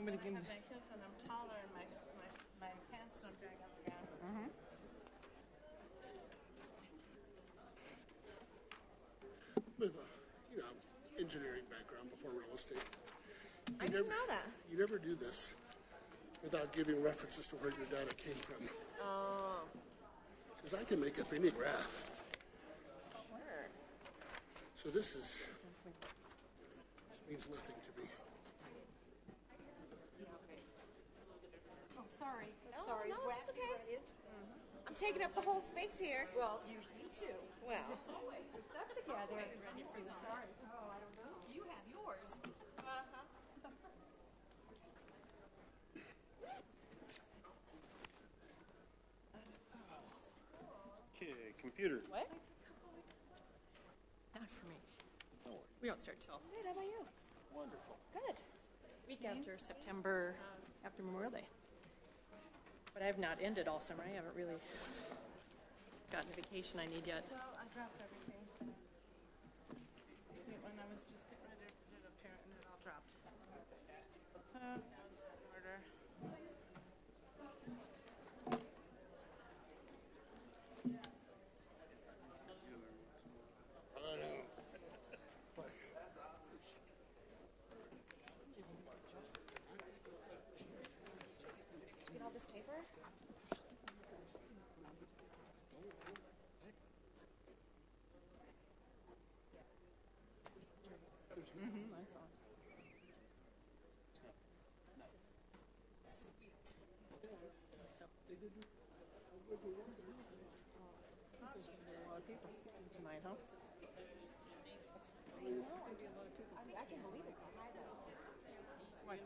Somebody I can. have my heels and I'm taller and my pants don't drag up again. With a, engineering background before real estate. I didn't know that. You never do this without giving references to where your data came from. Oh. Because I can make up any graph. Sure. So this means nothing to me. Oh, sorry. No, Sorry. no, Whack that's okay. you right into- I'm taking up the whole space here. Well, you too. Well. Your stuff together. Ready for the sorry. Oh, I don't know. You have yours. Okay, computer. What? Not for me. We don't start till Good. How about you? Wonderful. Good. week after September, after Memorial Day. But I have not ended all summer. I haven't really gotten the vacation I need yet. Well, I dropped everything, so when I was just getting ready to put it up here, and it all dropped. So now it's in order. I know. Did you get all this paper? I saw. A lot of people speaking tonight, huh? I can believe it's so high though. Why?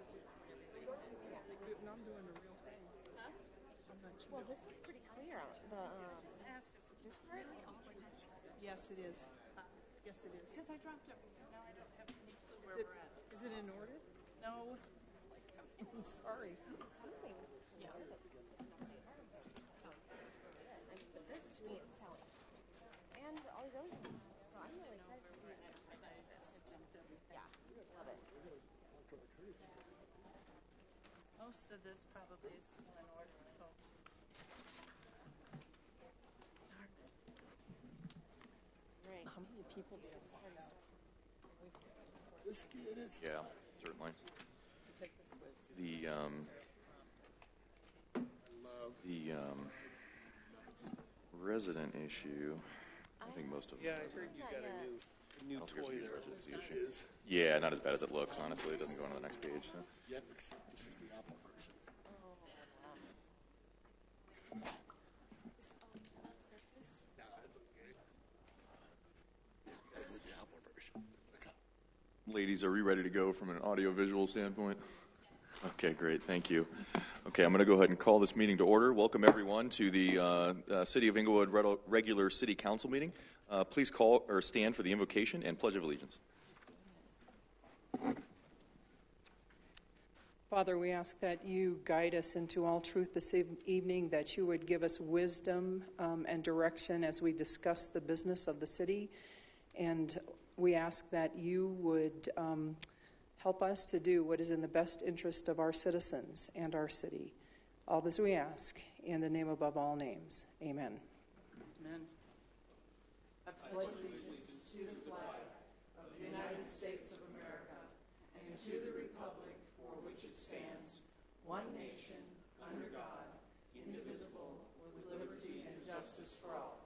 I'm doing the real thing. Huh? Well, this was pretty clear. This part? Yes, it is. Yes, it is. Because I dropped everything. Now I don't have any clue where we're at. Is it in order? No. I'm sorry. Some things. Yeah. But this to me is telling. And all these other things. So I'm really excited to see it. Yeah, love it. Most of this probably is still in order, so. Right. How many people did Let's get it. Yeah, certainly. The resident issue, I think most of them. Yeah, I heard you got a new toy there. Residency issue. Yeah, not as bad as it looks, honestly. It doesn't go on to the next page. So. Yep, except this is the Apple version. No, it's okay. You gotta go with the Apple version. Look up. Ladies, are we ready to go from an audio-visual standpoint? Okay, great. Thank you. Okay, I'm going to go ahead and call this meeting to order. Welcome, everyone, to the City of Englewood regular City Council meeting. Please call or stand for the invocation and Pledge of Allegiance. Father, we ask that you guide us into all truth this evening, that you would give us wisdom and direction as we discuss the business of the city. And we ask that you would help us to do what is in the best interest of our citizens and our city. All this we ask in the name above all names. Amen. Amen. I pledge allegiance to the flag of the United States of America and to the republic for which it stands, one nation, under God, indivisible, with liberty and justice for all.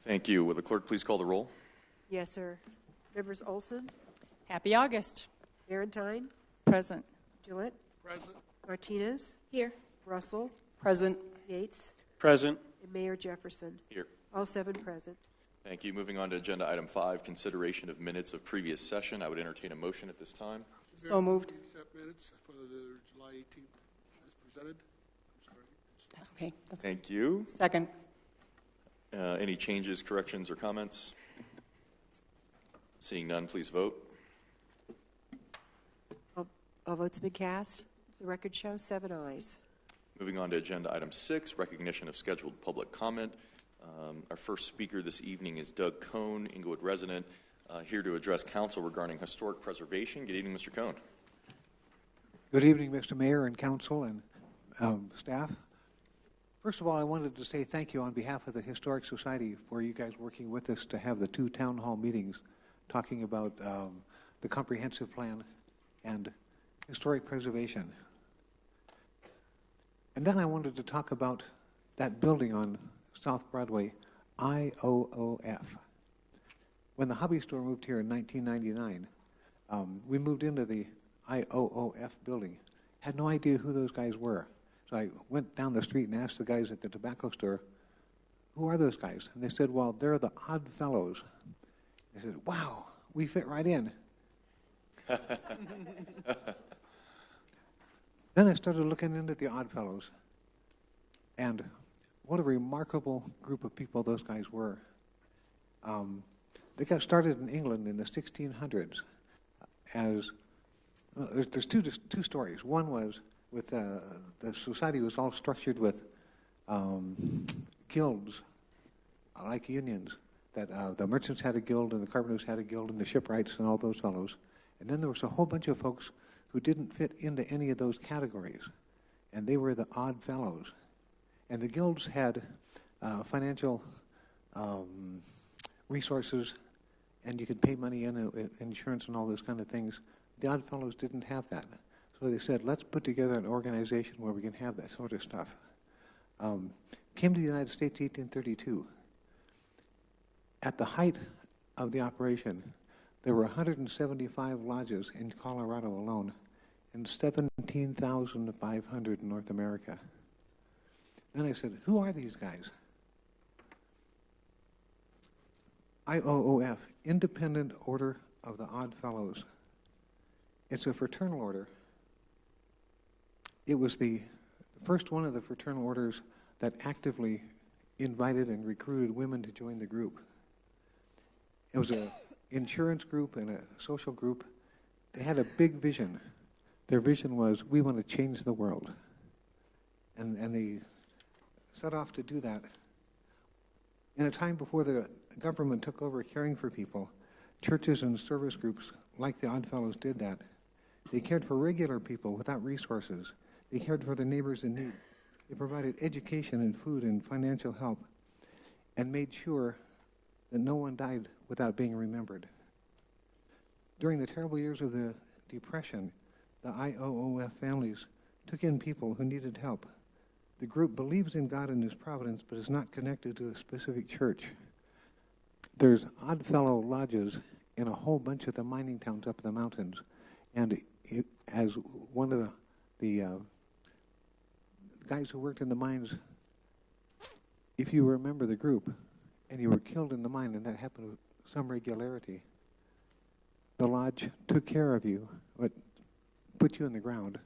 Thank you. Will the clerk please call the roll? Yes, sir. Members Olson, Happy August. Valentine, Present. Gillette, Present. Martinez, Here. Russell, Present. Yates, Present. and Mayor Jefferson. Here. All 7 present. Thank you. Moving on to agenda item 5, consideration of minutes of previous session. I would entertain a motion at this time. So moved. Accept minutes for the July 18th as presented. I'm sorry. Okay. Thank you. Second. Any changes, corrections, or comments? Seeing none, please vote. All votes have been cast. The record shows 7 ayes. Moving on to agenda item 6, recognition of scheduled public comment. Our first speaker this evening is Doug Cohn, Englewood resident. here to address council regarding historic preservation. Good evening, Mr. Cohn. Good evening, Mr. Mayor and council and staff. First of all, I wanted to say thank you on behalf of the Historic Society for you guys working with us to have the 2 town hall meetings talking about the comprehensive plan and historic preservation. And then I wanted to talk about that building on South Broadway, IOOF. When the hobby store moved here in 1999, we moved into the IOOF building. Had no idea who those guys were. So I went down the street and asked the guys at the tobacco store, who are those guys? And they said, well, they're the Odd Fellows. I said, wow, we fit right in. Then I started looking into the Odd Fellows. And what a remarkable group of people those guys were. They got started in England in the 1600s as, there's two stories. One was with the society was all structured with guilds, like unions, that the merchants had a guild and the carpenters had a guild and the shipwrights and all those fellows. And then there was a whole bunch of folks who didn't fit into any of those categories, and they were the Odd Fellows. And the guilds had financial resources, and you could pay money in insurance and all those kind of things. The Odd Fellows didn't have that. So they said, let's put together an organization where we can have that sort of stuff. Came to the United States in 1832. At the height of the operation, there were 175 lodges in Colorado alone and 17,500 in North America. Then I said, who are these guys? IOOF, Independent Order of the Odd Fellows. It's a fraternal order. It was the first one of the fraternal orders that actively invited and recruited women to join the group. It was an insurance group and a social group. They had a big vision. Their vision was, we want to change the world. And they set off to do that. In a time before the government took over caring for people, churches and service groups like the Odd Fellows did that. They cared for regular people without resources. They cared for their neighbors in need. They provided education and food and financial help and made sure that no one died without being remembered. During the terrible years of the Depression, the IOOF families took in people who needed help. The group believes in God and His providence, but is not connected to a specific church. There's Oddfellow lodges in a whole bunch of the mining towns up in the mountains. And as one of the guys who worked in the mines, if you remember the group and you were killed in the mine, and that happened with some regularity, the lodge took care of you, but put you in the ground,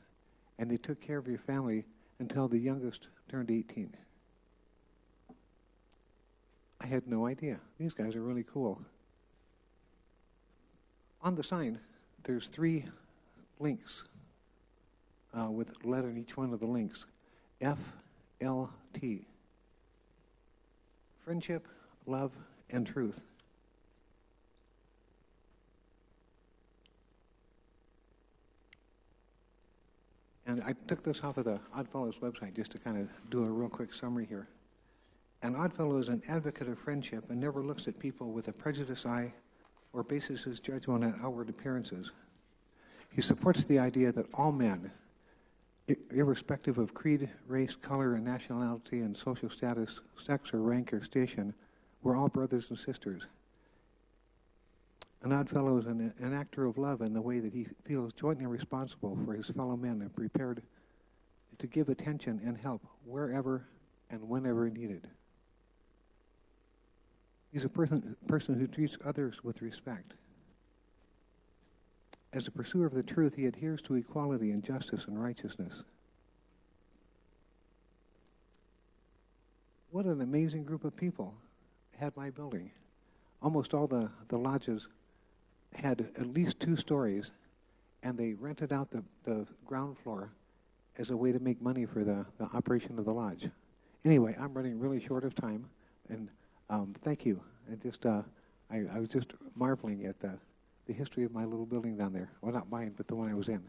and they took care of your family until the youngest turned 18. I had no idea. These guys are really cool. On the sign, there's 3 links with a letter in each one of the links. FLT. Friendship, love, and truth. And I took this off of the Oddfellows website just to kind of do a real quick summary here. An Oddfellow is an advocate of friendship and never looks at people with a prejudiced eye or bases his judgment on outward appearances. He supports the idea that all men, irrespective of creed, race, color, and nationality, and social status, sex, or rank, or station, we're all brothers and sisters. An Oddfellow is an actor of love in the way that he feels jointly responsible for his fellow men and prepared to give attention and help wherever and whenever needed. He's a person who treats others with respect. As a pursuer of the truth, he adheres to equality and justice and righteousness. What an amazing group of people had my building. Almost all the lodges had at least 2 stories, and they rented out the ground floor as a way to make money for the operation of the lodge. Anyway, I'm running really short of time, and thank you. I was just marveling at the history of my little building down there. Well, not mine, but the one I was in.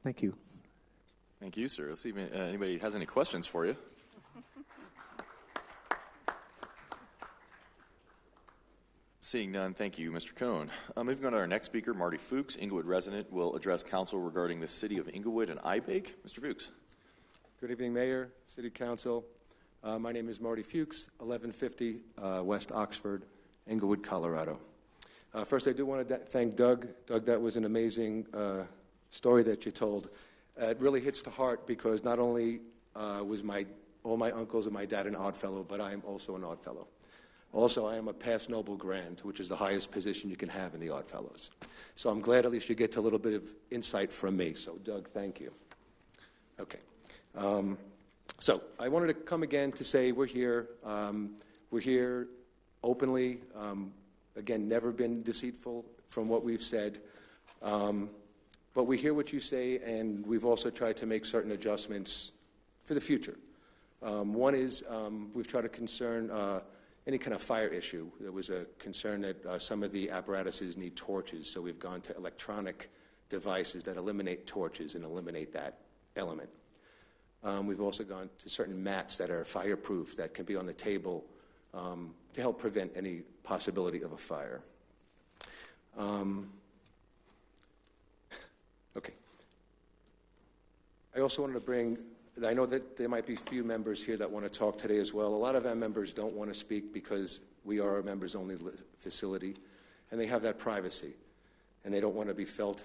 Thank you. Thank you, sir. Let's see if anybody has any questions for you. Seeing none, thank you, Mr. Cohn. Moving on to our next speaker, Marty Fuchs, Englewood resident, will address council regarding the City of Englewood and iBake. Mr. Fuchs. Good evening, Mayor, City Council. My name is Marty Fuchs, 1150 West Oxford, Englewood, Colorado. First, I do want to thank Doug. Doug, that was an amazing story that you told. It really hits the heart because not only was all my uncles and my dad an Oddfellow, but I am also an Oddfellow. Also, I am a past Noble Grand, which is the highest position you can have in the Oddfellows. So I'm glad at least you get a little bit of insight from me. So, Doug, thank you. Okay. So I wanted to come again to say we're here. We're here openly. Again, never been deceitful from what we've said. But we hear what you say, and we've also tried to make certain adjustments for the future. One is we've tried to concern any kind of fire issue. There was a concern that some of the apparatuses need torches, so we've gone to electronic devices that eliminate torches and eliminate that element. We've also gone to certain mats that are fireproof that can be on the table to help prevent any possibility of a fire. Okay. I also wanted to bring, I know that there might be few members here that want to talk today as well. A lot of our members don't want to speak because we are a members-only facility, and they have that privacy, and they don't want to be felt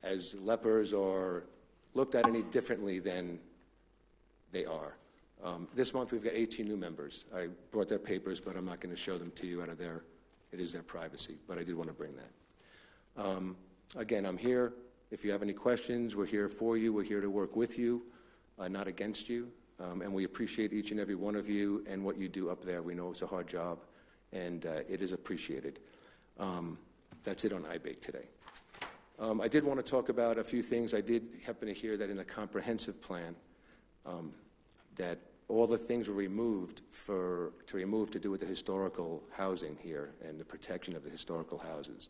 as lepers or looked at any differently than they are. This month we've got 18 new members. I brought their papers, but I'm not going to show them to you out of it is their privacy, but I did want to bring that. Again, I'm here. If you have any questions, we're here for you. We're here to work with you, not against you. And we appreciate each and every one of you and what you do up there. We know it's a hard job, and it is appreciated. That's it on iBake today. I did want to talk about a few things. I did happen to hear that in the comprehensive plan that all the things were removed to do with the historical housing here and the protection of the historical houses.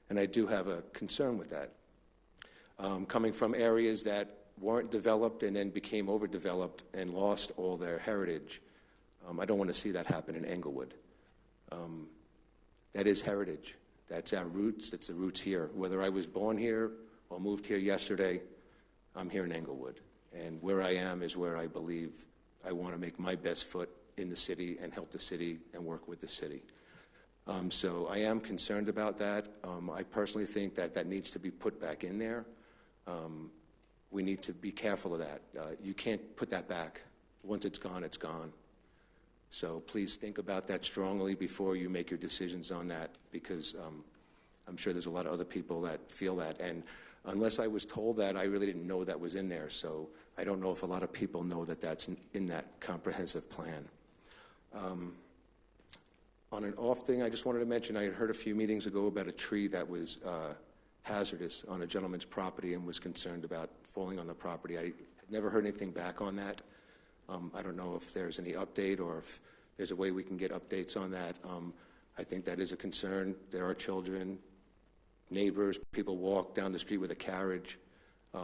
And I do have a concern with that. Coming from areas that weren't developed and then became overdeveloped and lost all their heritage, I don't want to see that happen in Englewood. That is heritage. That's our roots. That's the roots here. Whether I was born here or moved here yesterday, I'm here in Englewood. And where I am is where I believe I want to make my best foot in the city and help the city and work with the city. So I am concerned about that. I personally think that needs to be put back in there. We need to be careful of that. You can't put that back. Once it's gone, it's gone. So please think about that strongly before you make your decisions on that, because I'm sure there's a lot of other people that feel that. And unless I was told that, I really didn't know that was in there. So I don't know if a lot of people know that that's in that comprehensive plan. On an off thing, I just wanted to mention, I had heard a few meetings ago about a tree that was hazardous on a gentleman's property and was concerned about falling on the property. I had never heard anything back on that. I don't know if there's any update or if there's a way we can get updates on that. I think that is a concern. There are children, neighbors, people walk down the street with a carriage.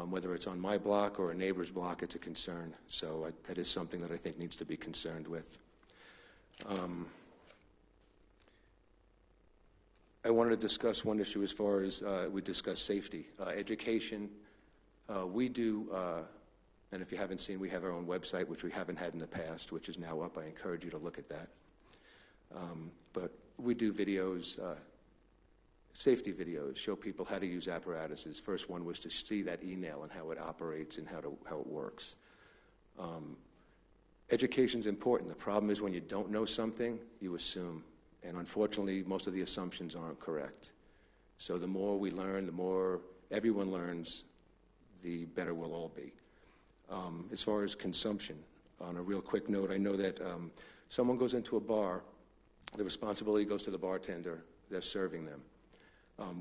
Whether it's on my block or a neighbor's block, it's a concern. So that is something that I think needs to be concerned with. I wanted to discuss one issue as far as we discussed safety. Education, we do, and if you haven't seen, we have our own website, which we haven't had in the past, which is now up. I encourage you to look at that. But we do videos, safety videos, show people how to use apparatuses. First one was to see that e-nail and how it operates and how it works. Education's important. The problem is when you don't know something, you assume. And unfortunately, most of the assumptions aren't correct. So the more we learn, the more everyone learns, the better we'll all be. As far as consumption, on a real quick note, I know that someone goes into a bar, the responsibility goes to the bartender, they're serving them.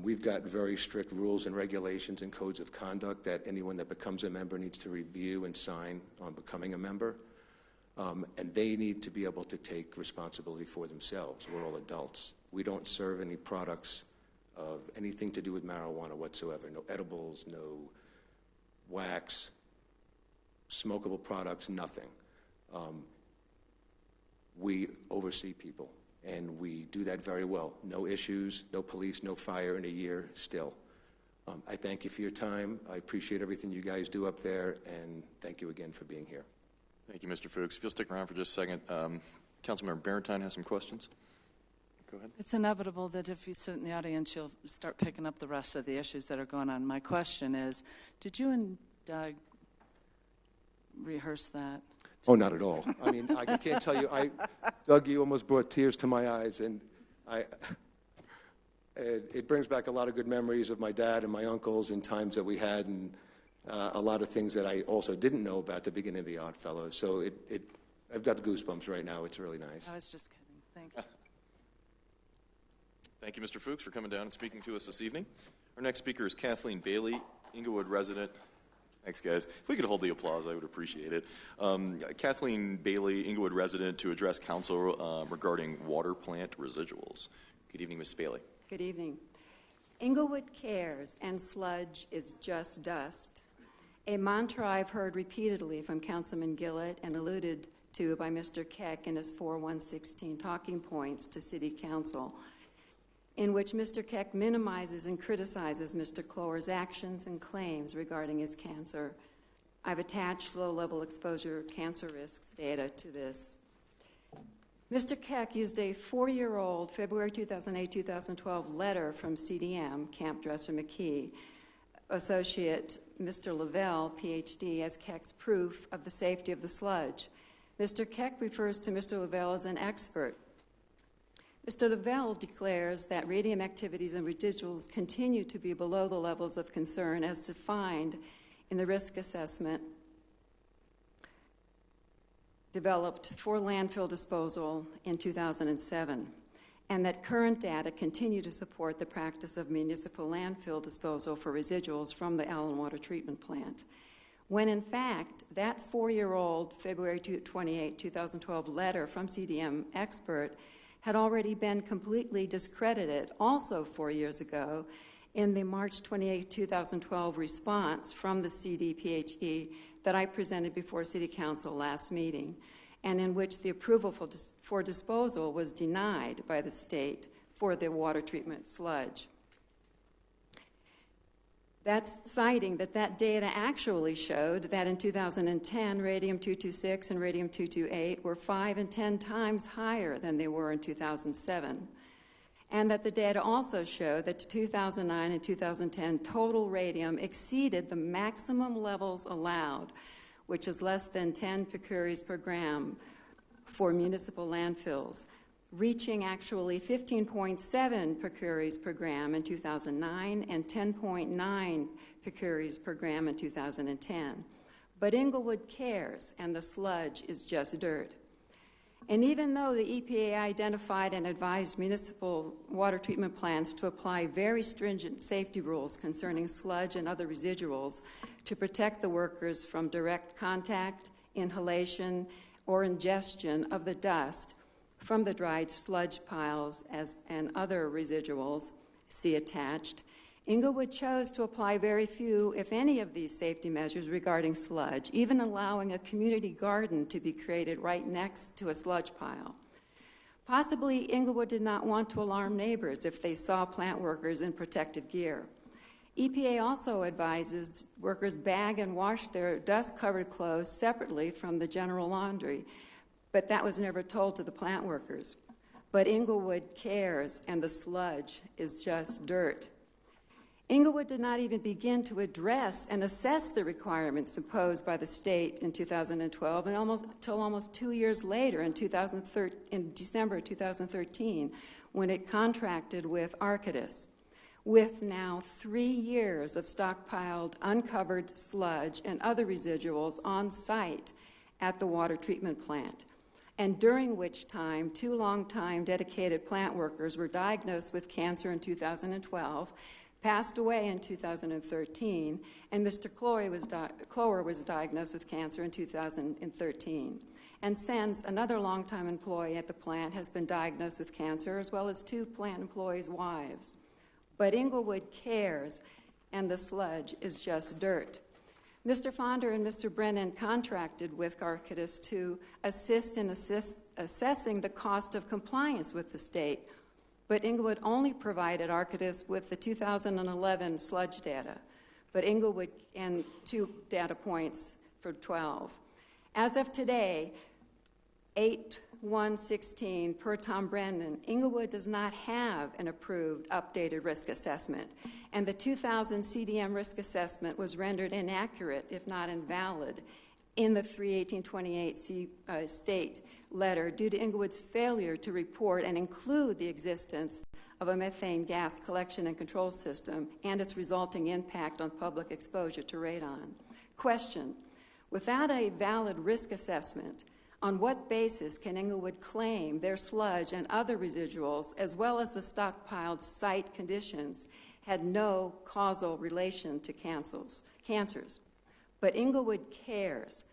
We've got very strict rules and regulations and codes of conduct that anyone that becomes a member needs to review and sign on becoming a member. And they need to be able to take responsibility for themselves. We're all adults. We don't serve any products of anything to do with marijuana whatsoever. No edibles, no wax, smokable products, nothing. We oversee people, and we do that very well. No issues, no police, no fire in a year still. I thank you for your time. I appreciate everything you guys do up there, and thank you again for being here. Thank you, Mr. Fuchs. If you'll stick around for just a second, Councilmember Barentine has some questions. Go ahead. It's inevitable that if you sit in the audience, you'll start picking up the rest of the issues that are going on. My question is, did you and Doug rehearse that? Oh, not at all. I mean, I can't tell you. Doug, you almost brought tears to my eyes, and it brings back a lot of good memories of my dad and my uncles and times that we had, and a lot of things that I also didn't know about at the beginning of the Oddfellows. So I've got the goosebumps right now. It's really nice. I was just kidding. Thank you. Thank you, Mr. Fuchs, for coming down and speaking to us this evening. Our next speaker is Kathleen Bailey, Englewood resident. Thanks, guys. If we could hold the applause, I would appreciate it. Kathleen Bailey, Englewood resident, to address council regarding water plant residuals. Good evening, Ms. Bailey. Good evening. Englewood cares, and sludge is just dust. A mantra I've heard repeatedly from Councilman Gillett and alluded to by Mr. Keck in his 4116 talking points to City Council, in which Mr. Keck minimizes and criticizes Mr. Clower's actions and claims regarding his cancer. I've attached low-level exposure cancer risks data to this. Mr. Keck used a 4-year-old February 2008-2012 letter from CDM, Camp Dresser McKee, Associate Mr. Lavelle, PhD, as Keck's proof of the safety of the sludge. Mr. Keck refers to Mr. Lavelle as an expert. Mr. Lavelle declares that radium activities and residuals continue to be below the levels of concern as defined in the risk assessment developed for landfill disposal in 2007, and that current data continue to support the practice of municipal landfill disposal for residuals from the Allen Water Treatment Plant, when in fact that 4-year-old February 28, 2012 letter from CDM expert had already been completely discredited also 4 years ago in the March 28, 2012 response from the CDPHE that I presented before City Council last meeting, and in which the approval for disposal was denied by the state for the water treatment sludge. That's citing that data actually showed that in 2010, radium-226 and radium-228 were 5 and 10 times higher than they were in 2007. And that the data also showed that 2009 and 2010 total radium exceeded the maximum levels allowed, which is less than 10 picories per gram for municipal landfills, reaching actually 15.7 picories per gram in 2009 and 10.9 picories per gram in 2010. But Englewood cares, and the sludge is just dirt. And even though the EPA identified and advised municipal water treatment plants to apply very stringent safety rules concerning sludge and other residuals to protect the workers from direct contact, inhalation, or ingestion of the dust from the dried sludge piles and other residuals, see attached, Englewood chose to apply very few, if any, of these safety measures regarding sludge, even allowing a community garden to be created right next to a sludge pile. Possibly, Englewood did not want to alarm neighbors if they saw plant workers in protective gear. EPA also advises workers bag and wash their dust-covered clothes separately from the general laundry, but that was never told to the plant workers. But Englewood cares, and the sludge is just dirt. Englewood did not even begin to address and assess the requirements imposed by the state in 2012 until almost 2 years later in December 2013, when it contracted with Arcadis, with now 3 years of stockpiled uncovered sludge and other residuals on site at the water treatment plant, and during which time 2 long-time dedicated plant workers were diagnosed with cancer in 2012, passed away in 2013, and Mr. Clower was diagnosed with cancer in 2013. And since another longtime employee at the plant has been diagnosed with cancer, as well as 2 plant employees' wives. But Englewood cares, and the sludge is just dirt. Mr. Fonder and Mr. Brennan contracted with Arcadis to assist in assessing the cost of compliance with the state, but Englewood only provided Arcadis with the 2011 sludge data, but Englewood and 2 data points for 12. As of today, 8/1/16 per Tom Brennan, Englewood does not have an approved updated risk assessment, and the 2000 CDM risk assessment was rendered inaccurate, if not invalid, in the 3/18/28 state letter due to Englewood's failure to report and include the existence of a methane gas collection and control system and its resulting impact on public exposure to radon. Question: without a valid risk assessment, on what basis can Englewood claim their sludge and other residuals, as well as the stockpiled site conditions, had no causal relation to cancers? But Englewood cares,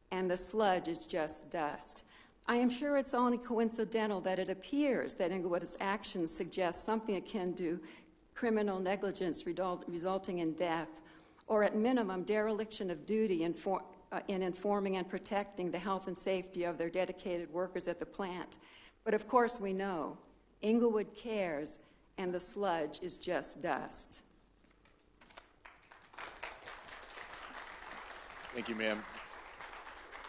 and the sludge is just dust. I am sure it's only coincidental that it appears that Englewood's actions suggest something akin to criminal negligence resulting in death, or at minimum dereliction of duty in informing and protecting the health and safety of their dedicated workers at the plant. But of course we know Englewood cares, and the sludge is just dust. Thank you, ma'am.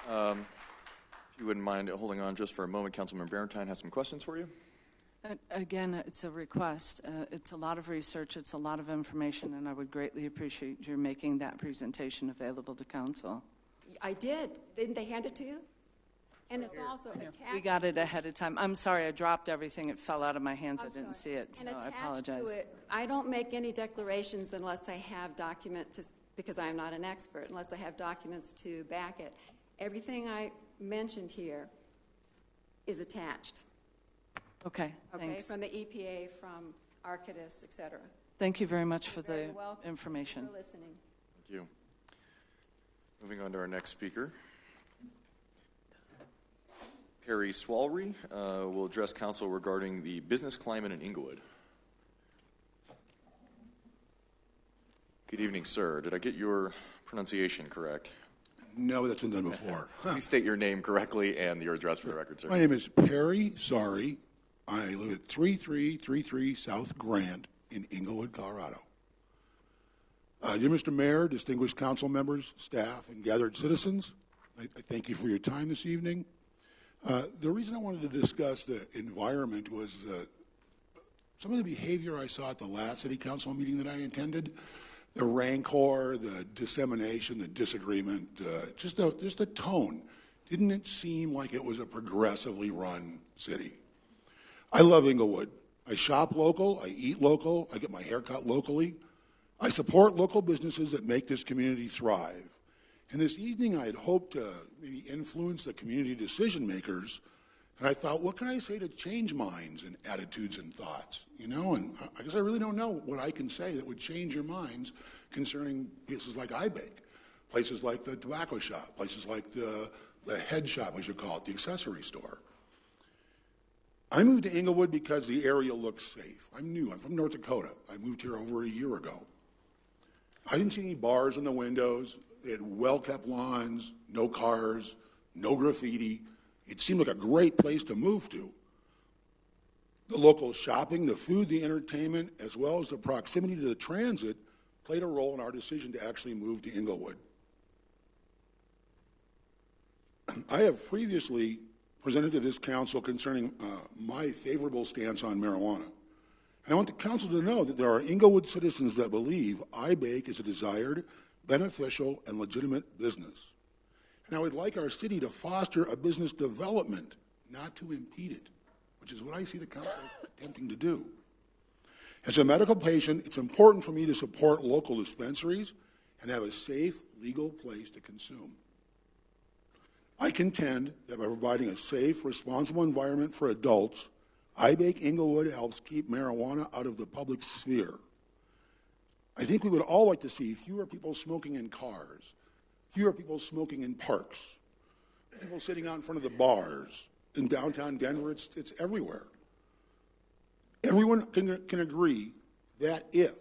If you wouldn't mind holding on just for a moment, Councilmember Barentine has some questions for you. Again, it's a request. It's a lot of research. It's a lot of information, and I would greatly appreciate your making that presentation available to council. I did. Didn't they hand it to you? And it's also attached. We got it ahead of time. I'm sorry, I dropped everything. It fell out of my hands. I didn't see it, so and I attached apologize. to it, I don't make any declarations unless I have documents, because I am not an expert, unless I have documents to back it. Everything I mentioned here is attached. Okay, Okay, thanks. from the EPA, from Arcadis, et cetera. Thank you very much for the welcome. information. For listening. Thank you. Moving on to our next speaker. Perry Sawrey will address council regarding the business climate in Englewood. Good evening, sir. Did I get your pronunciation correct? No, that's been done before. Please state your name correctly and your address for the record, sir. My name is Perry Sawrey. I live at 3333 South Grant in Englewood, Colorado. Dear Mr. Mayor, distinguished council members, staff, and gathered citizens, I thank you for your time this evening. The reason I wanted to discuss the environment was some of the behavior I saw at the last city council meeting that I attended. The rancor, the dissemination, the disagreement, just the tone. Didn't it seem like it was a progressively run city? I love Englewood. I shop local, I eat local, I get my hair cut locally. I support local businesses that make this community thrive. And this evening I had hoped to maybe influence the community decision makers, and I thought, what can I say to change minds and attitudes and thoughts? You know, and I guess I really don't know what I can say that would change your minds concerning places like iBake, places like the tobacco shop, places like the head shop, we should call it, the accessory store. I moved to Englewood because the area looks safe. I'm new. I'm from North Dakota. I moved here over a year ago. I didn't see any bars in the windows. They had well-kept lawns, no cars, no graffiti. It seemed like a great place to move to. The local shopping, the food, the entertainment, as well as the proximity to the transit played a role in our decision to actually move to Englewood. I have previously presented to this council concerning my favorable stance on marijuana. And I want the council to know that there are Englewood citizens that believe iBake is a desired, beneficial, and legitimate business. And I would like our city to foster a business development, not to impede it, which is what I see the council attempting to do. As a medical patient, it's important for me to support local dispensaries and have a safe, legal place to consume. I contend that by providing a safe, responsible environment for adults, iBake Englewood helps keep marijuana out of the public sphere. I think we would all like to see fewer people smoking in cars, fewer people smoking in parks, people sitting out in front of the bars. In downtown Denver, it's everywhere. Everyone can agree that if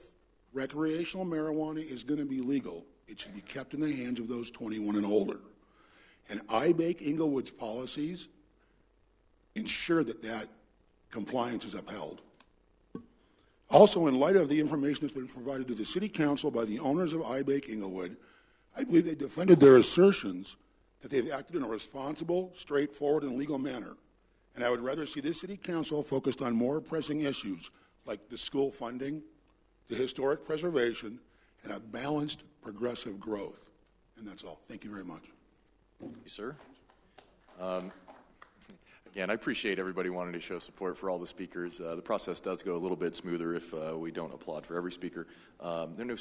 recreational marijuana is going to be legal, it should be kept in the hands of those 21 and older. And iBake Englewood's policies ensure that compliance is upheld. Also, in light of the information that's been provided to the City Council by the owners of iBake Englewood, I believe they defended their assertions that they've acted in a responsible, straightforward, and legal manner. And I would rather see this City Council focused on more pressing issues like the school funding, the historic preservation, and a balanced, progressive growth. And that's all. Thank you very much. Thank you, sir. Again, I appreciate everybody wanting to show support for all the speakers. The process does go a little bit smoother if we don't applaud for every speaker. There are no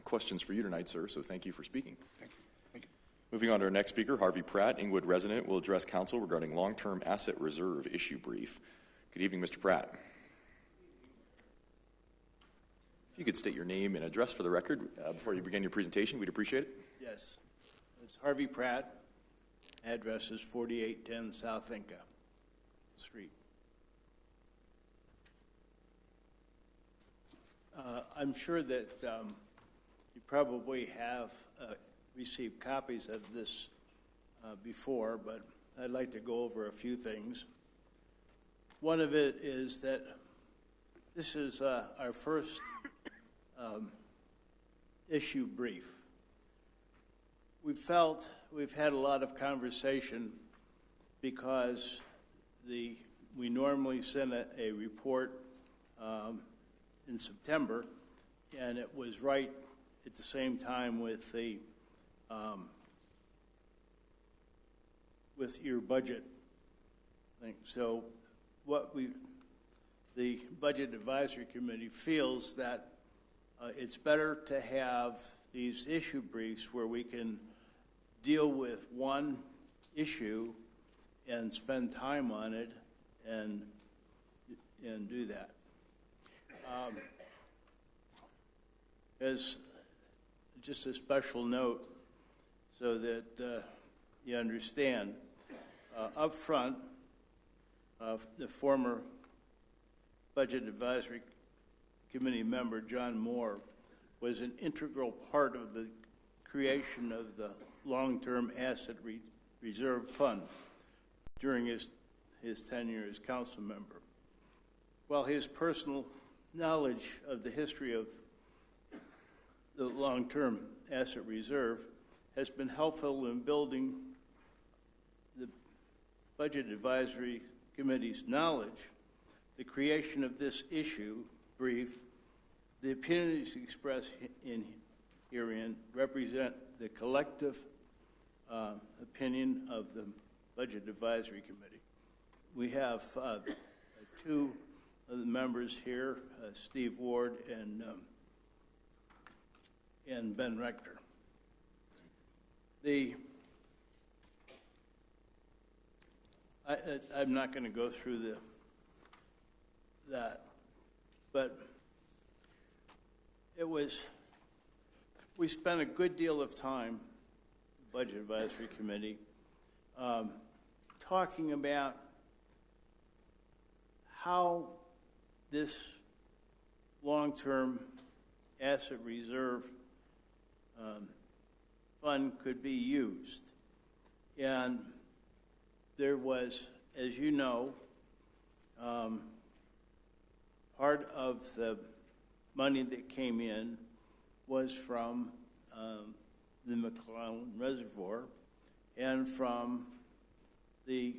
questions for you tonight, sir, so thank you for speaking. Thank you. Thank you. Moving on to our next speaker, Harvey Pratt, Englewood resident, will address council regarding long-term asset reserve issue brief. Good evening, Mr. Pratt. If you could state your name and address for the record before you begin your presentation, we'd appreciate it. Yes. It's Harvey Pratt. Address is 4810 South Inca Street. I'm sure that you probably have received copies of this before, but I'd like to go over a few things. One of it is that this is our first issue brief. We've had a lot of conversation because we normally send a report in September, and it was right at the same time with your budget thing. So the Budget Advisory Committee feels that it's better to have these issue briefs where we can deal with one issue and spend time on it and do that. As just a special note so that you understand, up front, the former Budget Advisory Committee member, John Moore, was an integral part of the creation of the long-term asset reserve fund during his tenure as council member. While his personal knowledge of the history of the long-term asset reserve has been helpful in building the Budget Advisory Committee's knowledge, the creation of this issue brief, the opinions expressed herein represent the collective opinion of the Budget Advisory Committee. We have two of the members here, Steve Ward and Ben Rector. I'm not going to go through that, but we spent a good deal of time, Budget Advisory Committee, talking about how this long-term asset reserve fund could be used. And there was, as you know, part of the money that came in was from the McClellan Reservoir and from the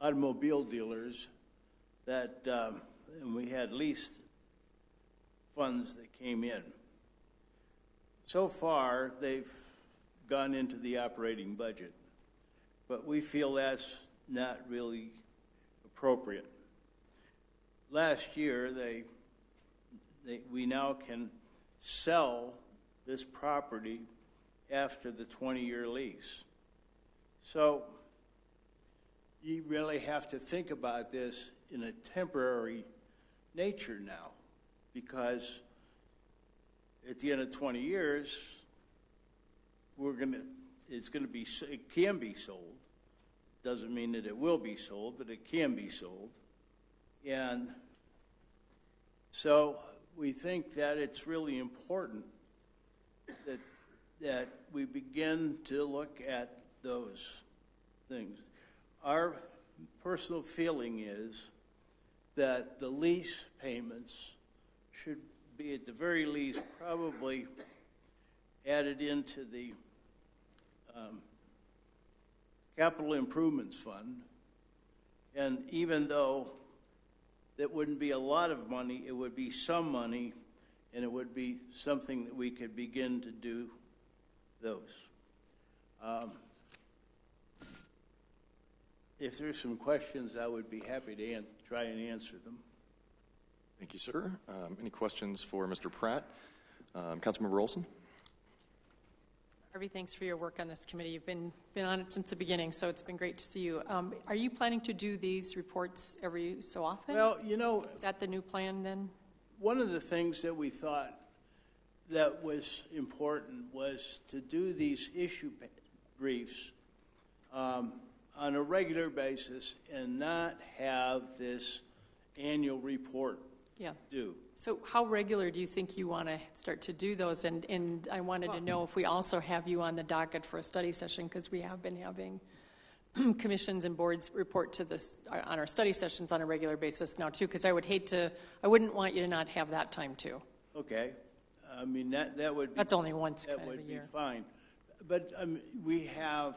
automobile dealers that and we had leased funds that came in. So far, they've gone into the operating budget, but we feel that's not really appropriate. Last year, we now can sell this property after the 20-year lease. So you really have to think about this in a temporary nature now, because at the end of 20 years, it's going to be, it can be sold. Doesn't mean that it will be sold, but it can be sold. And so we think that it's really important that we begin to look at those things. Our personal feeling is that the lease payments should be, at the very least, probably added into the capital improvements fund. And even though that wouldn't be a lot of money, it would be some money, and it would be something that we could begin to do those. If there's some questions, I would be happy to try and answer them. Thank you, sir. Any questions for Mr. Pratt? Councilmember Olson? Harvey, thanks for your work on this committee. You've been on it since the beginning, so it's been great to see you. Are you planning to do these reports every so often? Well, you know, is that the new plan then? One of the things that we thought that was important was to do these issue briefs on a regular basis and not have this annual report due. So how regular do you think you want to start to do those? And I wanted to know if we also have you on the docket for a study session, because we have been having commissions and boards report to this on our study sessions on a regular basis now too, because I wouldn't want you to not have that time too. Okay. I mean, that would be... That's only once that kind would of a be year. Fine. But we have,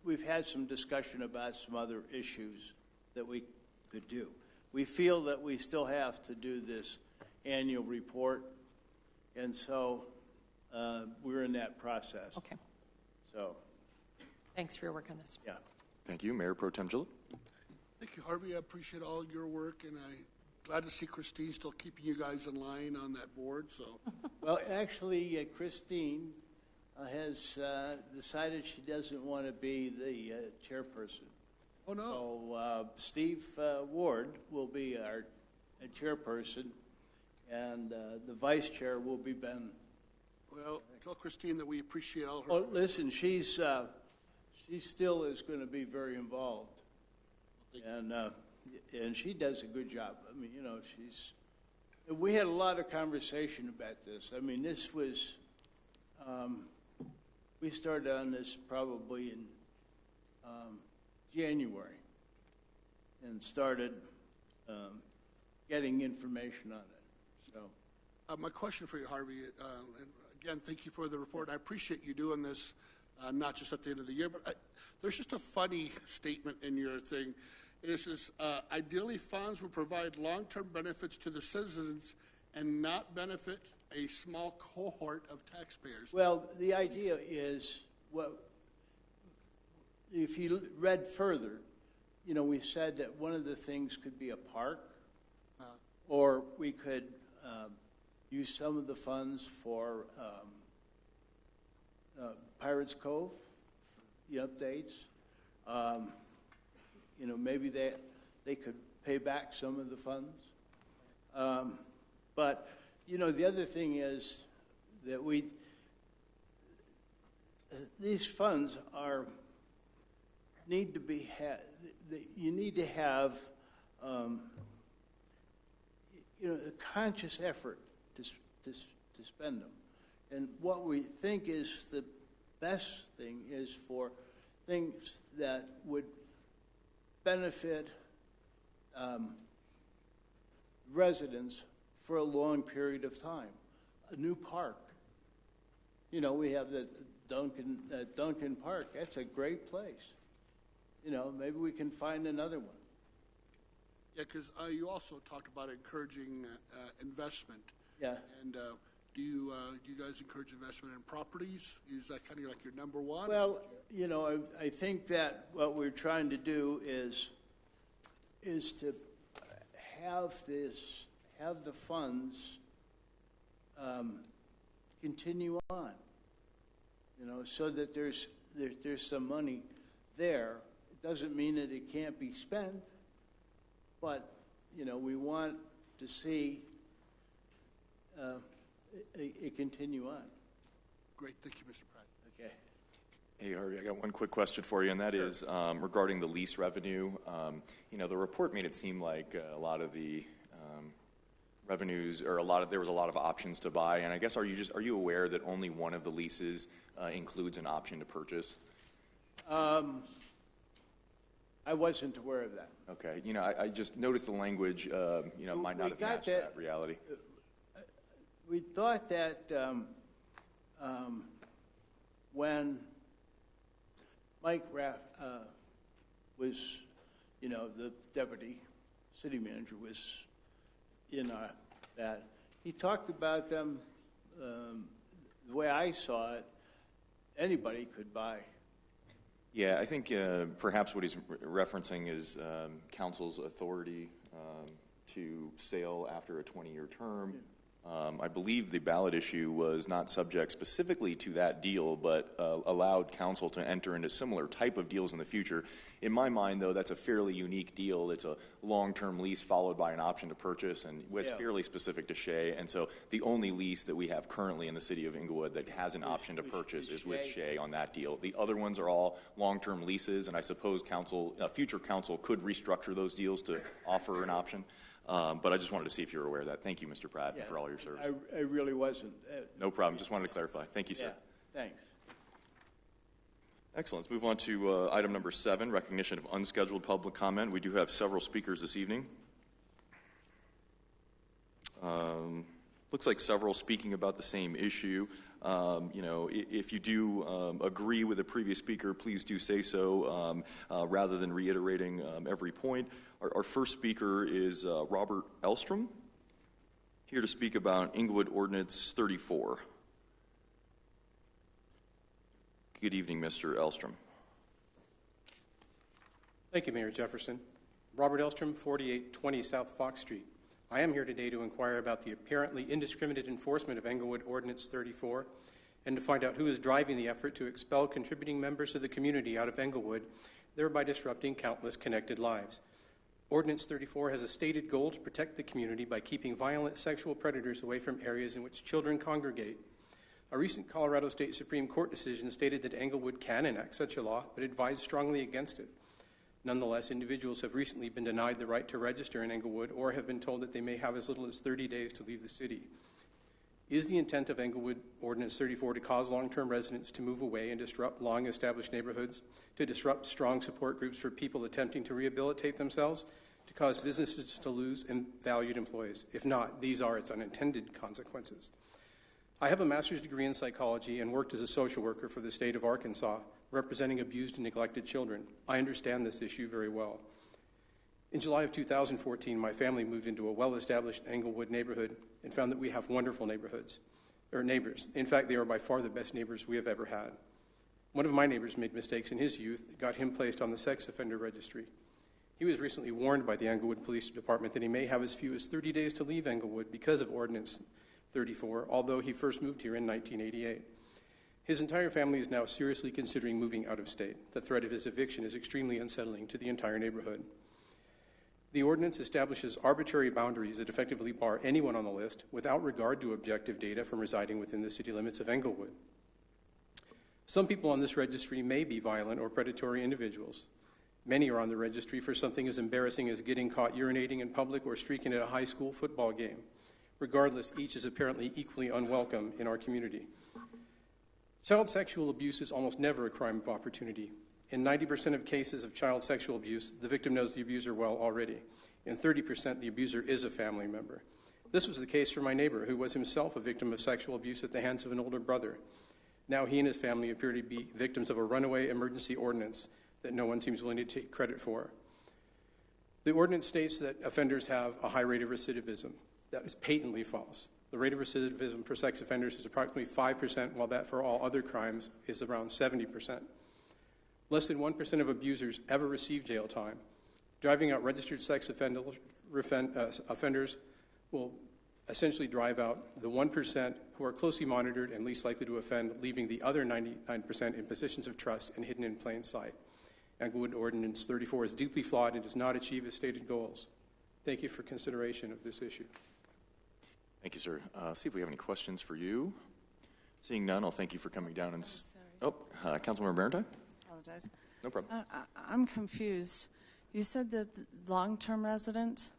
we've had some discussion about some other issues that we could do. We feel that we still have to do this annual report, and so we're in that process. Okay. So. Thanks for your work on this. Yeah. Thank you. Mayor Pro Tem Gillett? Thank you, Harvey. I appreciate all your work, and I'm glad to see Christine still keeping you guys in line on that board. So. Well, actually, Christine has decided she doesn't want to be the chairperson. Oh, no. So Steve Ward will be our chairperson, and the vice chair will be Ben. Well, tell Christine that we appreciate all her. Oh, listen, she still is going to be very involved, and she does a good job. I mean, you know, we had a lot of conversation about this. I mean, this was, we started on this probably in January and started getting information on it. So, my question for you, Harvey, and again, thank you for the report. I appreciate you doing this, not just at the end of the year, but there's just a funny statement in your thing. It says, ideally, funds will provide long-term benefits to the citizens and not benefit a small cohort of taxpayers. Well, the idea is, if you read further, you know, we said that one of the things could be a park, or we could use some of the funds for Pirates Cove, the updates. You know, maybe they could pay back some of the funds. But, you know, the other thing is that these funds need to be you need to have you know, a conscious effort to spend them. And what we think is the best thing is for things that would benefit residents for a long period of time. A new park. You know, we have the Duncan Park. That's a great place. You know, maybe we can find another one. Yeah, because you also talked about encouraging investment. Yeah. And do you guys encourage investment in properties? Is that kind of like your number one? Well, you know, I think that what we're trying to do is to have the funds continue on. You know, so that there's some money there. It doesn't mean that it can't be spent, but you know, we want to see it continue on. Great, thank you, Mr. Pratt. Okay. Hey, Harvey, I got one quick question for you, and that is regarding the lease revenue. The report made it seem like a lot of the revenues, or there was a lot of options to buy. And I guess, are you aware that only one of the leases includes an option to purchase? I wasn't aware of that. Okay. I just noticed the language, might not have matched that reality. We thought that when Mike Raff was, the deputy city manager was in that, he talked about them, the way I saw it, anybody could buy. Yeah, I think perhaps what he's referencing is council's authority to sale after a 20-year term. I believe the ballot issue was not subject specifically to that deal, but allowed council to enter into similar type of deals in the future. In my mind, though, that's a fairly unique deal. It's a long-term lease followed by an option to purchase, and was fairly specific to Shea. And so the only lease that we have currently in the city of Englewood that has an option to purchase is with Shea on that deal. The other ones are all long-term leases, and I suppose future council could restructure those deals to offer an option. But I just wanted to see if you were aware of that. Thank you, Mr. Pratt, for all your service. I really wasn't. No problem. Just wanted to clarify. Thank you, sir. Thanks. Excellent. Let's move on to item number 7, recognition of unscheduled public comment. We do have several speakers this evening. Looks like several speaking about the same issue. If you do agree with the previous speaker, please do say so rather than reiterating every point. Our first speaker is Robert Ellstrom, here to speak about Englewood Ordinance 34. Good evening, Mr. Ellstrom. Thank you, Mayor Jefferson. Robert Ellstrom, 4820 South Fox Street. I am here today to inquire about the apparently indiscriminate enforcement of Englewood Ordinance 34 and to find out who is driving the effort to expel contributing members of the community out of Englewood, thereby disrupting countless connected lives. Ordinance 34 has a stated goal to protect the community by keeping violent sexual predators away from areas in which children congregate. A recent Colorado State Supreme Court decision stated that Englewood can enact such a law, but advised strongly against it. Nonetheless, individuals have recently been denied the right to register in Englewood or have been told that they may have as little as 30 days to leave the city. Is the intent of Englewood Ordinance 34 to cause long-term residents to move away and disrupt long-established neighborhoods, to disrupt strong support groups for people attempting to rehabilitate themselves, to cause businesses to lose valued employees? If not, these are its unintended consequences. I have a master's degree in psychology and worked as a social worker for the state of Arkansas, representing abused and neglected children. I understand this issue very well. In July of 2014, my family moved into a well-established Englewood neighborhood and found that we have wonderful neighbors. In fact, they are by far the best neighbors we have ever had. One of my neighbors made mistakes in his youth that got him placed on the sex offender registry. He was recently warned by the Englewood Police Department that he may have as few as 30 days to leave Englewood because of Ordinance 34, although he first moved here in 1988. His entire family is now seriously considering moving out of state. The threat of his eviction is extremely unsettling to the entire neighborhood. The ordinance establishes arbitrary boundaries that effectively bar anyone on the list without regard to objective data from residing within the city limits of Englewood. Some people on this registry may be violent or predatory individuals. Many are on the registry for something as embarrassing as getting caught urinating in public or streaking at a high school football game. Regardless, each is apparently equally unwelcome in our community. Child sexual abuse is almost never a crime of opportunity. In 90% of cases of child sexual abuse, the victim knows the abuser well already. In 30%, the abuser is a family member. This was the case for my neighbor, who was himself a victim of sexual abuse at the hands of an older brother. Now he and his family appear to be victims of a runaway emergency ordinance that no one seems willing to take credit for. The ordinance states that offenders have a high rate of recidivism. That is patently false. The rate of recidivism for sex offenders is approximately 5%, while that for all other crimes is around 70%. Less than 1% of abusers ever receive jail time. Driving out registered sex offenders will essentially drive out the 1% who are closely monitored and least likely to offend, leaving the other 99% in positions of trust and hidden in plain sight. Englewood Ordinance 34 is deeply flawed and does not achieve its stated goals. Thank you for consideration of this issue. Thank you, sir. See if we have any questions for you. Seeing none, I'll thank you for coming down and... Councilmember Barentine? Apologize. No problem. I'm confused. You said that the long-term resident?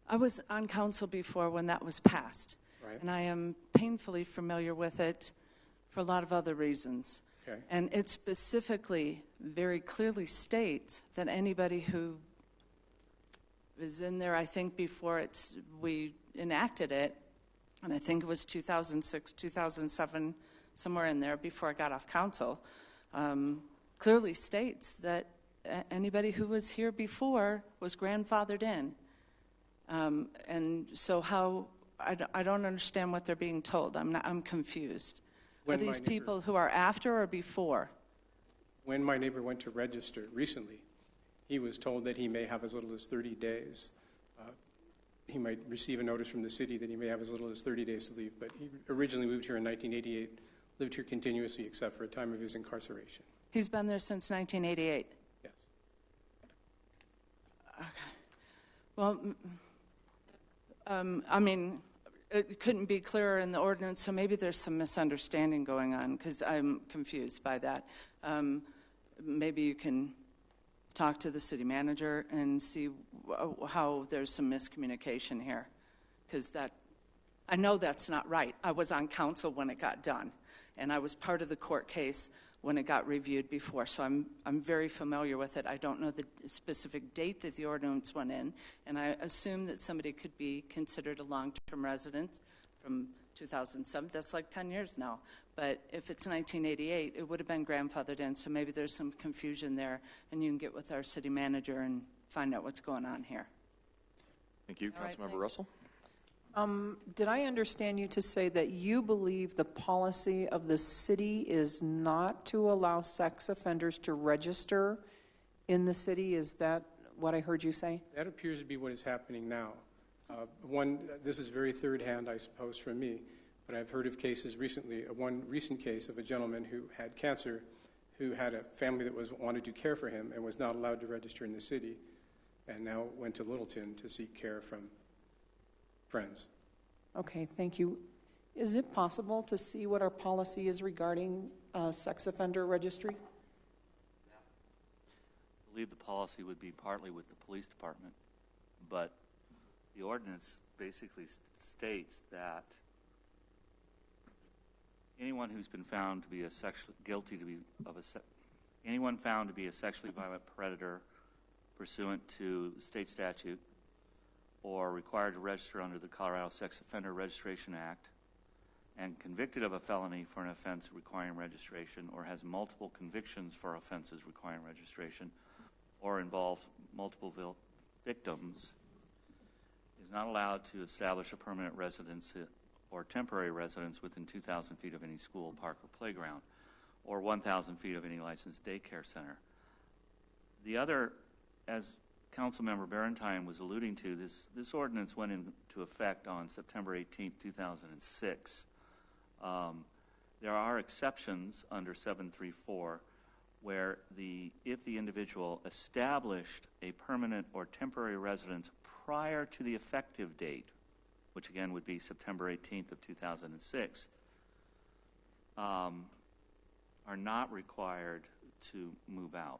I was on council before when that was passed. Right. And I am painfully familiar with it for a lot of other reasons. Okay. And it specifically very clearly states that anybody who is in there, I think before we enacted it, and I think it was 2006, 2007, somewhere in there before I got off council, clearly states that anybody who was here before was grandfathered in. And so I don't understand what they're being told. I'm confused. Are these people who are after or before? When my neighbor went to register recently, he was told that he may have as little as 30 days. He might receive a notice from the city that he may have as little as 30 days to leave, but he originally moved here in 1988, lived here continuously except for a time of his incarceration. He's been there since 1988? Yes. Okay. Well, I mean, it couldn't be clearer in the ordinance, so maybe there's some misunderstanding going on because I'm confused by that. Maybe you can talk to the city manager and see how there's some miscommunication here, because I know that's not right. I was on council when it got done, and I was part of the court case when it got reviewed before, so I'm very familiar with it. I don't know the specific date that the ordinance went in, and I assume that somebody could be considered a long-term resident from 2007. That's like 10 years now. But if it's 1988, it would have been grandfathered in, so maybe there's some confusion there, and you can get with our city manager and find out what's going on here. Thank you. All right, Councilmember Russell? Did I understand you to say that you believe the policy of the city is not to allow sex offenders to register in the city? Is that what I heard you say? That appears to be what is happening now. This is very third-hand, I suppose, from me, but I've heard of cases recently, one recent case of a gentleman who had cancer, who had a family that wanted to care for him and was not allowed to register in the city, and now went to Littleton to seek care from friends. Okay, thank you. Is it possible to see what our policy is regarding sex offender registry? I believe the policy would be partly with the police department, but the ordinance basically states that anyone who's been found to be anyone found to be a sexually violent predator pursuant to the state statute or required to register under the Colorado Sex Offender Registration Act and convicted of a felony for an offense requiring registration or has multiple convictions for offenses requiring registration or involves multiple victims is not allowed to establish a permanent residence or temporary residence within 2,000 feet of any school, park, or playground, or 1,000 feet of any licensed daycare center. The other, as Councilmember Barentine was alluding to, this ordinance went into effect on September 18, 2006. There are exceptions under 734 where if the individual established a permanent or temporary residence prior to the effective date, which again would be September 18th of 2006, are not required to move out.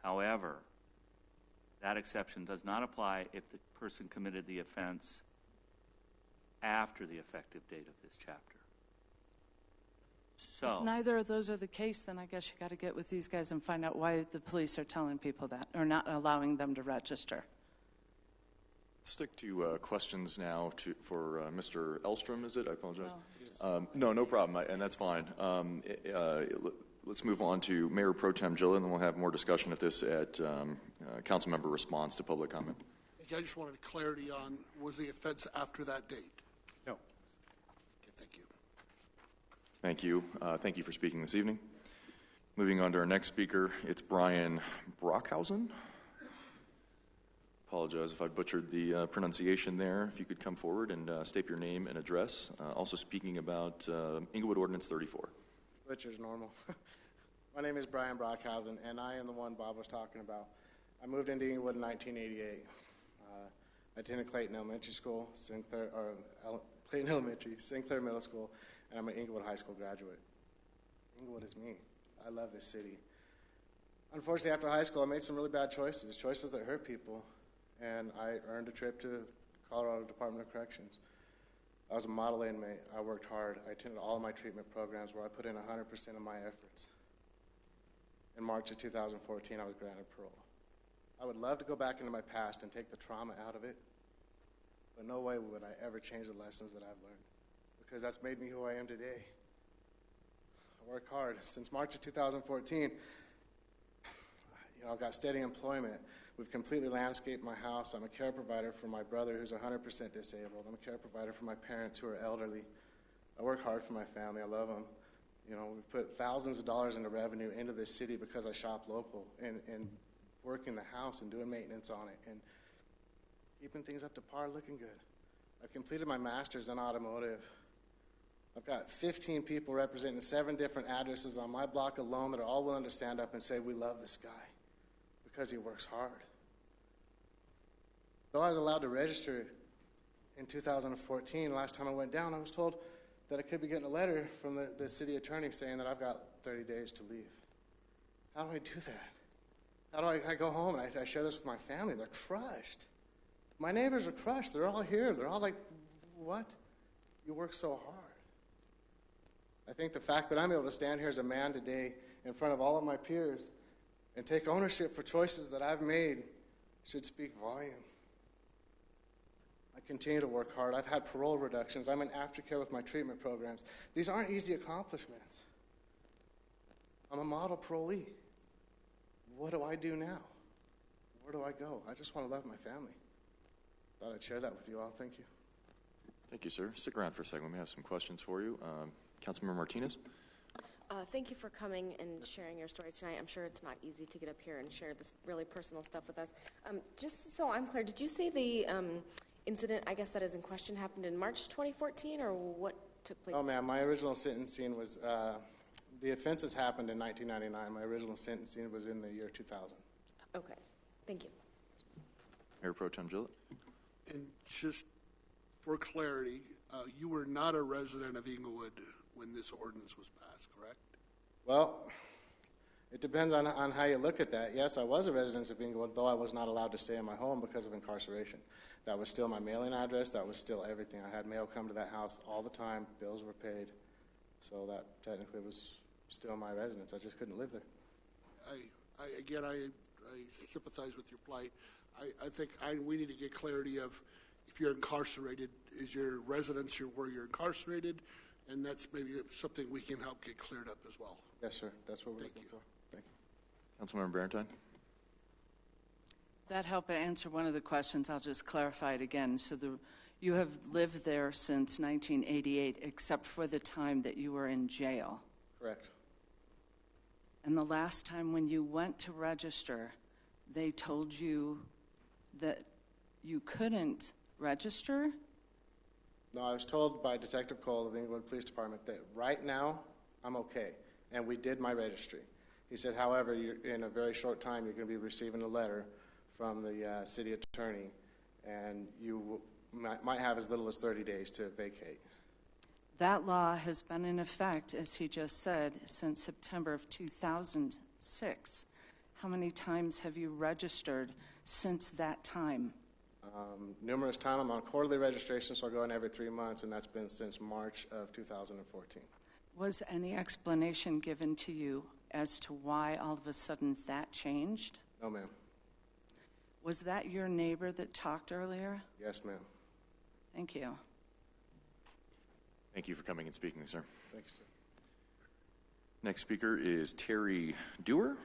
However, that exception does not apply if the person committed the offense after the effective date of this chapter. So, if neither of those are the case, then I guess you got to get with these guys and find out why the police are telling people that or not allowing them to register. Stick to questions now for Mr. Ellstrom, is it? I apologize. Oh. No problem, and that's fine. Let's move on to Mayor Pro Tem Gillen, and then we'll have more discussion at this at council member response to public comment. I just wanted clarity on, was the offense after that date? No. Okay, thank you. Thank you. Thank you for speaking this evening. Moving on to our next speaker, it's Brian Brockhausen. Apologize if I butchered the pronunciation there. If you could come forward and state your name and address. Also speaking about Englewood Ordinance 34. Which is normal. My name is Brian Brockhausen, and I am the one Bob was talking about. I moved into Englewood in 1988. I attended Clayton Elementary School, Clayton Elementary, Sinclair Middle School, and I'm an Englewood High School graduate. Englewood is me. I love this city. Unfortunately, after high school, I made some really bad choices that hurt people, and I earned a trip to Colorado Department of Corrections. I was a model inmate. I worked hard. I attended all of my treatment programs where I put in 100% of my efforts. In March of 2014, I was granted parole. I would love to go back into my past and take the trauma out of it, but no way would I ever change the lessons that I've learned, because that's made me who I am today. I work hard. Since March of 2014, I've got steady employment. We've completely landscaped my house. I'm a care provider for my brother who's 100% disabled. I'm a care provider for my parents who are elderly. I work hard for my family. I love them. We've put thousands of dollars into revenue into this city because I shop local and work in the house and doing maintenance on it and keeping things up to par, looking good. I've completed my master's in automotive. I've got 15 people representing 7 different addresses on my block alone that are all willing to stand up and say, we love this guy because he works hard. Though I was allowed to register in 2014, last time I went down, I was told that I could be getting a letter from the city attorney saying that I've got 30 days to leave. How do I do that? How do I go home and I share this with my family? They're crushed. My neighbors are crushed. They're all here. They're all like, what? You work so hard. I think the fact that I'm able to stand here as a man today in front of all of my peers and take ownership for choices that I've made should speak volume. I continue to work hard. I've had parole reductions. I'm in aftercare with my treatment programs. These aren't easy accomplishments. I'm a model parolee. What do I do now? Where do I go? I just want to love my family. Thought I'd share that with you all. Thank you. Thank you, sir. Stick around for a second. We may have some questions for you. Councilmember Martinez? Thank you for coming and sharing your story tonight. I'm sure it's not easy to get up here and share this really personal stuff with us. Just so I'm clear, did you say the incident, I guess that is in question, happened in March 2014, or what took place? Oh, ma'am, my original sentencing was, the offenses happened in 1999. My original sentencing was in the year 2000. Okay, thank you. Mayor Pro Tem Gillett? And just for clarity, you were not a resident of Englewood when this ordinance was passed, correct? Well, it depends on how you look at that. Yes, I was a resident of Englewood, though I was not allowed to stay in my home because of incarceration. That was still my mailing address. That was still everything. I had mail come to that house all the time. Bills were paid. So that technically was still my residence. I just couldn't live there. I sympathize with your plight. I think we need to get clarity of if you're incarcerated, is your residence where you're incarcerated? And that's maybe something we can help get cleared up as well. Yes, sir. That's what we're looking for. Thank you. Councilmember Barentine? That helped answer one of the questions. I'll just clarify it again. So you have lived there since 1988, except for the time that you were in jail. Correct. And the last time when you went to register, they told you that you couldn't register? No, I was told by Detective Cole of the Englewood Police Department that right now I'm okay, and we did my registry. He said, however, in a very short time you're going to be receiving a letter from the city attorney, and you might have as little as 30 days to vacate. That law has been in effect, as he just said, since September of 2006. How many times have you registered since that time? Numerous times. I'm on quarterly registration, so I go in every 3 months, and that's been since March of 2014. Was any explanation given to you as to why all of a sudden that changed? No, ma'am. Was that your neighbor that talked earlier? Yes, ma'am. Thank you. Thank you for coming and speaking, sir. Thank you, sir. Next speaker is Terry Dewar.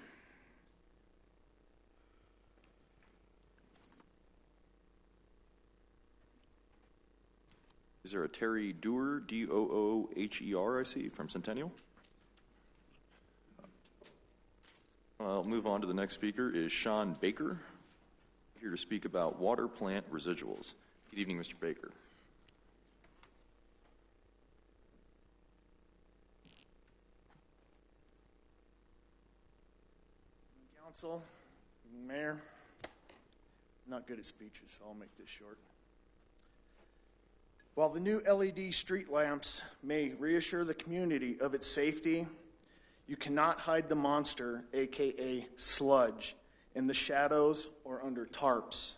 Is there a Terry Dewar, D-O-O-H-E-R, I see, from Centennial? I'll move on to the next speaker is Sean Baker, here to speak about water plant residuals. Good evening, Mr. Baker. Council, Mayor, I'm not good at speeches, so I'll make this short. While the new LED street lamps may reassure the community of its safety, You cannot hide the monster, aka sludge, in the shadows or under tarps.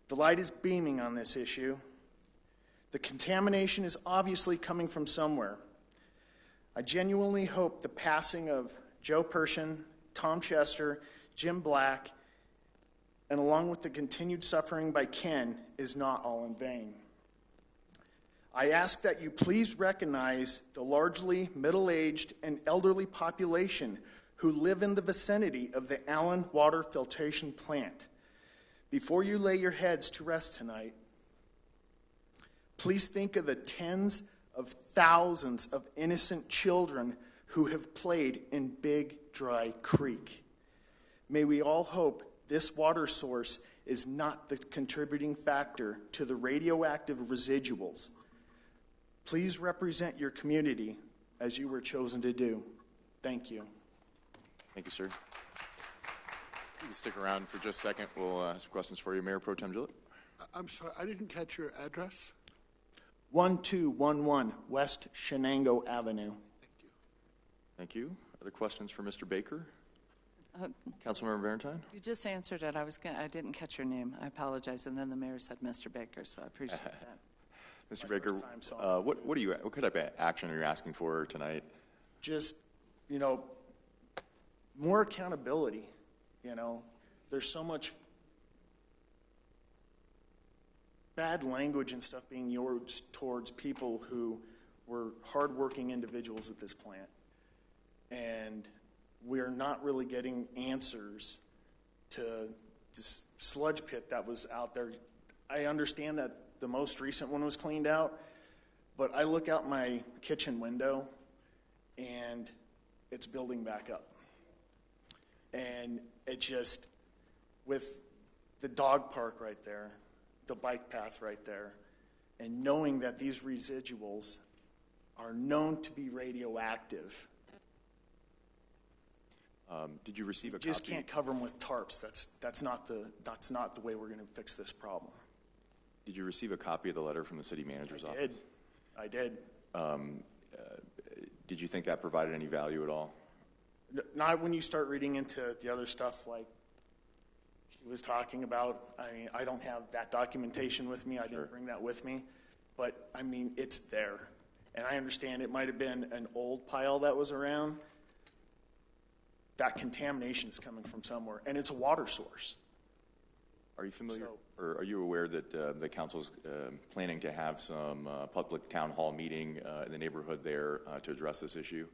The light is beaming on this issue. The contamination is obviously coming from somewhere. I genuinely hope the passing of Joe Pershin, Tom Chester, Jim Black, and along with the continued suffering by Ken is not all in vain. I ask that you please recognize the largely middle-aged and elderly population who live in the vicinity of the Allen Water Filtration Plant. Before you lay your heads to rest tonight, please think of the tens of thousands of innocent children who have played in Big Dry Creek. May we all hope this water source is not the contributing factor to the radioactive residuals. Please represent your community as you were chosen to do. Thank you. Thank you, sir. You can stick around for just a second. We'll have some questions for you, Mayor Pro Tem Gillett. I'm sorry, I didn't catch your address. 1211 West Shenango Avenue. Thank you. Other questions for Mr. Baker? Councilmember Valentine? You just answered it. I didn't catch your name. I apologize. And then the mayor said Mr. Baker, so I appreciate that. Mr. Baker, what type of action are you asking for tonight? Just, more accountability. There's so much bad language and stuff being used towards people who were hardworking individuals at this plant. And we're not really getting answers to this sludge pit that was out there. I understand that the most recent one was cleaned out, but I look out my kitchen window and it's building back up. And it just, with the dog park right there, the bike path right there, and knowing that these residuals are known to be radioactive. Did you receive a copy? You just can't cover them with tarps. That's not the way we're going to fix this problem. Did you receive a copy of the letter from the city manager's office? I did. Did you think that provided any value at all? Not when you start reading into the other stuff like she was talking about. I mean, I don't have that documentation with me. I didn't bring that with me. But, I mean, it's there. And I understand it might have been an old pile that was around. That contamination is coming from somewhere, and it's a water source. Are you familiar, or are you aware that the council's planning to have some public town hall meeting in the neighborhood there to address this issue?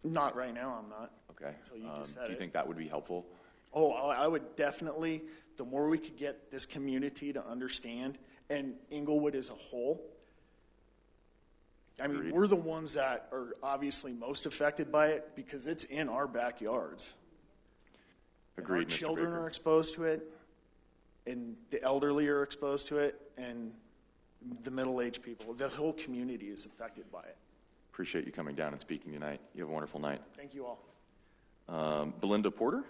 Not right now, I'm not. Okay. Until you just said do you think that would be helpful? Oh, I would definitely. The more we could get this community to understand, and Englewood as a whole. I mean, Agreed. We're the ones that are obviously most affected by it because it's in our backyards. Agreed, Our Mr. children Baker. are exposed to it, and the elderly are exposed to it, and the middle-aged people. The whole community is affected by it. Appreciate you coming down and speaking tonight. You have a wonderful night. Thank you all. Belinda Porter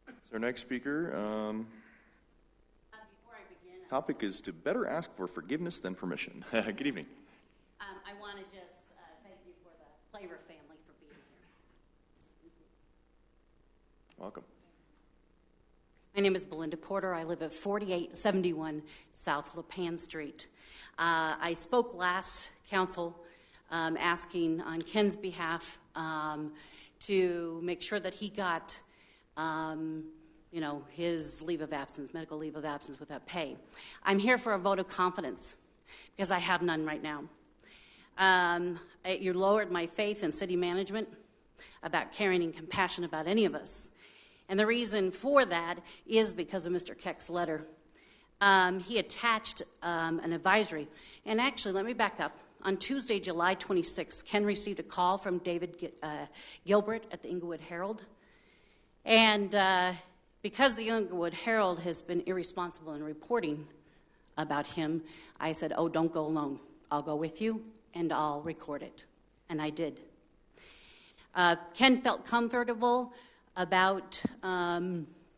is our next speaker. Before I begin, Topic is to better ask for forgiveness than permission. Good evening. I want to just thank you for the Flavor family for being here. Welcome. My name is Belinda Porter. I live at 4871 South Lipan Street. I spoke last council asking on Ken's behalf to make sure that he got his leave of absence, medical leave of absence without pay. I'm here for a vote of confidence because I have none right now. You lowered my faith in city management about caring and compassion about any of us. And the reason for that is because of Mr. Keck's letter. He attached an advisory. And actually, let me back up. On Tuesday, July 26th, Ken received a call from David Gilbert at the Englewood Herald. And because the Englewood Herald has been irresponsible in reporting about him, I said, oh, don't go alone. I'll go with you, and I'll record it. And I did. Ken felt comfortable about,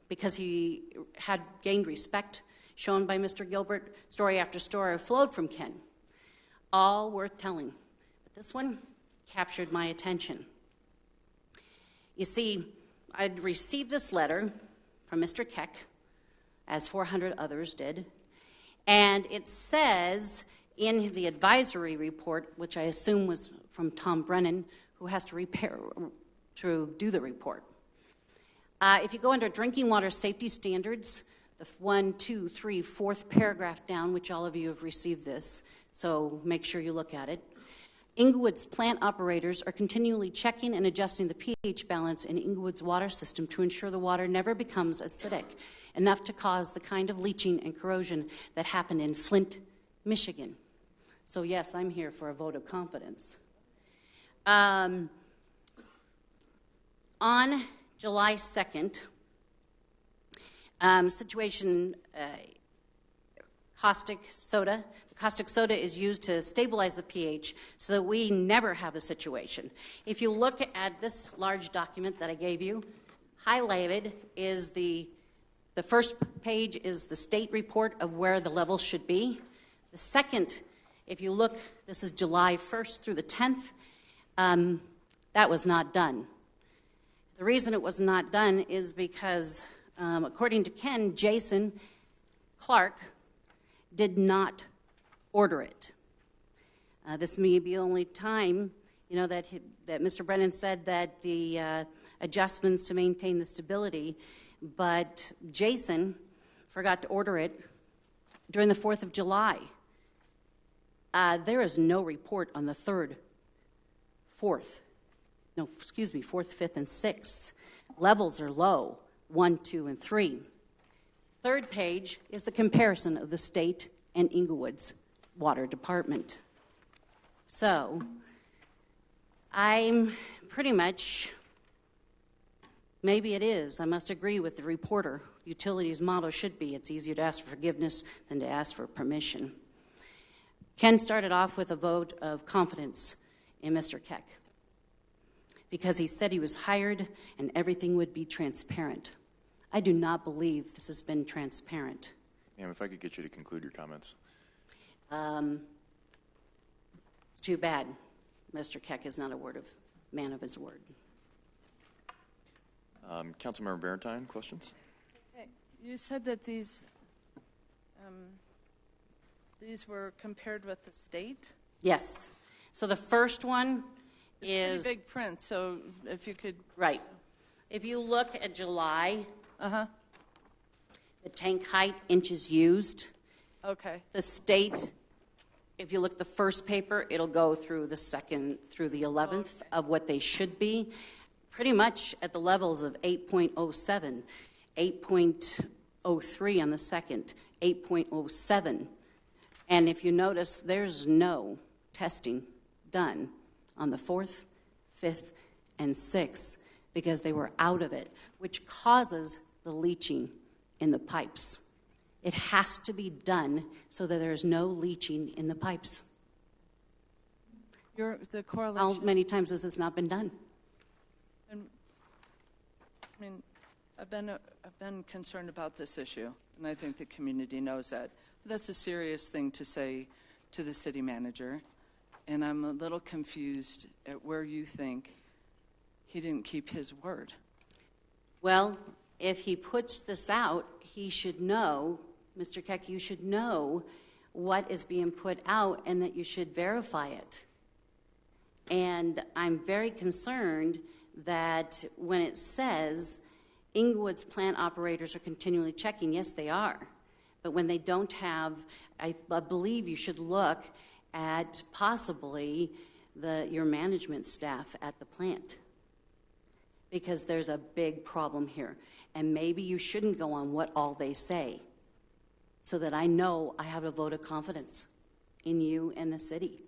because he had gained respect shown by Mr. Gilbert. Story after story flowed from Ken, all worth telling. But this one captured my attention. You see, I'd received this letter from Mr. Keck, as 400 others did, and it says in the advisory report, which I assume was from Tom Brennan, who has to do the report. If you go under drinking water safety standards, the 1, 2, 3, 4th paragraph down, which all of you have received this, so make sure you look at it. Englewood's plant operators are continually checking and adjusting the pH balance in Englewood's water system to ensure the water never becomes acidic, enough to cause the kind of leaching and corrosion that happened in Flint, Michigan. So yes, I'm here for a vote of confidence. On July 2nd, situation caustic soda. The caustic soda is used to stabilize the pH so that we never have a situation. If you look at this large document that I gave you, highlighted is the first page is the state report of where the levels should be. The second, if you look, this is July 1st through the 10th, that was not done. The reason it was not done is because, according to Ken, Jason Clark did not order it. This may be the only time, that Mr. Brennan said that the adjustments to maintain the stability, but Jason forgot to order it during the 4th of July. There is no report on the 3rd, 4th, 5th, and 6th. Levels are low, 1, 2, and 3. Third page is the comparison of the state and Englewood's water department. So, I'm pretty much, maybe it is, I must agree with the reporter. Utilities' motto should be, it's easier to ask for forgiveness than to ask for permission. Ken started off with a vote of confidence in Mr. Keck because he said he was hired and everything would be transparent. I do not believe this has been transparent. Ma'am, if I could get you to conclude your comments. It's too bad Mr. Keck is not a man of his word. Councilmember Barentine, questions? Okay. You said that these were compared with the state? Yes. So the first one is pretty big print, so if you could... Right. If you look at July, the tank height, inches used. Okay. The state, if you look at the first paper, it'll go through the 2nd through the 11th of what they should be. Pretty much at the levels of 8.07, 8.03 on the 2nd, 8.07. And if you notice, there's no testing done on the 4th, 5th, and 6th because they were out of it, which causes the leaching in the pipes. It has to be done so that there's no leaching in the pipes. The correlation... How many times has this not been done? I've been concerned about this issue, and I think the community knows that. That's a serious thing to say to the city manager, and I'm a little confused at where you think he didn't keep his word. Well, if he puts this out, he should know, Mr. Keck, you should know what is being put out and that you should verify it. And I'm very concerned that when it says Englewood's plant operators are continually checking, yes, they are. But when they don't have, I believe you should look at possibly your management staff at the plant, because there's a big problem here. And maybe you shouldn't go on what all they say, so that I know I have a vote of confidence in you and the city.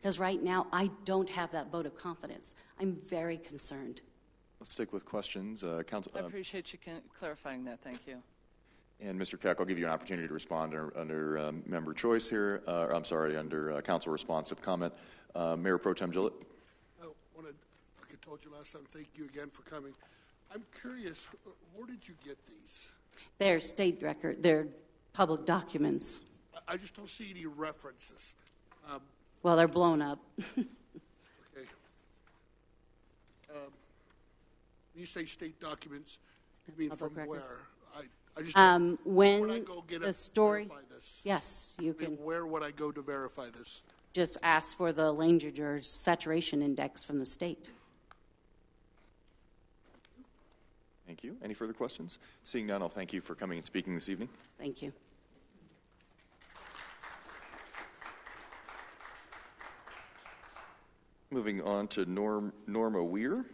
Because right now, I don't have that vote of confidence. I'm very concerned. Let's stick with questions. Council. I appreciate you clarifying that. Thank you. And Mr. Keck, I'll give you an opportunity to respond under member choice here. Under council responsive comment. Mayor Pro Tem Gillett. Like I told you last time, thank you again for coming. I'm curious, where did you get these? They're state record. They're public documents. I just don't see any references. Well, they're blown up. Okay. You say state documents, you mean Public from records. where? I just When where would I go get the it, story, verify this? yes, you I mean, can where would I go to verify this? just ask for the Langer's saturation index from the state. Thank you. Any further questions? Seeing none, I'll thank you for coming and speaking this evening. Thank you. Moving on to Norma Weir.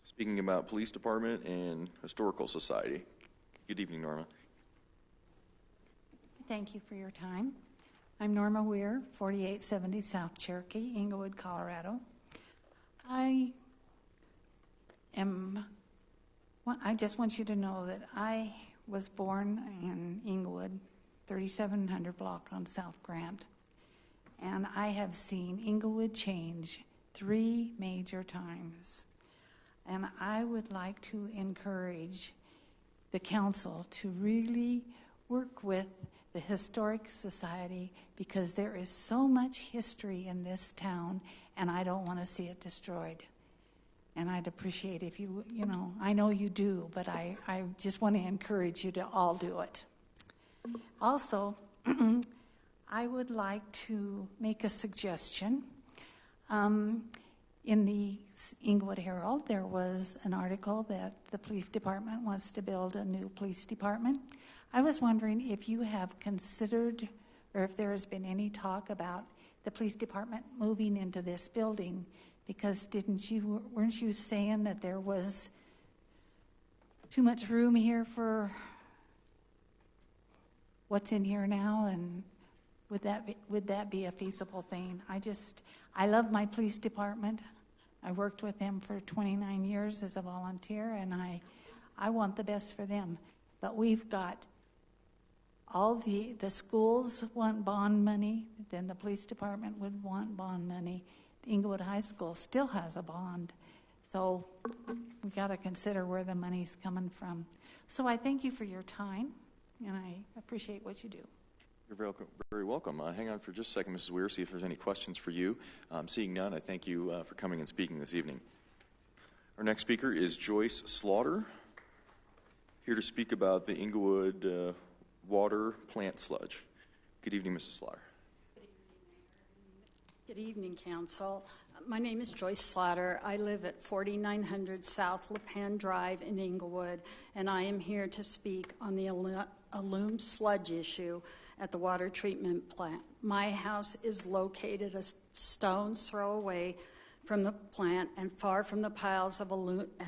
Speaking about Police Department and Historical Society. Good evening, Norma. Thank you for your time. I'm Norma Weir, 4870 South Cherokee, Englewood, Colorado. I just want you to know that I was born in Englewood, 3700 block on South Grant, and I have seen Englewood change 3 major times. And I would like to encourage the council to really work with the Historic Society, because there is so much history in this town, and I don't want to see it destroyed. And I'd appreciate if you know, I know you do, but I just want to encourage you to all do it. Also, I would like to make a suggestion. In the Englewood Herald, there was an article that the police department wants to build a new police department. I was wondering if you have considered, or if there has been any talk about the police department moving into this building, because weren't you saying that there was too much room here for what's in here now, and would that be a feasible thing? I love my police department. I worked with them for 29 years as a volunteer, and I want the best for them. But we've got all the schools want bond money, then the police department would want bond money. The Englewood High School still has a bond. So we got to consider where the money's coming from. So I thank you for your time, and I appreciate what you do. You're very welcome. Hang on for just a second, Mrs. Weir, see if there's any questions for you. Seeing none, I thank you for coming and speaking this evening. Our next speaker is Joyce Slaughter, here to speak about the Englewood water plant sludge. Good evening, Mrs. Slaughter. Good evening, Council. My name is Joyce Slaughter. I live at 4900 South Lipan Drive in Englewood, and I am here to speak on the allumed sludge issue at the water treatment plant. My house is located a stone's throw away from the plant and far from the piles of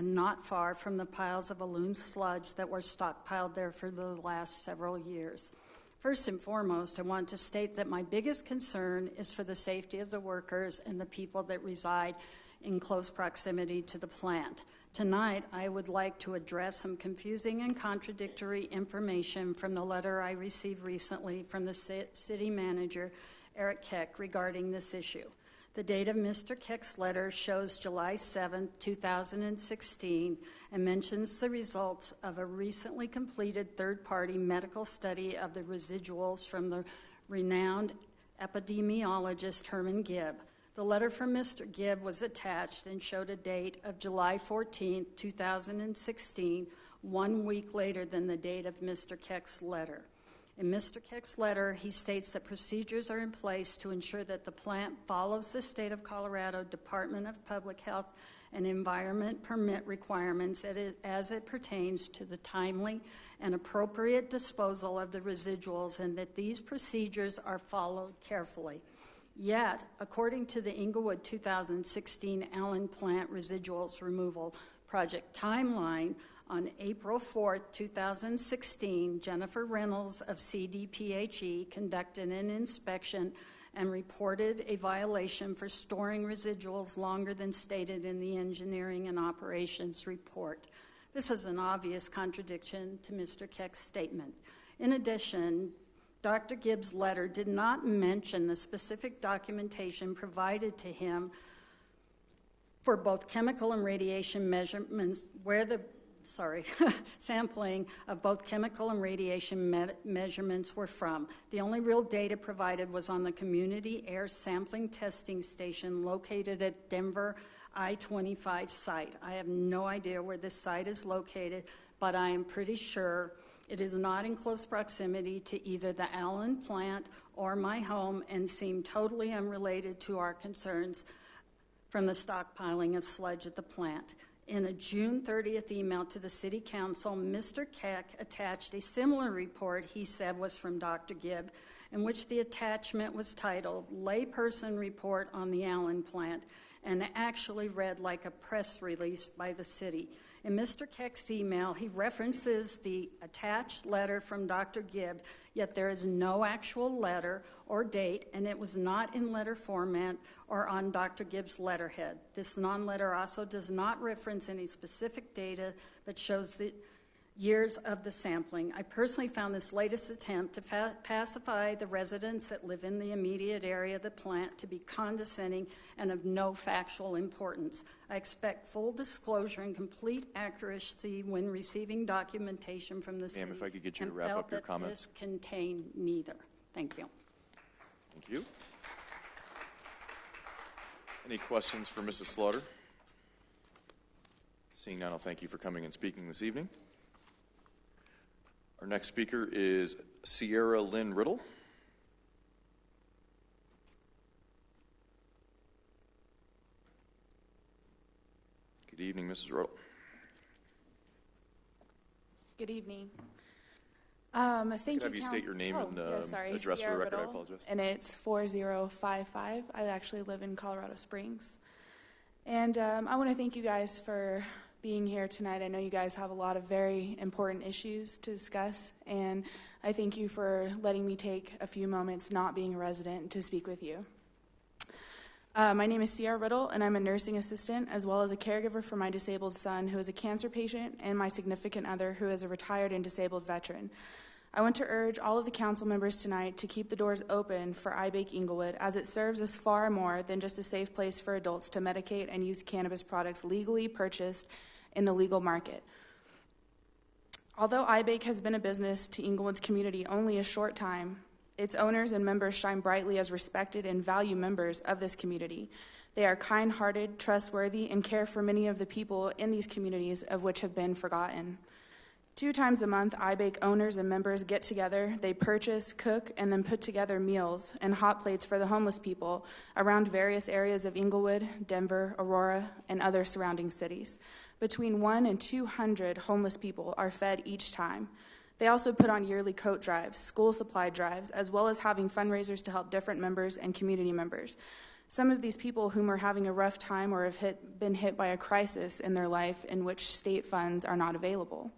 not far from the piles of allumed sludge that were stockpiled there for the last several years. First and foremost, I want to state that my biggest concern is for the safety of the workers and the people that reside in close proximity to the plant. Tonight, I would like to address some confusing and contradictory information from the letter I received recently from the city manager, Eric Keck, regarding this issue. The date of Mr. Keck's letter shows July 7, 2016, and mentions the results of a recently completed third-party medical study of the residuals from the renowned epidemiologist Herman Gibb. The letter from Mr. Gibb was attached and showed a date of July 14, 2016, 1 week later than the date of Mr. Keck's letter. In Mr. Keck's letter, he states that procedures are in place to ensure that the plant follows the State of Colorado Department of Public Health and Environment permit requirements as it pertains to the timely and appropriate disposal of the residuals, and that these procedures are followed carefully. Yet, according to the Englewood 2016 Allen Plant Residuals Removal Project timeline, on April 4, 2016, Jennifer Reynolds of CDPHE conducted an inspection and reported a violation for storing residuals longer than stated in the engineering and operations report. This is an obvious contradiction to Mr. Keck's statement. In addition, Dr. Gibbs' letter did not mention the specific documentation provided to him for both chemical and radiation measurements where the sampling of both chemical and radiation measurements were from. The only real data provided was on the community air sampling testing station located at Denver I-25 site. I have no idea where this site is located, but I am pretty sure it is not in close proximity to either the Allen plant or my home and seemed totally unrelated to our concerns from the stockpiling of sludge at the plant. In a June 30th email to the City Council, Mr. Keck attached a similar report he said was from Dr. Gibb, in which the attachment was titled Layperson Report on the Allen Plant, and actually read like a press release by the city. In Mr. Keck's email, he references the attached letter from Dr. Gibb, yet there is no actual letter or date, and it was not in letter format or on Dr. Gibb's letterhead. This non-letter also does not reference any specific data, but shows the years of the sampling. I personally found this latest attempt to pacify the residents that live in the immediate area of the plant to be condescending and of no factual importance. I expect full disclosure and complete accuracy when receiving documentation from the city. Ma'am, if I could get you to wrap up your comments. This contained neither. Thank you. Thank you. Any questions for Mrs. Slaughter? Seeing none, I'll thank you for coming and speaking this evening. Our next speaker is Sierra Lynn Riddle. Good evening, Mrs. Riddle. Good evening. Thank you. Have you state your name and address Sierra for the record? Riddle, I apologize. And it's 4055. I actually live in Colorado Springs. And I want to thank you guys for being here tonight. I know you guys have a lot of very important issues to discuss, and I thank you for letting me take a few moments, not being a resident, to speak with you. My name is Sierra Riddle, and I'm a nursing assistant as well as a caregiver for my disabled son, who is a cancer patient, and my significant other, who is a retired and disabled veteran. I want to urge all of the council members tonight to keep the doors open for iBake Englewood, as it serves as far more than just a safe place for adults to medicate and use cannabis products legally purchased in the legal market. Although iBake has been a business to Englewood's community only a short time, its owners and members shine brightly as respected and valued members of this community. They are kind-hearted, trustworthy, and care for many of the people in these communities of which have been forgotten. 2 times a month, iBake owners and members get together, they purchase, cook, and then put together meals and hot plates for the homeless people around various areas of Englewood, Denver, Aurora, and other surrounding cities. Between 100 and 200 homeless people are fed each time. They also put on yearly coat drives, school supply drives, as well as having fundraisers to help different members and community members. Some of these people whom are having a rough time or have been hit by a crisis in their life in which state funds are not available.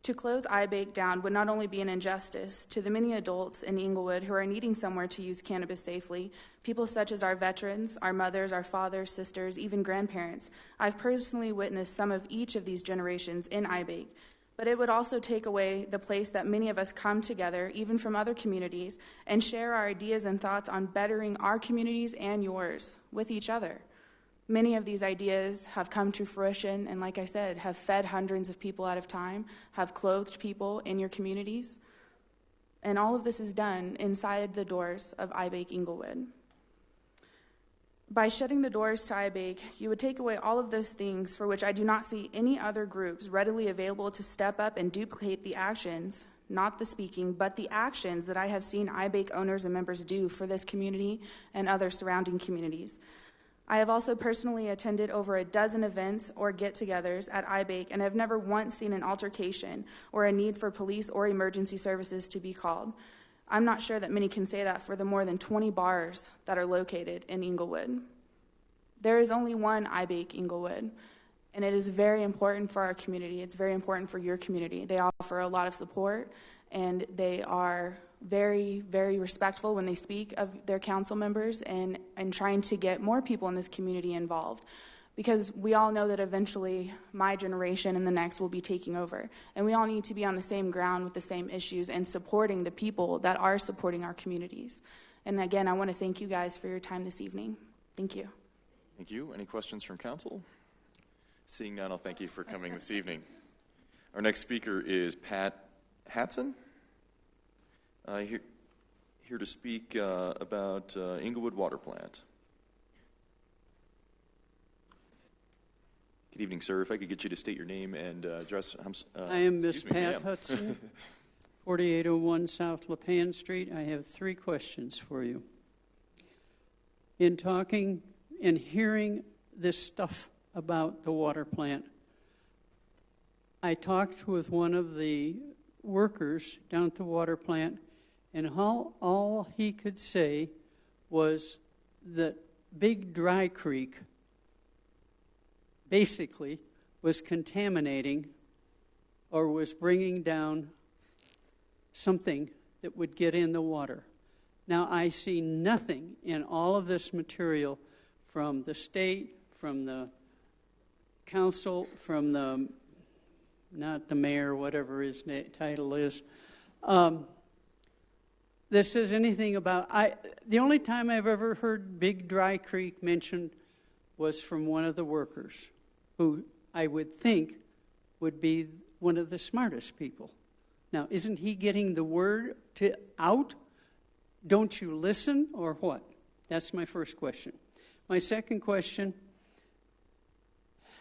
To close iBake down would not only be an injustice to the many adults in Englewood who are needing somewhere to use cannabis safely, people such as our veterans, our mothers, our fathers, sisters, even grandparents. I've personally witnessed some of each of these generations in iBake, but it would also take away the place that many of us come together, even from other communities, and share our ideas and thoughts on bettering our communities and yours with each other. Many of these ideas have come to fruition and, like I said, have fed hundreds of people at a time, have clothed people in your communities. And all of this is done inside the doors of iBake Englewood. By shutting the doors to iBake, you would take away all of those things for which I do not see any other groups readily available to step up and duplicate the actions, not the speaking, but the actions that I have seen iBake owners and members do for this community and other surrounding communities. I have also personally attended over a dozen events or get-togethers at iBake and have never once seen an altercation or a need for police or emergency services to be called. I'm not sure that many can say that for the more than 20 bars that are located in Englewood. There is only one iBake Englewood, and it is very important for our community. It's very important for your community. They offer a lot of support, and they are very, very respectful when they speak of their council members and trying to get more people in this community involved. Because we all know that eventually my generation and the next will be taking over. And we all need to be on the same ground with the same issues and supporting the people that are supporting our communities. And again, I want to thank you guys for your time this evening. Thank you. Thank you. Any questions from council? Seeing none, I'll thank you for coming this evening. Our next speaker is Pat Hatson, here to speak about Englewood Water Plant. Good evening, sir. If I could get you to state your name and address. I am Miss Pat Hudson, 4801 South Lipan Street. I have 3 questions for you. In talking and hearing this stuff about the water plant, I talked with one of the workers down at the water plant, and all he could say was that Big Dry Creek basically was contaminating or was bringing down something that would get in the water. Now, I see nothing in all of this material from the state, from the council, from the, not the mayor, whatever his title is. This says anything about, the only time I've ever heard Big Dry Creek mentioned was from one of the workers, who I would think would be one of the smartest people. Now, isn't he getting the word out? Don't you listen, or what? That's my first question. My second question,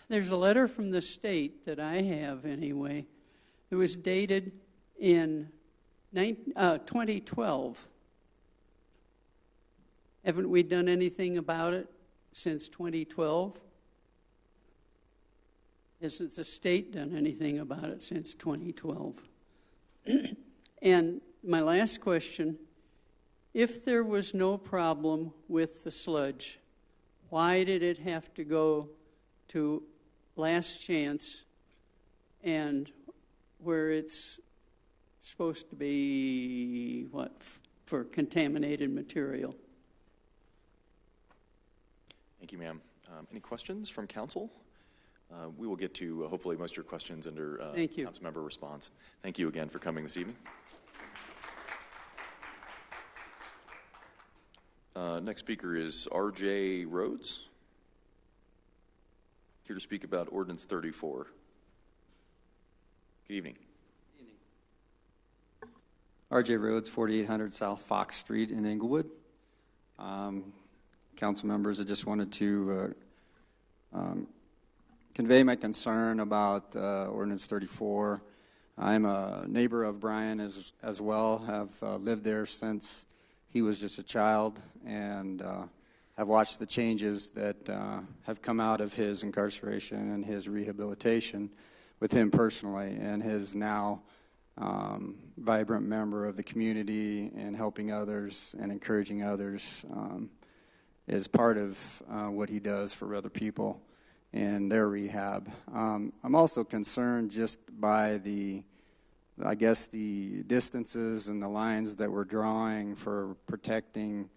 there's a letter from the state that I have anyway. It was dated in 2012. Haven't we done anything about it since 2012? Hasn't the state done anything about it since 2012? And my last question, if there was no problem with the sludge, why did it have to go to last chance and where it's supposed to be, for contaminated material? Thank you, ma'am. Any questions from council? We will get to hopefully most of your questions under Councilmember response. Thank you again for coming this evening. Next speaker is R.J. Rhodes, here to speak about Ordinance 34. Good evening. R.J. Rhodes, 4800 South Fox Street in Englewood. Council members, I just wanted to convey my concern about Ordinance 34. I'm a neighbor of Brian as well, have lived there since he was just a child, and have watched the changes that have come out of his incarceration and his rehabilitation with him personally, and his now vibrant member of the community and helping others and encouraging others is part of what he does for other people in their rehab. I'm also concerned just by the distances and the lines that we're drawing for protecting,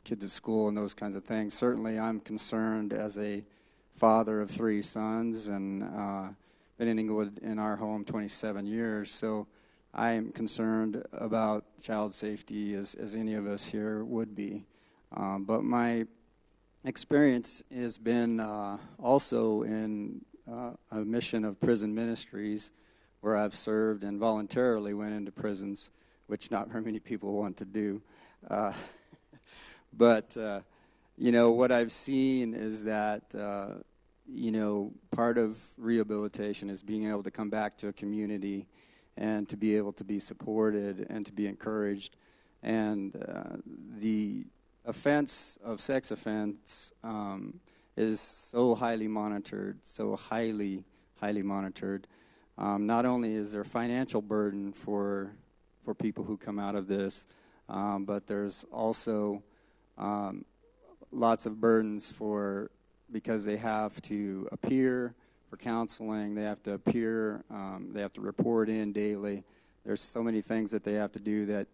kids at school and those kinds of things. Certainly, I'm concerned as a father of 3 sons, and been in Englewood in our home 27 years. So I am concerned about child safety as any of us here would be. But my experience has been also in a mission of prison ministries, where I've served and voluntarily went into prisons, which not very many people want to do. But what I've seen is that, part of rehabilitation is being able to come back to a community and to be able to be supported and to be encouraged. And the offense of sex offense is so highly monitored, not only is there financial burden for people who come out of this, but there's also lots of burdens because they have to appear for counseling, they have to appear, they have to report in daily. There's so many things that they have to do that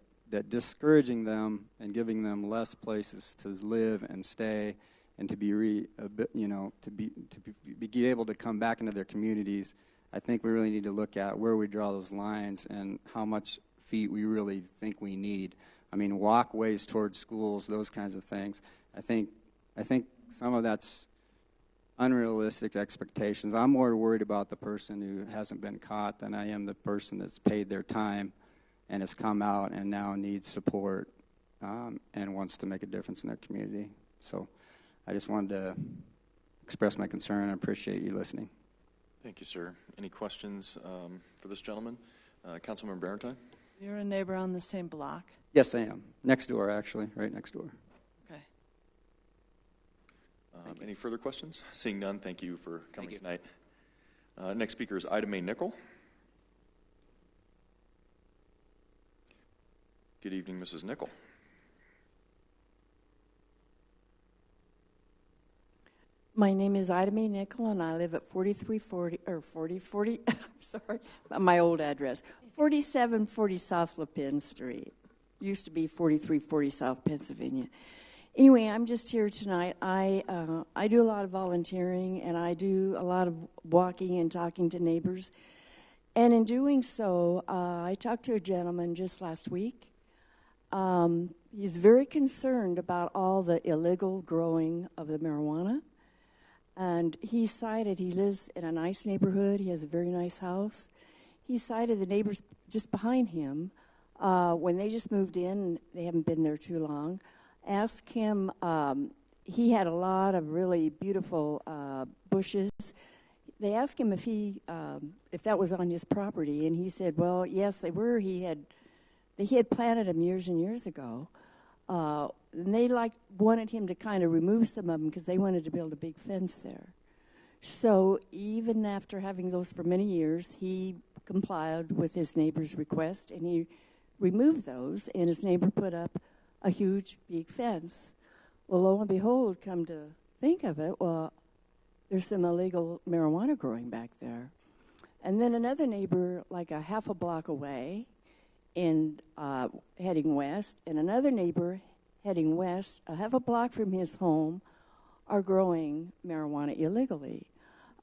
discouraging them and giving them less places to live and stay and to be able to come back into their communities. I think we really need to look at where we draw those lines and how much feet we really think we need. I mean, walkways towards schools, those kinds of things. I think some of that's unrealistic expectations. I'm more worried about the person who hasn't been caught than I am the person that's paid their time and has come out and now needs support and wants to make a difference in their community. So I just wanted to express my concern. I appreciate you listening. Thank you, sir. Any questions for this gentleman? Councilmember Barentine? You're a neighbor on the same block? Yes, I am. Next door, actually, right next door. Okay. Any further questions? Seeing none, thank you for coming tonight. Next speaker is Ida Mae Nickel. Good evening, Mrs. Nickel. My name is Ida Mae Nickel, and I live at 40, sorry, my old address, 4740 South LaPenn Street. Used to be 4340 South Pennsylvania. Anyway, I'm just here tonight. I do a lot of volunteering, and I do a lot of walking and talking to neighbors. And in doing so, I talked to a gentleman just last week. He's very concerned about all the illegal growing of the marijuana. And he cited, he lives in a nice neighborhood. He has a very nice house. He cited the neighbors just behind him, when they just moved in, they haven't been there too long, asked him, he had a lot of really beautiful bushes. They asked him if that was on his property, and he said, well, yes, they were. He had planted them years and years ago. And they wanted him to kind of remove some of them because they wanted to build a big fence there. So even after having those for many years, he complied with his neighbor's request, and he removed those, and his neighbor put up a huge, big fence. Well, lo and behold, come to think of it, well, there's some illegal marijuana growing back there. And then another neighbor, like a half a block away, and heading west, and another neighbor heading west, a half a block from his home, are growing marijuana illegally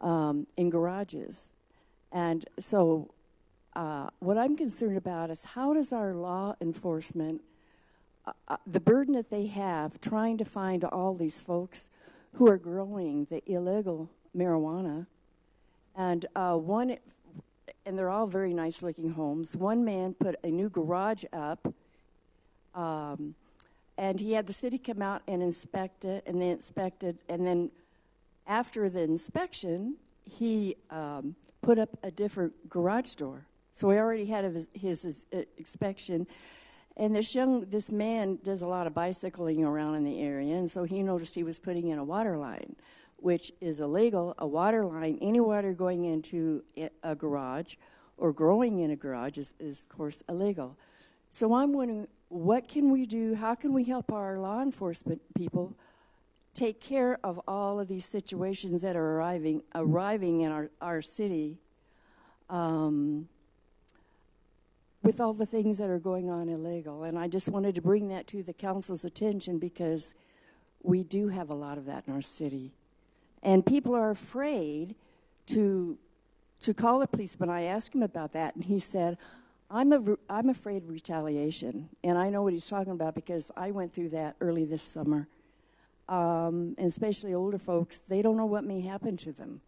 in garages. And so what I'm concerned about is how does our law enforcement, the burden that they have trying to find all these folks who are growing the illegal marijuana, and and they're all very nice looking homes. One man put a new garage up, and he had the city come out and inspect it, and they inspected, and then after the inspection, he put up a different garage door. So he already had his inspection. And this man does a lot of bicycling around in the area, and so he noticed he was putting in a water line, which is illegal. A water line, any water going into a garage or growing in a garage is of course, illegal. So I'm wondering, what can we do? How can we help our law enforcement people take care of all of these situations that are arriving in our city with all the things that are going on illegal? And I just wanted to bring that to the council's attention because we do have a lot of that in our city. And people are afraid to call the policeman. I asked him about that, and he said, I'm afraid of retaliation. And I know what he's talking about because I went through that early this summer. And especially older folks, they don't know what may happen to them.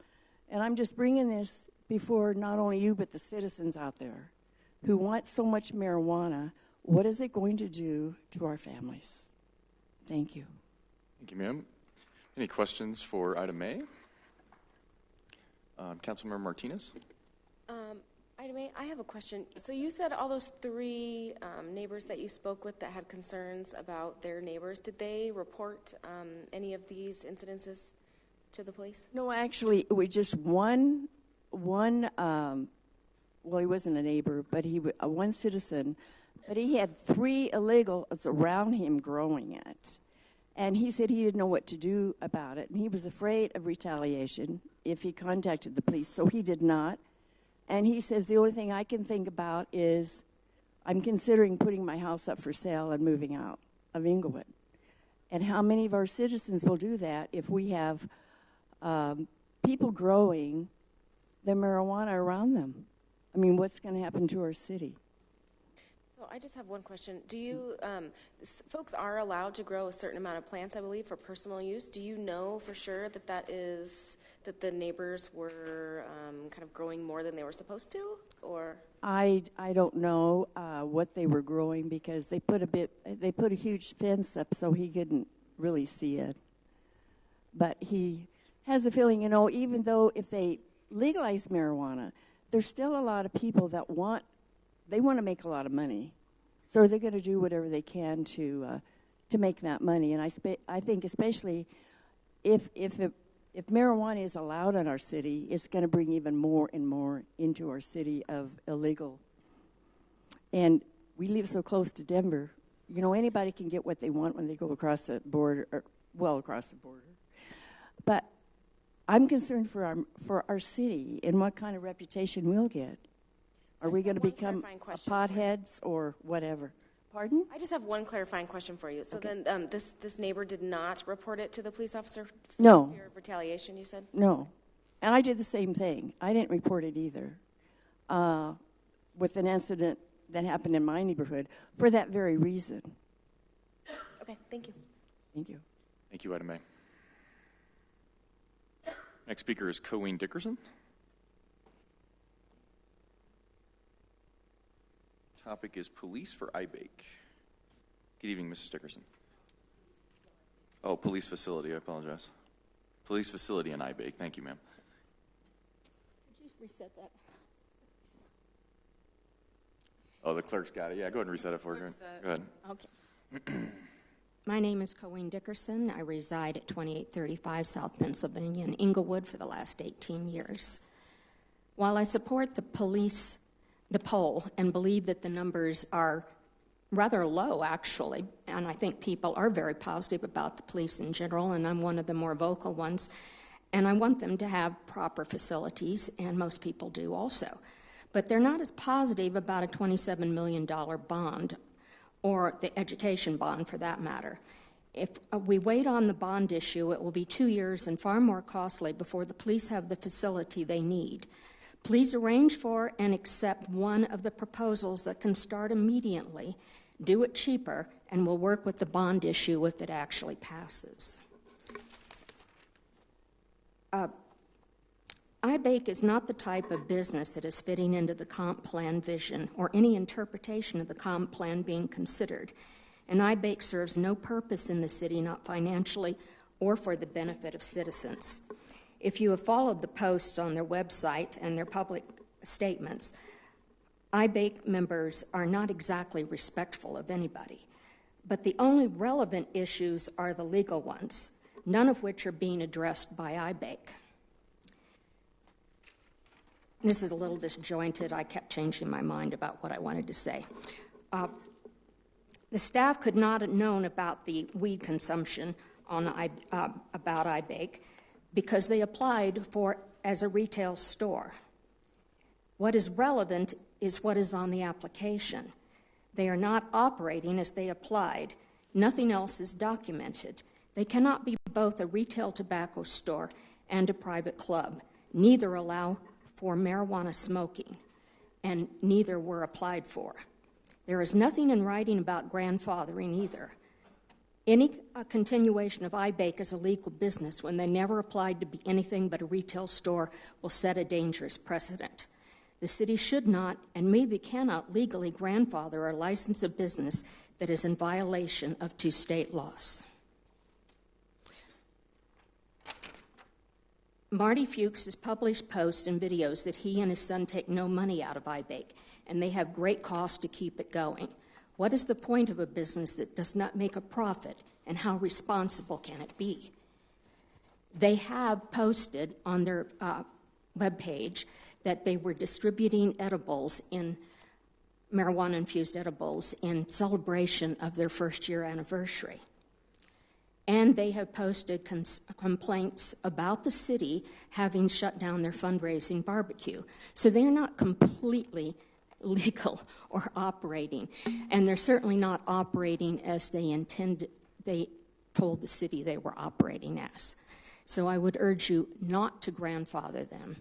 And I'm just bringing this before not only you, but the citizens out there who want so much marijuana. What is it going to do to our families? Thank you. Thank you, ma'am. Any questions for Ida Mae? Councilmember Martinez? Ida Mae, I have a question. So you said all those three neighbors that you spoke with that had concerns about their neighbors, did they report any of these incidences to the police? No, actually, it was just one well, he wasn't a neighbor, but one citizen, but he had 3 illegals around him growing it. And he said he didn't know what to do about it, and he was afraid of retaliation if he contacted the police, so he did not. And he says, the only thing I can think about is I'm considering putting my house up for sale and moving out of Englewood. And how many of our citizens will do that if we have people growing the marijuana around them? I mean, what's going to happen to our city? So I just have one question. Do you, folks are allowed to grow a certain amount of plants, I believe, for personal use. Do you know for sure that that the neighbors were kind of growing more than they were supposed to, or? I don't know what they were growing because they put a huge fence up so he couldn't really see it. But he has a feeling, even though if they legalize marijuana, there's still a lot of people that want to make a lot of money, so they're going to do whatever they can to make that money. And I think especially if marijuana is allowed in our city, it's going to bring even more and more into our city of illegal. And we live so close to Denver. Anybody can get what they want when they go across the border, across the border. But I'm concerned for our city and what kind of reputation we'll get. Are we going to become potheads or whatever? Pardon? I just have one clarifying question for you. So Okay. then this neighbor did not report it to the police officer for No. fear of retaliation, you said? No. And I did the same thing. I didn't report it either with an incident that happened in my neighborhood for that very reason. Okay, thank you. Thank you. Thank you, Ida Mae. Next speaker is Cohn Dickerson. Topic is police for iBake. Good evening, Mrs. Dickerson. Oh, police facility, I apologize. Police facility and iBake. Thank you, ma'am. Could you reset that? Oh, the clerk's got it. Yeah, go ahead and reset it for her. Go ahead. Okay. My name is Cohn Dickerson. I reside at 2835 South Pennsylvania in Englewood for the last 18 years. While I support the poll and believe that the numbers are rather low, actually, and I think people are very positive about the police in general, and I'm one of the more vocal ones, and I want them to have proper facilities, and most people do also. But they're not as positive about a $27 million bond, or the education bond for that matter. If we wait on the bond issue, it will be 2 years and far more costly before the police have the facility they need. Please arrange for and accept one of the proposals that can start immediately, do it cheaper, and we'll work with the bond issue if it actually passes. iBake is not the type of business that is fitting into the comp plan vision or any interpretation of the comp plan being considered. And iBake serves no purpose in the city, not financially or for the benefit of citizens. If you have followed the posts on their website and their public statements, iBake members are not exactly respectful of anybody. But the only relevant issues are the legal ones, none of which are being addressed by iBake. This is a little disjointed. I kept changing my mind about what I wanted to say. The staff could not have known about the weed consumption about iBake because they applied for as a retail store. What is relevant is what is on the application. They are not operating as they applied. Nothing else is documented. They cannot be both a retail tobacco store and a private club. Neither allow for marijuana smoking, and neither were applied for. There is nothing in writing about grandfathering either. Any continuation of iBake as a legal business when they never applied to be anything but a retail store will set a dangerous precedent. The city should not and maybe cannot legally grandfather or license a business that is in violation of 2 state laws. Marty Fuchs has published posts and videos that he and his son take no money out of iBake, and they have great cost to keep it going. What is the point of a business that does not make a profit, and how responsible can it be? They have posted on their webpage that they were distributing edibles marijuana-infused edibles in celebration of their first-year anniversary. And they have posted complaints about the city having shut down their fundraising barbecue. So they're not completely legal or operating. And they're certainly not operating as they told the city they were operating as. So I would urge you not to grandfather them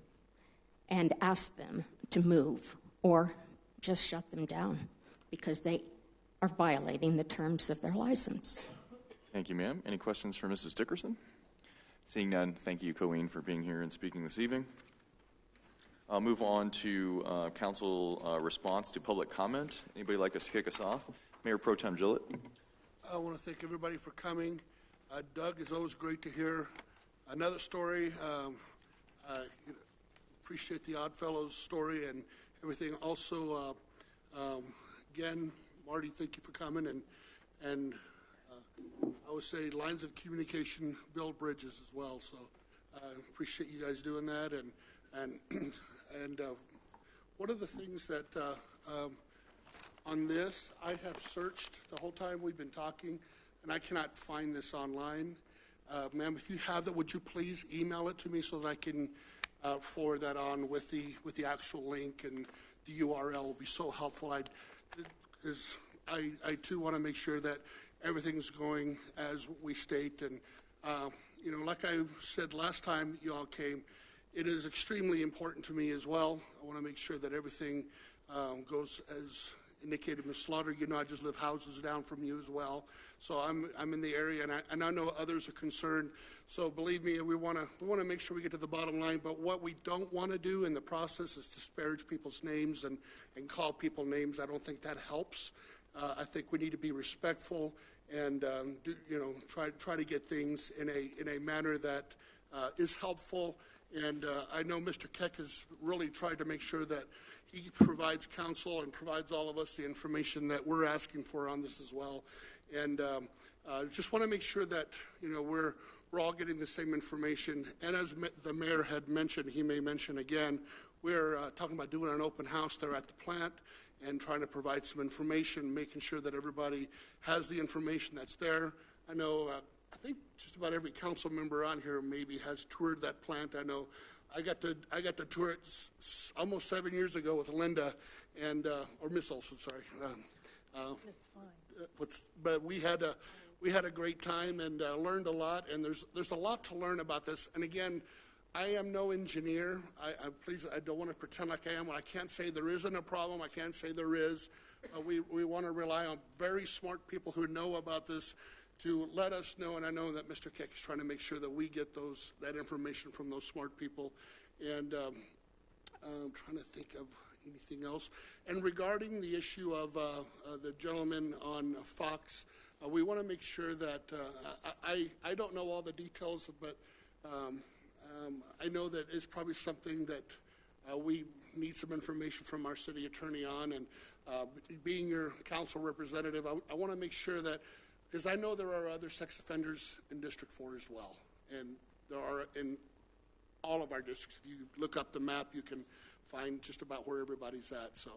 and ask them to move or just shut them down, because they are violating the terms of their license. Thank you, ma'am. Any questions for Mrs. Dickerson? Seeing none, thank you, Cohn, for being here and speaking this evening. I'll move on to council response to public comment. Anybody like us to kick us off? Mayor Pro Tem Gillett. I want to thank everybody for coming. Doug, it's always great to hear another story. I appreciate the Oddfellows story and everything. Also, again, Marty, thank you for coming. And I would say lines of communication build bridges as well. So I appreciate you guys doing that. And one of the things that on this, I have searched the whole time we've been talking, and I cannot find this online. Ma'am, if you have that, would you please email it to me so that I can forward that on with the actual link, and the URL will be so helpful. Because I too want to make sure that everything's going as we state. And like I said last time you all came, it is extremely important to me as well. I want to make sure that everything goes as indicated. Ms. Slaughter, I just live houses down from you as well. So I'm in the area, and I know others are concerned. So believe me, we want to make sure we get to the bottom line. But what we don't want to do in the process is disparage people's names and call people names. I don't think that helps. I think we need to be respectful and try to get things in a manner that is helpful. And I know Mr. Keck has really tried to make sure that he provides counsel and provides all of us the information that we're asking for on this as well. And just want to make sure that we're all getting the same information. And as the mayor had mentioned, he may mention again, we're talking about doing an open house there at the plant and trying to provide some information, making sure that everybody has the information that's there. I know, I think just about every council member on here maybe has toured that plant. I know I got to tour it almost 7 years ago with Linda and or Miss Olson, sorry. That's fine. But we had a great time and learned a lot. And there's a lot to learn about this. And again, I am no engineer. I don't want to pretend like I am. I can't say there isn't a problem. I can't say there is. We want to rely on very smart people who know about this to let us know, and I know that Mr. Keck is trying to make sure that we get that information from those smart people. And I'm trying to think of anything else. And regarding the issue of the gentleman on Fox, we want to make sure that I don't know all the details, but I know that it's probably something that we need some information from our city attorney on. And being your council representative, I want to make sure that, because I know there are other sex offenders in District 4 as well, and there are in all of our districts. If you look up the map, you can find just about where everybody's at. So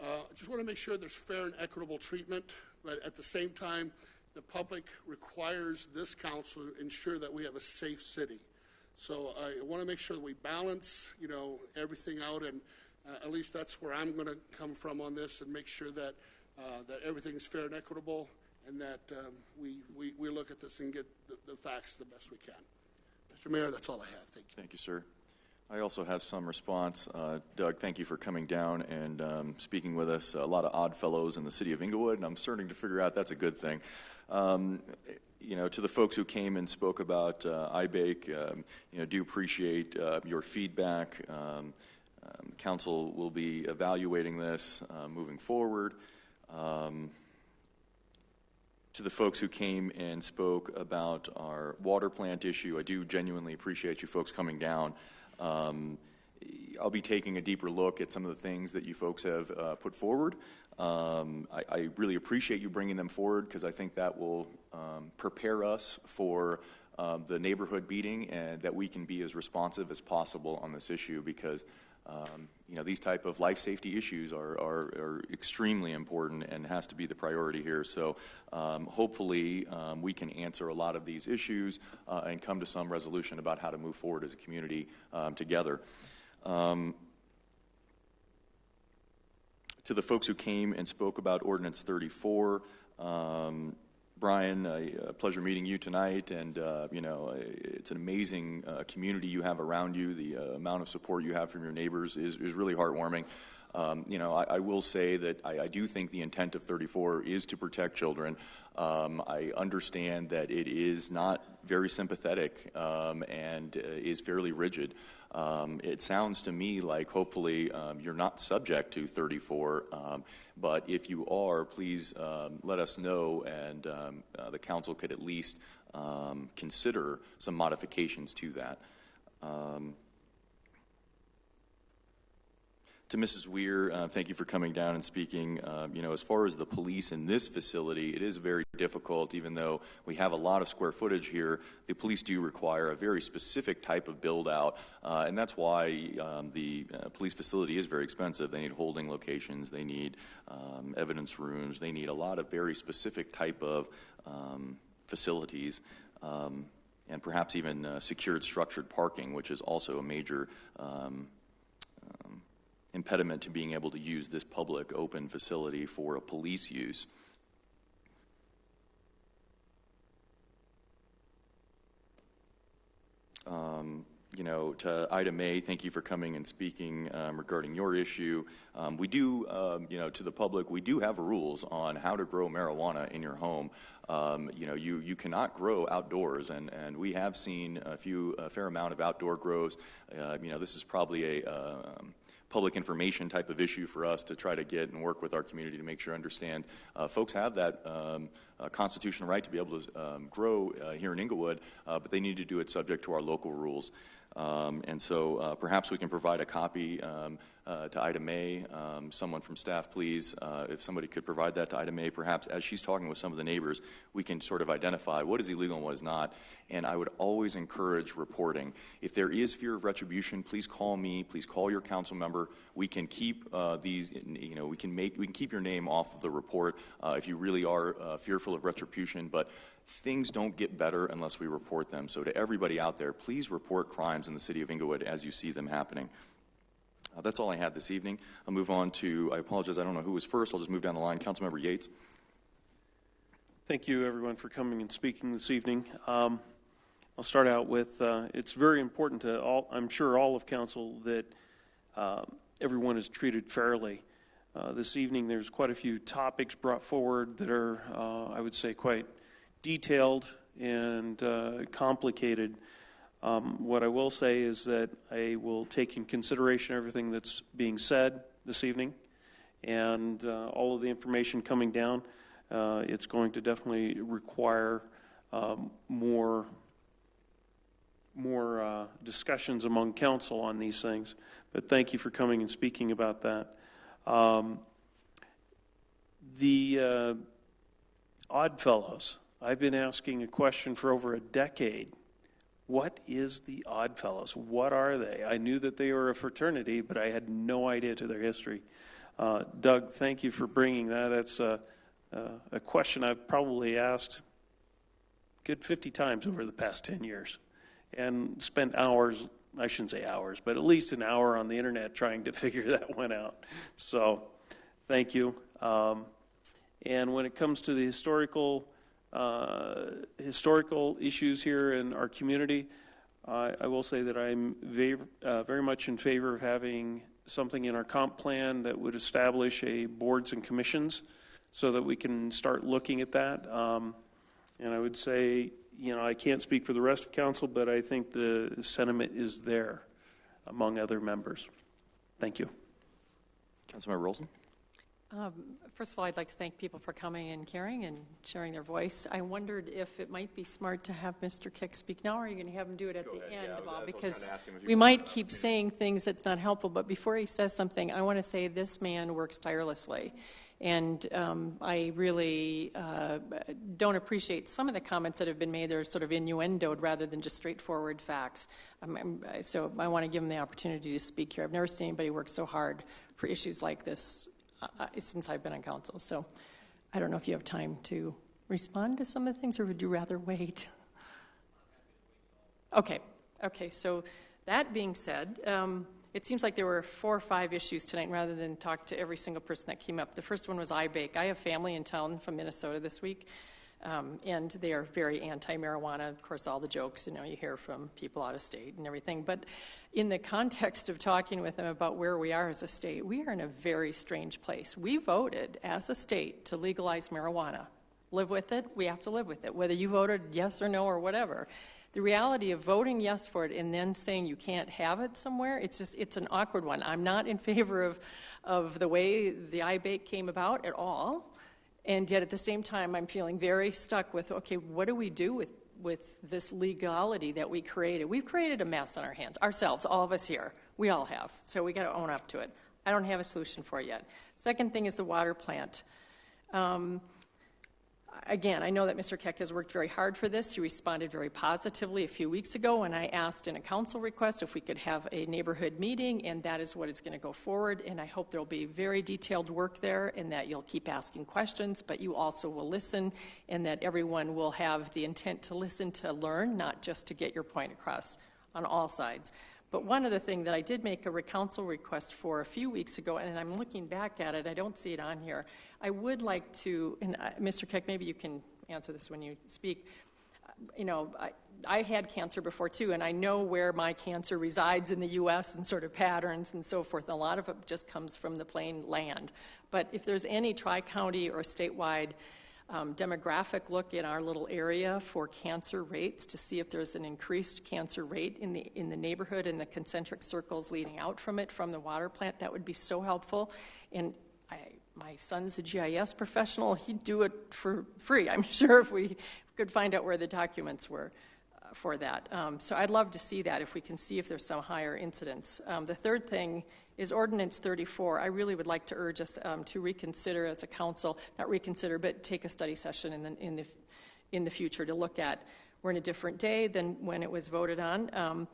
I just want to make sure there's fair and equitable treatment, but at the same time, the public requires this council to ensure that we have a safe city. So I want to make sure that we balance, everything out, and at least that's where I'm going to come from on this, and make sure that that everything's fair and equitable, and that we look at this and get the facts the best we can. Mr. Mayor, that's all I have. Thank you. Thank you, sir. I also have some response. Doug, thank you for coming down and speaking with us. A lot of odd fellows in the city of Englewood, and I'm starting to figure out that's a good thing. To the folks who came and spoke about iBake, do appreciate your feedback. Council will be evaluating this moving forward. To the folks who came and spoke about our water plant issue, I do genuinely appreciate you folks coming down. I'll be taking a deeper look at some of the things that you folks have put forward. I really appreciate you bringing them forward, because I think that will prepare us for the neighborhood meeting, and that we can be as responsive as possible on this issue, because these type of life safety issues are extremely important and has to be the priority here. So hopefully we can answer a lot of these issues and come to some resolution about how to move forward as a community together. To the folks who came and spoke about Ordinance 34, Brian, a pleasure meeting you tonight, and it's an amazing community you have around you. The amount of support you have from your neighbors is really heartwarming. I will say that I do think the intent of 34 is to protect children. I understand that it is not very sympathetic and is fairly rigid. It sounds to me like hopefully you're not subject to 34, but if you are, please let us know, and the council could at least consider some modifications to that. To Mrs. Weir, thank you for coming down and speaking. As far as the police in this facility, it is very difficult. Even though we have a lot of square footage here, the police do require a very specific type of build-out, and that's why the police facility is very expensive. They need holding locations, they need evidence rooms, they need a lot of very specific type of facilities, and perhaps even secured structured parking, which is also a major impediment to being able to use this public open facility for a police use. To Ida May, thank you for coming and speaking regarding your issue. We do, to the public, we do have rules on how to grow marijuana in your home. You cannot grow outdoors, and we have seen a fair amount of outdoor grows. This is probably a public information type of issue for us to try to get and work with our community to make sure understand folks have that constitutional right to be able to grow here in Englewood, but they need to do it subject to our local rules. And so perhaps we can provide a copy to Ida May. Someone from staff, please, if somebody could provide that to Ida May, perhaps as she's talking with some of the neighbors, we can sort of identify what is illegal and what is not. And I would always encourage reporting. If there is fear of retribution, please call me. Please call your council member. We can keep we can keep your name off of the report if you really are fearful of retribution. But things don't get better unless we report them. So to everybody out there, please report crimes in the city of Englewood as you see them happening. That's all I had this evening. I'll move on to, I apologize, I don't know who was first. I'll just move down the line. Councilmember Yates. Thank you, everyone, for coming and speaking this evening. I'll start out with, it's very important to all, I'm sure all of council, that everyone is treated fairly. This evening there's quite a few topics brought forward that are, I would say, quite detailed and complicated. What I will say is that I will take in consideration everything that's being said this evening and all of the information coming down. It's going to definitely require more discussions among council on these things. But thank you for coming and speaking about that. The Oddfellows. I've been asking a question for over a decade. What is the Oddfellows? What are they? I knew that they were a fraternity, but I had no idea to their history. Doug, thank you for bringing that. That's a question I've probably asked a good 50 times over the past 10 years and spent hours, I shouldn't say hours, but at least an hour on the internet trying to figure that one out. So thank you. And when it comes to the historical issues here in our community, I will say that I'm very much in favor of having something in our comp plan that would establish a boards and commissions so that we can start looking at that. And I would say, I can't speak for the rest of council, but I think the sentiment is there among other members. Thank you. Councilmember Rolson. First of all, I'd like to thank people for coming and caring and sharing their voice. I wondered if it might be smart to have Mr. Kick speak now, or are you going to have him do it at the end of all? Because we might keep saying things that's not helpful, but before he says something, I want to say this man works tirelessly. And I really don't appreciate some of the comments that have been made. They're sort of innuendoed rather than just straightforward facts. So I want to give him the opportunity to speak here. I've never seen anybody work so hard for issues like this since I've been on council. So I don't know if you have time to respond to some of the things, or would you rather wait? Okay, so that being said, it seems like there were 4 or 5 issues tonight rather than talk to every single person that came up. The first one was iBake. I have family in town from Minnesota this week. And they are very anti-marijuana. Of course, all the jokes, you hear from people out of state and everything. But in the context of talking with them about where we are as a state, we are in a very strange place. We voted as a state to legalize marijuana. Live with it, we have to live with it, whether you voted yes or no or whatever. The reality of voting yes for it and then saying you can't have it somewhere, it's an awkward one. I'm not in favor of the way the iBake came about at all. And yet at the same time, I'm feeling very stuck with, okay, what do we do with this legality that we created? We've created a mess on our hands, ourselves, all of us here. We all have. So we got to own up to it. I don't have a solution for it yet. Second thing is the water plant. Again, I know that Mr. Keck has worked very hard for this. He responded very positively a few weeks ago when I asked in a council request if we could have a neighborhood meeting, and that is what is going to go forward. And I hope there will be very detailed work there and that you'll keep asking questions, but you also will listen, and that everyone will have the intent to listen to learn, not just to get your point across on all sides. But one other thing that I did make a council request for a few weeks ago, and I'm looking back at it, I don't see it on here. I would like to, and Mr. Keck, maybe you can answer this when you speak. I had cancer before too, and I know where my cancer resides in the U.S. and sort of patterns and so forth. A lot of it just comes from the plain land. But if there's any tri-county or statewide demographic look in our little area for cancer rates to see if there's an increased cancer rate in the neighborhood and the concentric circles leading out from it, from the water plant, that would be so helpful. And my son's a GIS professional. He'd do it for free, I'm sure, if we could find out where the documents were for that. So I'd love to see that if we can see if there's some higher incidence. The third thing is Ordinance 34. I really would like to urge us to reconsider as a council, not reconsider, but take a study session in the future to look at. We're in a different day than when it was voted on,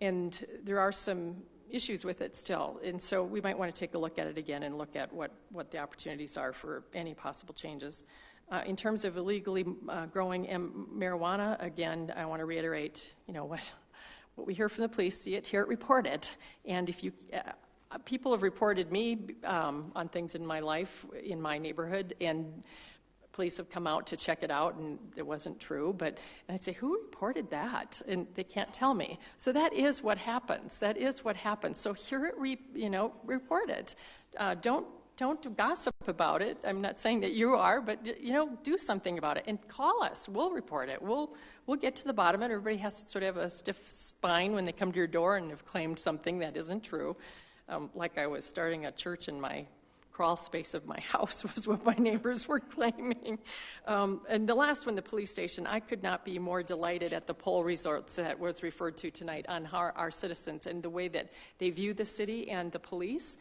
and there are some issues with it still, and so we might want to take a look at it again and look at what the opportunities are for any possible changes. In terms of illegally growing marijuana, again, I want to reiterate, what we hear from the police, see it, hear it, report it. And if you, people have reported me on things in my life, in my neighborhood, and police have come out to check it out, and it wasn't true. And I'd say, who reported that? And they can't tell me. So that is what happens. That is what happens. So hear it, report it. Don't gossip about it. I'm not saying that you are, but do something about it and call us. We'll report it. We'll get to the bottom of it. Everybody has to sort of have a stiff spine when they come to your door and have claimed something that isn't true. Like I was starting a church in my crawl space of my house was what my neighbors were claiming. And the last one, the police station, I could not be more delighted at the poll results that was referred to tonight on our citizens and the way that they view the city and the police.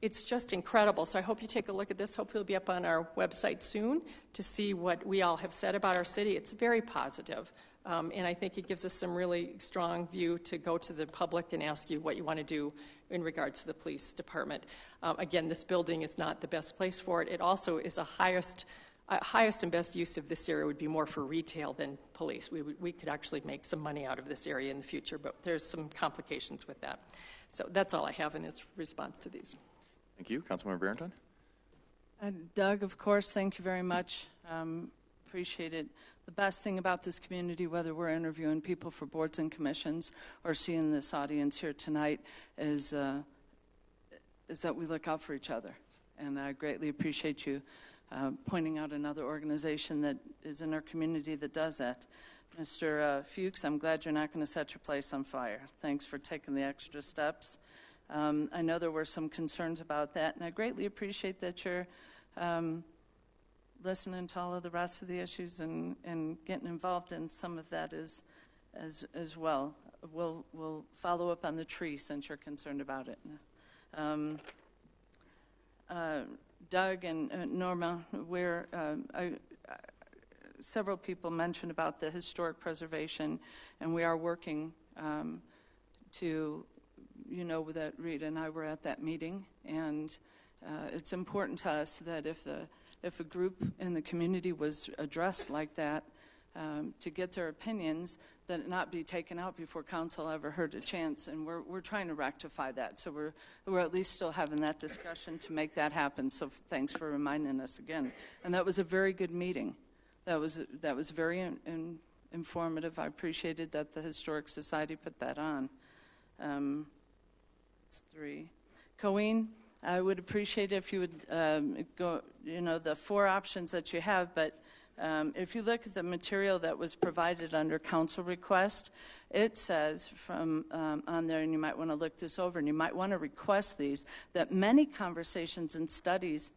It's just incredible. So I hope you take a look at this. Hopefully it'll be up on our website soon to see what we all have said about our city. It's very positive. And I think it gives us some really strong view to go to the public and ask you what you want to do in regards to the police department. Again, this building is not the best place for it. It also is a highest and best use of this area would be more for retail than police. We could actually make some money out of this area in the future, but there's some complications with that. So that's all I have in this response to these. Thank you. Councilmember Barrington. Doug, of course, thank you very much. Appreciate it. The best thing about this community, whether we're interviewing people for boards and commissions or seeing this audience here tonight, is that we look out for each other. And I greatly appreciate you pointing out another organization that is in our community that does that. Mr. Fuchs, I'm glad you're not going to set your place on fire. Thanks for taking the extra steps. I know there were some concerns about that, and I greatly appreciate that you're listening to all of the rest of the issues and getting involved in some of that as well. We'll follow up on the tree since you're concerned about it. Doug and Norma, several people mentioned about the historic preservation, and we are working to, that Rita and I were at that meeting, and it's important to us that if a group in the community was addressed like that, to get their opinions, that it not be taken out before council ever heard a chance, and we're trying to rectify that. So we're at least still having that discussion to make that happen. So thanks for reminding us again. And that was a very good meeting. That was very informative. I appreciated that the Historic Society put that on. 3. Cohn, I would appreciate it if you would go, the 4 options that you have, but if you look at the material that was provided under council request, it says from on there, and you might want to look this over, and you might want to request these, that many conversations and studies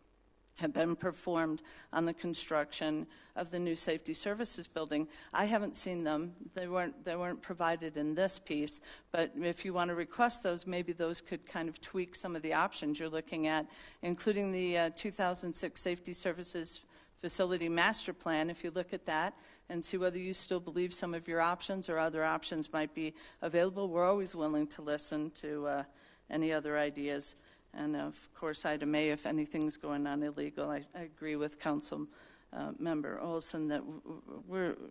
have been performed on the construction of the new safety services building. I haven't seen them. They weren't provided in this piece, but if you want to request those, maybe those could kind of tweak some of the options you're looking at, including the 2006 Safety Services Facility Master Plan. If you look at that and see whether you still believe some of your options or other options might be available, we're always willing to listen to any other ideas. And of course, item A, if anything's going on illegal, I agree with Councilmember Olson that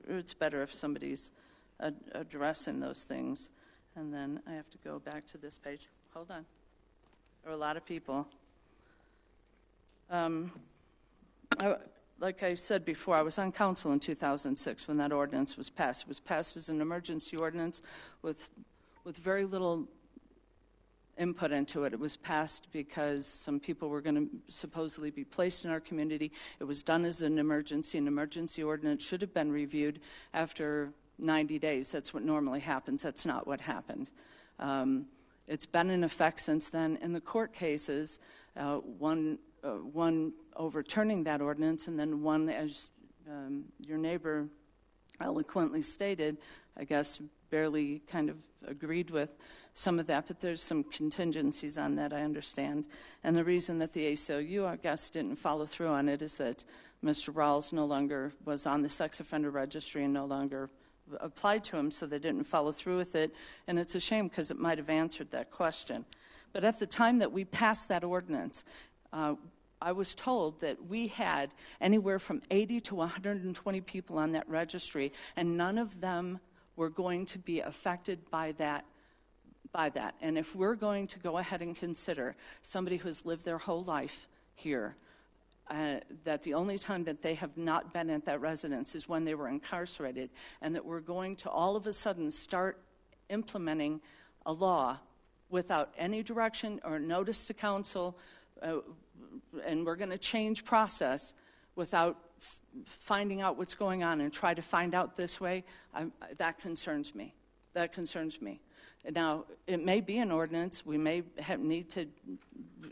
it's better if somebody's addressing those things. And then I have to go back to this page. Hold on. There are a lot of people. Like I said before, I was on council in 2006 when that ordinance was passed. It was passed as an emergency ordinance with very little input into it. It was passed because some people were going to supposedly be placed in our community. It was done as an emergency. An emergency ordinance should have been reviewed after 90 days. That's what normally happens. That's not what happened. It's been in effect since then. In the court cases, one overturning that ordinance, and then one, as your neighbor eloquently stated, I guess barely kind of agreed with some of that, but there's some contingencies on that, I understand. And the reason that the ACLU, I guess, didn't follow through on it is that Mr. Rawls no longer was on the sex offender registry and no longer applied to him, so they didn't follow through with it. And it's a shame because it might have answered that question. But at the time that we passed that ordinance, I was told that we had anywhere from 80 to 120 people on that registry, and none of them were going to be affected by that. And if we're going to go ahead and consider somebody who has lived their whole life here, that the only time that they have not been at that residence is when they were incarcerated, and that we're going to all of a sudden start implementing a law without any direction or notice to council, and we're going to change process without finding out what's going on and try to find out this way, that concerns me. That concerns me. Now, it may be an ordinance, we may need to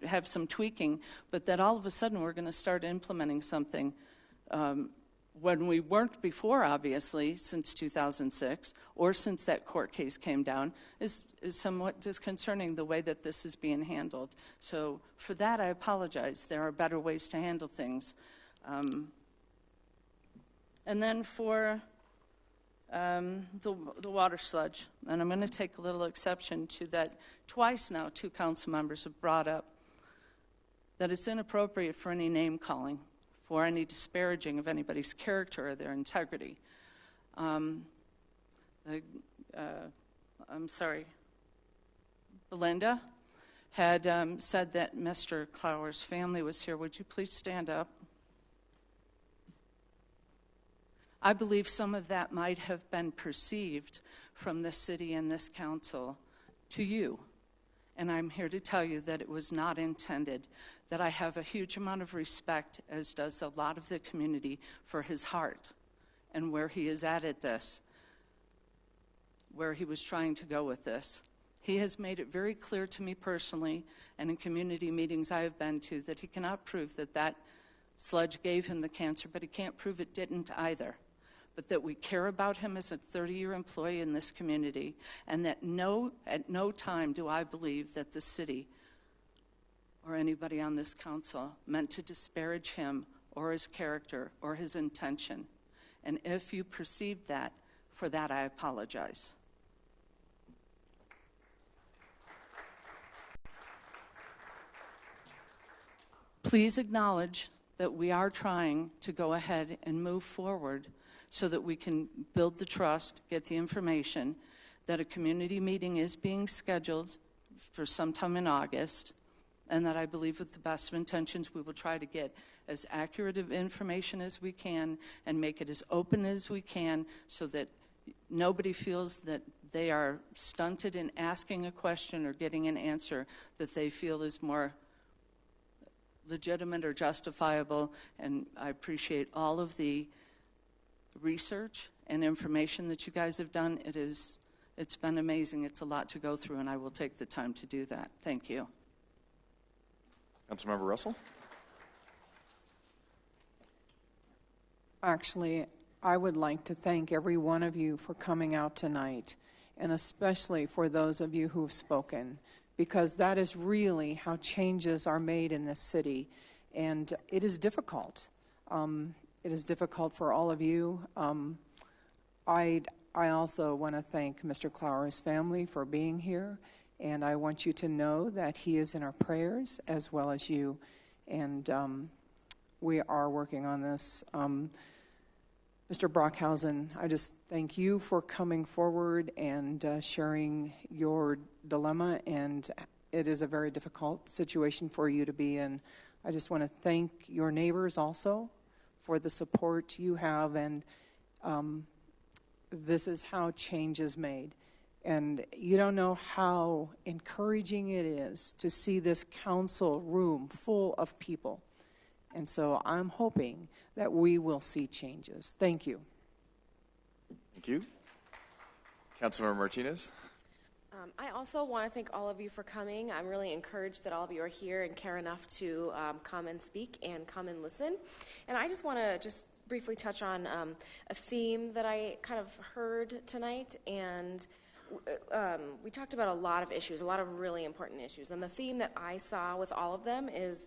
have some tweaking, but that all of a sudden we're going to start implementing something when we weren't before, obviously, since 2006, or since that court case came down, is somewhat disconcerting the way that this is being handled. So for that, I apologize. There are better ways to handle things. And then for the water sludge, and I'm going to take a little exception to that. Twice now, 2 council members have brought up that it's inappropriate for any name calling, for any disparaging of anybody's character or their integrity. I'm sorry, Belinda had said that Mr. Clower's family was here. Would you please stand up? I believe some of that might have been perceived from the city and this council to you. And I'm here to tell you that it was not intended, that I have a huge amount of respect, as does a lot of the community, for his heart and where he is at this, where he was trying to go with this. He has made it very clear to me personally and in community meetings I have been to that he cannot prove that that sludge gave him the cancer, but he can't prove it didn't either. But that we care about him as a 30-year employee in this community, and that at no time do I believe that the city or anybody on this council meant to disparage him or his character or his intention. And if you perceived that, for that I apologize. Please acknowledge that we are trying to go ahead and move forward so that we can build the trust, get the information, that a community meeting is being scheduled for sometime in August, and that I believe with the best of intentions we will try to get as accurate of information as we can and make it as open as we can so that nobody feels that they are stunted in asking a question or getting an answer that they feel is more legitimate or justifiable. And I appreciate all of the research and information that you guys have done. It's been amazing. It's a lot to go through, and I will take the time to do that. Thank you. Councilmember Russell? Actually, I would like to thank every one of you for coming out tonight, and especially for those of you who have spoken, because that is really how changes are made in this city, and it is difficult. It is difficult for all of you. I also want to thank Mr. Clower's family for being here, and I want you to know that he is in our prayers as well as you, and we are working on this. Mr. Brockhausen, I just thank you for coming forward and sharing your dilemma, and it is a very difficult situation for you to be in. I just want to thank your neighbors also for the support you have, and this is how change is made. And you don't know how encouraging it is to see this council room full of people. And so I'm hoping that we will see changes. Thank you. Thank you. Councilmember Martinez? I also want to thank all of you for coming. I'm really encouraged that all of you are here and care enough to come and speak and come and listen. And I just want to just briefly touch on a theme that I kind of heard tonight. And we talked about a lot of issues, a lot of really important issues. And the theme that I saw with all of them is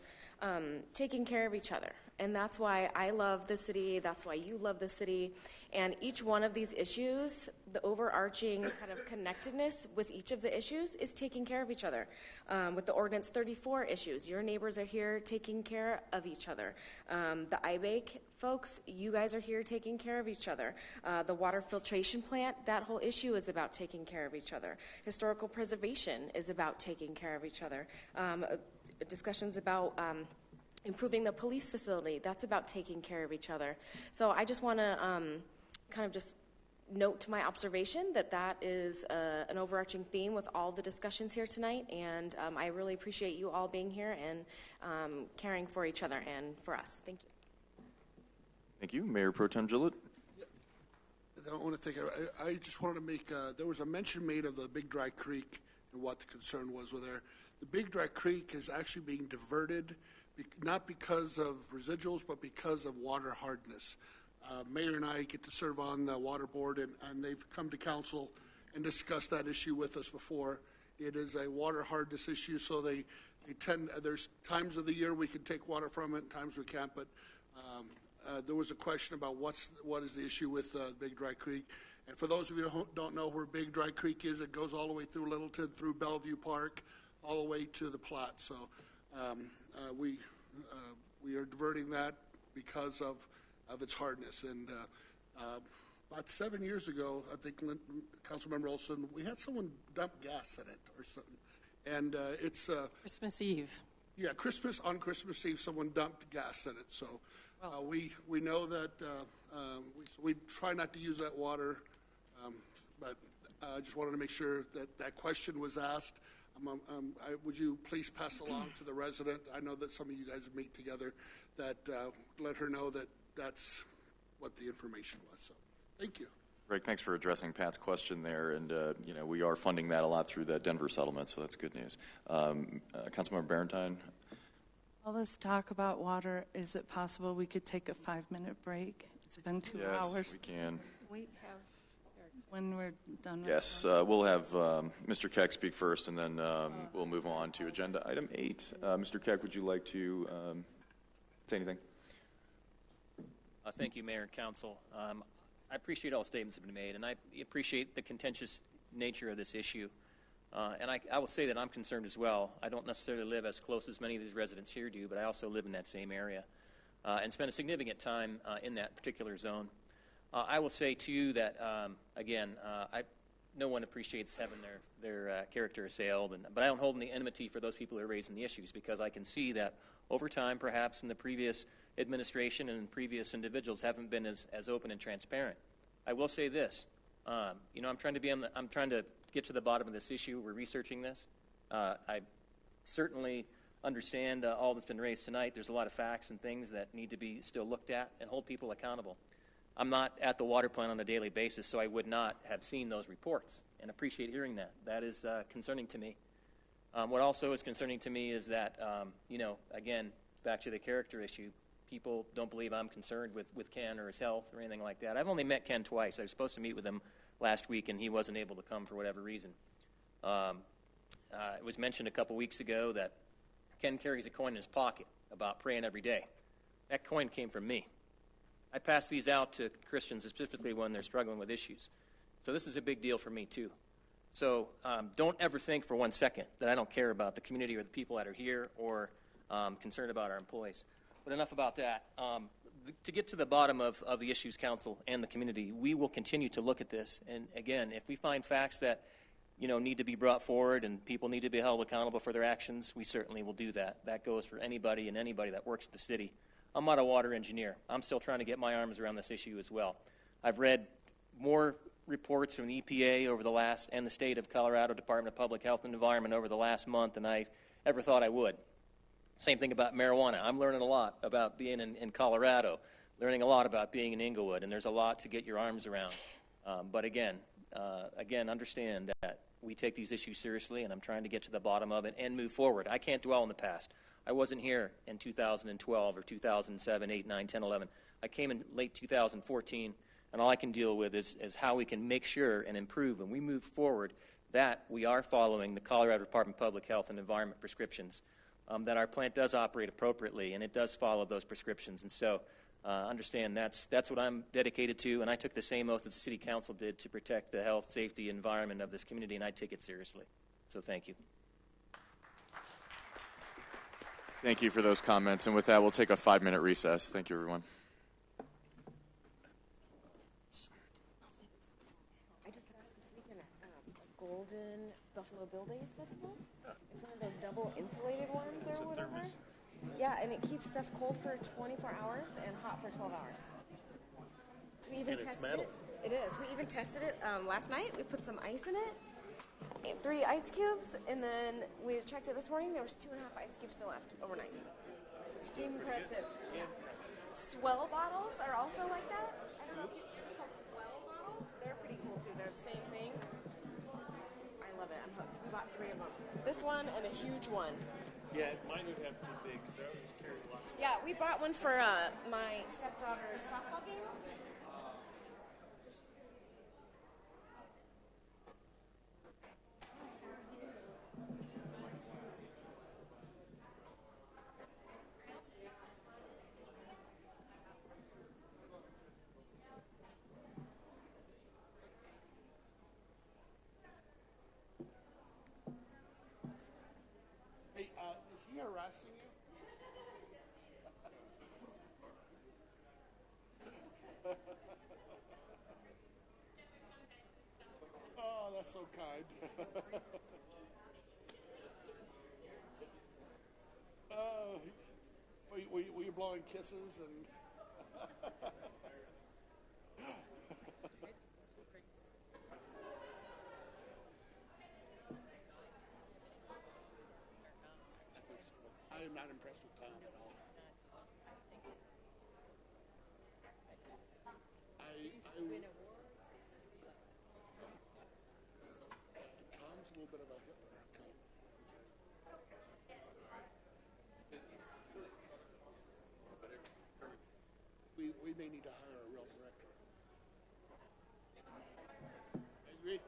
taking care of each other. And that's why I love the city. That's why you love the city. And each one of these issues, the overarching kind of connectedness with each of the issues is taking care of each other. With the Ordinance 34 issues, your neighbors are here taking care of each other. The iBake folks, you guys are here taking care of each other. The water filtration plant, that whole issue is about taking care of each other. Historical preservation is about taking care of each other. Discussions about improving the police facility, that's about taking care of each other. So I just want to kind of just note to my observation that that is an overarching theme with all the discussions here tonight, and I really appreciate you all being here and caring for each other and for us. Thank you. Thank you. Mayor Pro Tem Gillett? I don't want to think. I just wanted to make, there was a mention made of the Big Dry Creek and what the concern was with there. The Big Dry Creek is actually being diverted, not because of residuals, but because of water hardness. Mayor and I get to serve on the water board, and they've come to council and discussed that issue with us before. It is a water hardness issue, so they tend, there's times of the year we can take water from it, and times we can't, but there was a question about what is the issue with Big Dry Creek. And for those of you who don't know where Big Dry Creek is, it goes all the way through Littleton, through Bellevue Park, all the way to the Platte. So we are diverting that because of its hardness. And about 7 years ago, I think Councilmember Olson, we had someone dump gas in it or something. And it's Christmas Eve. Yeah, on Christmas Eve, someone dumped gas in it. So we know that we try not to use that water, but I just wanted to make sure that that question was asked. Would you please pass along to the resident? I know that some of you guys meet together. That let her know that that's what the information was. So, thank you. Greg, thanks for addressing Pat's question there, and we are funding that a lot through the Denver settlement, so that's good news. Councilmember Barentine. All this talk about water, is it possible we could take a 5-minute break? It's been 2 hours. Yes, we can. We have, when we're done with Yes, we'll have Mr. Keck speak first, and then we'll move on to agenda item 8. Mr. Keck, would you like to say anything? Thank you, Mayor and Council. I appreciate all statements that have been made, and I appreciate the contentious nature of this issue. And I will say that I'm concerned as well. I don't necessarily live as close as many of these residents here do, but I also live in that same area and spend a significant time in that particular zone. I will say to you that, again, no one appreciates having their character assailed, but I don't hold any enmity for those people who are raising the issues, because I can see that over time, perhaps in the previous administration and previous individuals haven't been as open and transparent. I will say this, I'm trying to get to the bottom of this issue. We're researching this. I certainly understand all that's been raised tonight. There's a lot of facts and things that need to be still looked at and hold people accountable. I'm not at the water plant on a daily basis, so I would not have seen those reports and appreciate hearing that. That is concerning to me. What also is concerning to me is that, again, back to the character issue, people don't believe I'm concerned with Ken or his health or anything like that. I've only met Ken twice. I was supposed to meet with him last week, and he wasn't able to come for whatever reason. It was mentioned a couple weeks ago that Ken carries a coin in his pocket about praying every day. That coin came from me. I pass these out to Christians, specifically when they're struggling with issues. So this is a big deal for me, too. So don't ever think for 1 second that I don't care about the community or the people that are here or concerned about our employees. But enough about that. To get to the bottom of the issues, council and the community, we will continue to look at this. And again, if we find facts that need to be brought forward and people need to be held accountable for their actions, we certainly will do that. That goes for anybody and anybody that works at the city. I'm not a water engineer. I'm still trying to get my arms around this issue as well. I've read more reports from the EPA and the state of Colorado Department of Public Health and Environment over the last month than I ever thought I would. Same thing about marijuana. I'm learning a lot about being in Colorado, learning a lot about being in Englewood, and there's a lot to get your arms around. But again, understand that we take these issues seriously, and I'm trying to get to the bottom of it and move forward. I can't dwell on the past. I wasn't here in 2012 or 2007, 8, 9, 10, 11. I came in late 2014, and all I can deal with is how we can make sure and improve when we move forward that we are following the Colorado Department of Public Health and Environment prescriptions, that our plant does operate appropriately and it does follow those prescriptions. And so understand that's what I'm dedicated to, and I took the same oath as the City Council did to protect the health, safety, environment of this community, and I take it seriously. So thank you. Thank you for those comments. And with that, we'll take a 5-minute recess. Thank you, everyone. I just got it this weekend at Golden Buffalo Bill Days Festival. It's one of those double insulated ones or whatever. Yeah, and it keeps stuff cold for 24 hours and hot for 12 hours. We even tested it. It is. We even tested it last night. We put some ice in it. 3 ice cubes, and then we checked it this morning. There was 2.5 ice cubes still left overnight. Impressive. Swell bottles are also like that. I don't know if you've called swell bottles. They're pretty cool too. They're the same thing. I love it. I'm hooked. We bought 3 of them. This one and a huge one. Yeah, mine would have to be big because I always carry lots of. Yeah, we bought one for my stepdaughter's softball games. Hey, is he harassing you? Oh, that's so kind. Were you blowing kisses and? I am not impressed with Tom at all. Tom's a little bit of a Hitler. We may need to hire a real director. I agree.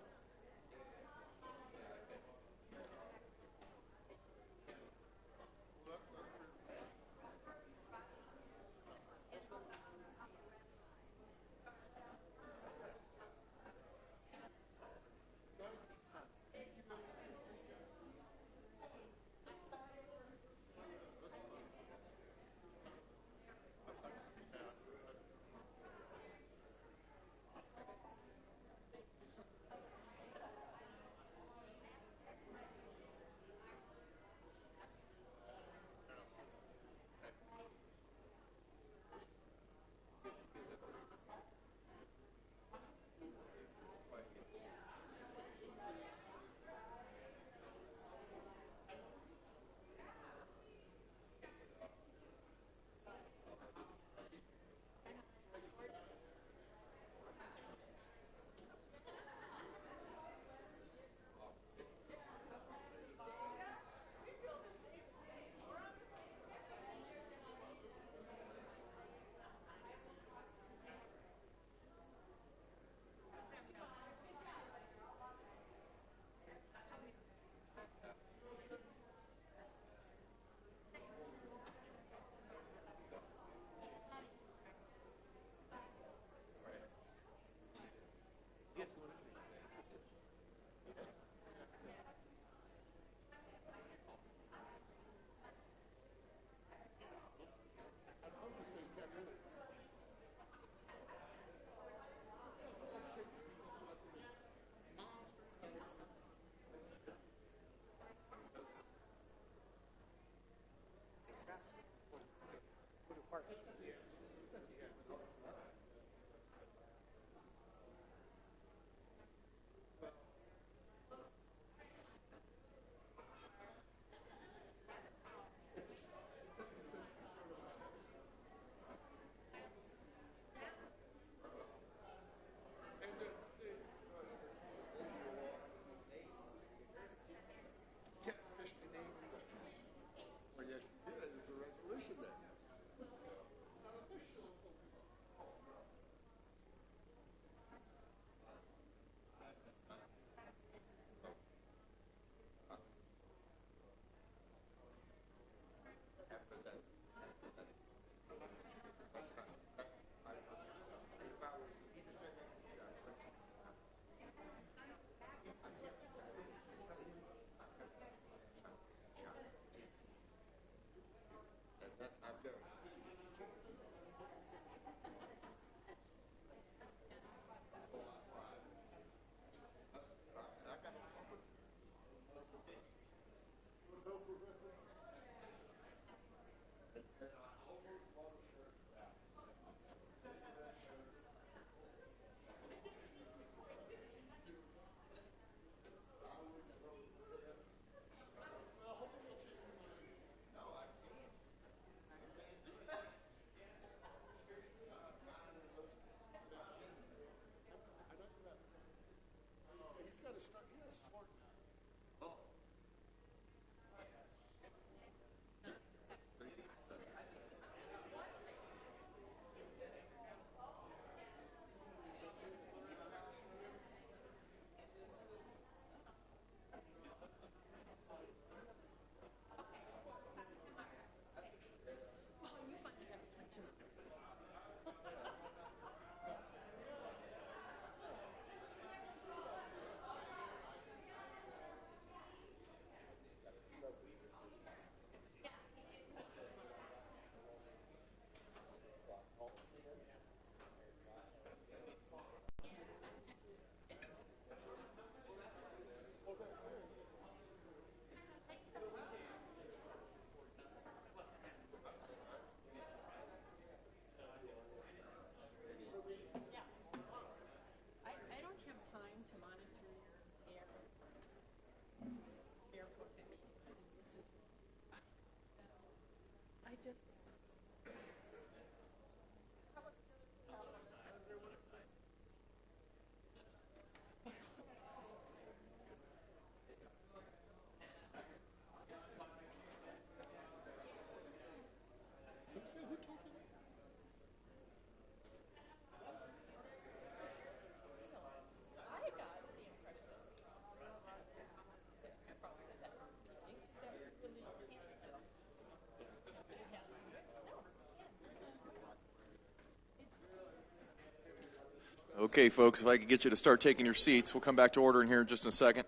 Okay, folks, if I could get you to start taking your seats, we'll come back to order in here in just a second.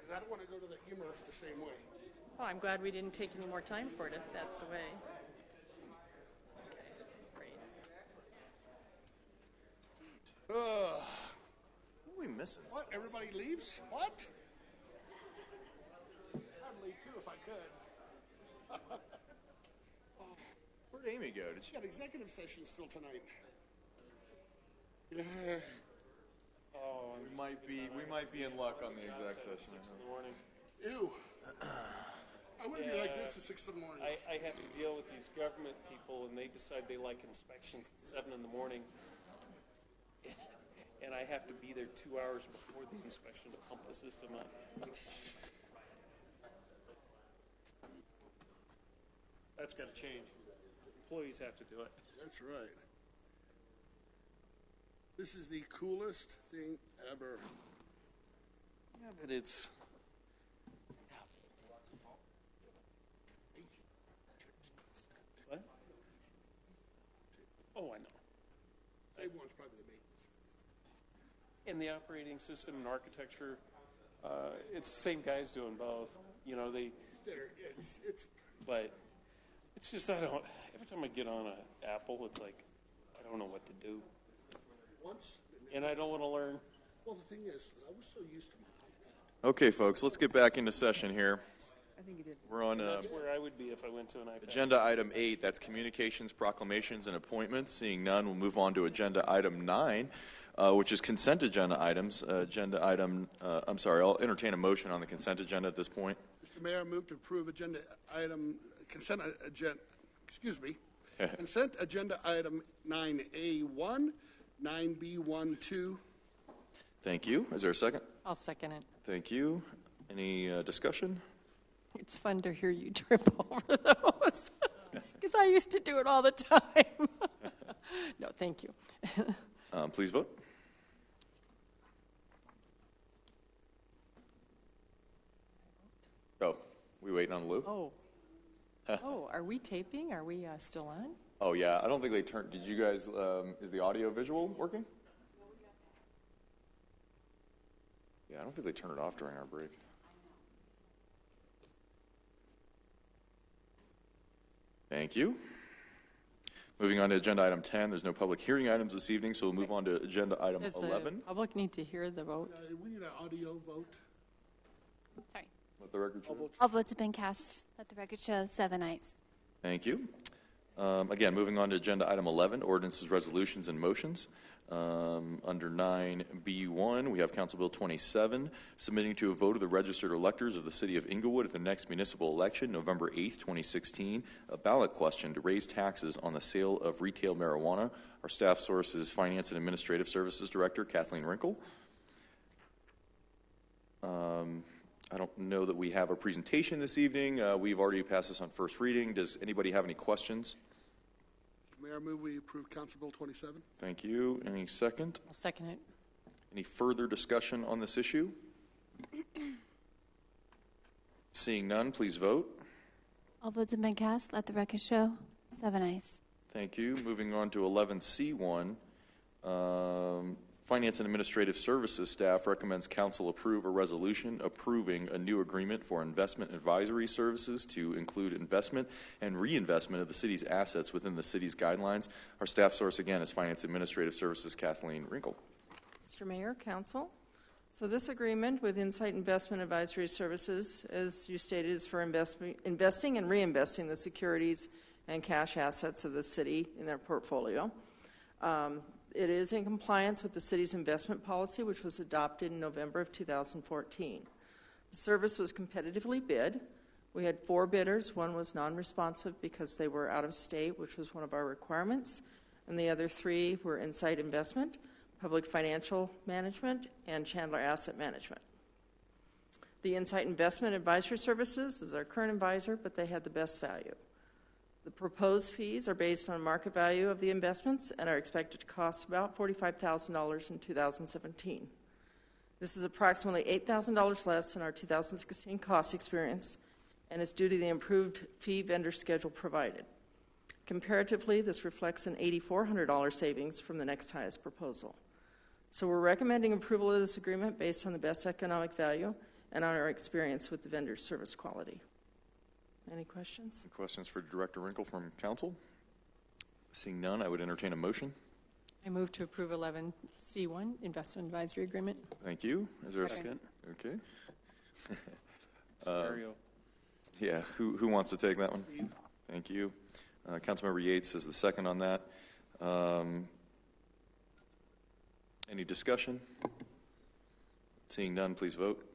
I don't want to go to the EMERF the same way. Oh, I'm glad we didn't take any more time for it if that's the way. Okay, great. What are we missing? What? Everybody leaves? What? I'd leave too if I could. Where'd Amy go? Did she? Got executive session still tonight. Oh, we might be in luck on the exec session. 6 in the morning. Ew. I wouldn't be like this at 6 in the morning. I have to deal with these government people, and they decide they like inspections at 7 in the morning. And I have to be there 2 hours before the inspection to pump the system up. That's got to change. Employees have to do it. That's right. This is the coolest thing ever. Yeah, but it's... What? Oh, I know. Same one's probably the maintenance. In the operating system and architecture, it's the same guys doing both. You know, but it's just, I don't, every time I get on an Apple, it's like, I don't know what to do. Once. And I don't want to learn. Well, the thing is, I was so used to my Okay, folks, let's get back into session here. I think you did. We're on That's where I would be if I went to an iPad. agenda item 8. That's communications, proclamations, and appointments. Seeing none, we'll move on to agenda item 9, which is consent agenda items. I'll entertain a motion on the consent agenda at this point. Mr. Mayor, I move to approve consent agenda item 9A1, 9B1, 2. Thank you. Is there a second? I'll second it. Thank you. Any discussion? It's fun to hear you trip over those because I used to do it all the time. No, thank you. Please vote. Oh, we waiting on Lou? Oh, are we taping? Are we still on? Oh, yeah. I don't think they turned. Did you guys, is the audio visual working? Yeah, I don't think they turned it off during our break. Thank you. Moving on to agenda item 10. There's no public hearing items this evening, so we'll move on to agenda item Does 11. the public need to hear the vote? We need an audio vote. Sorry. Let the record show. All votes have been cast. Let the record show 7 ayes. Thank you. Again, moving on to agenda item 11, ordinances, resolutions, and motions. Under 9B1, we have Council Bill 27, submitting to a vote of the registered electors of the City of Englewood at the next municipal election, November 8th, 2016, a ballot question to raise taxes on the sale of retail marijuana. Our staff source is Finance and Administrative Services Director Kathleen Wrinkle. I don't know that we have a presentation this evening. We've already passed this on first reading. Does anybody have any questions? Mr. Mayor, I move we approve Council Bill 27. Thank you. Any second? I'll second it. Any further discussion on this issue? Seeing none, please vote. All votes have been cast. Let the record show 7 ayes. Thank you. Moving on to 11C1. Finance and Administrative Services staff recommends council approve a resolution approving a new agreement for investment advisory services to include investment and reinvestment of the city's assets within the city's guidelines. Our staff source, again, is Finance and Administrative Services Kathleen Wrinkle. Mr. Mayor, Council. So this agreement with Insight Investment Advisory Services, as you stated, is for investing and reinvesting the securities and cash assets of the city in their portfolio. It is in compliance with the city's investment policy, which was adopted in November of 2014. The service was competitively bid. We had 4 bidders. One was non-responsive because they were out of state, which was one of our requirements, and the other 3 were Insight Investment, Public Financial Management, and Chandler Asset Management. The Insight Investment Advisory Services is our current advisor, but they had the best value. The proposed fees are based on market value of the investments and are expected to cost about $45,000 in 2017. This is approximately $8,000 less than our 2016 cost experience and is due to the improved fee vendor schedule provided. Comparatively, this reflects an $8,400 savings from the next highest proposal. So we're recommending approval of this agreement based on the best economic value and on our experience with the vendor service quality. Any questions? Any questions for Director Wrinkle from Council? Seeing none, I would entertain a motion. I move to approve 11C1, Investment Advisory Agreement. Thank you. Is there a second? Okay. Yeah, who wants to take that one? Thank you. Councilmember Yates is the second on that. Any discussion? Seeing none, please vote.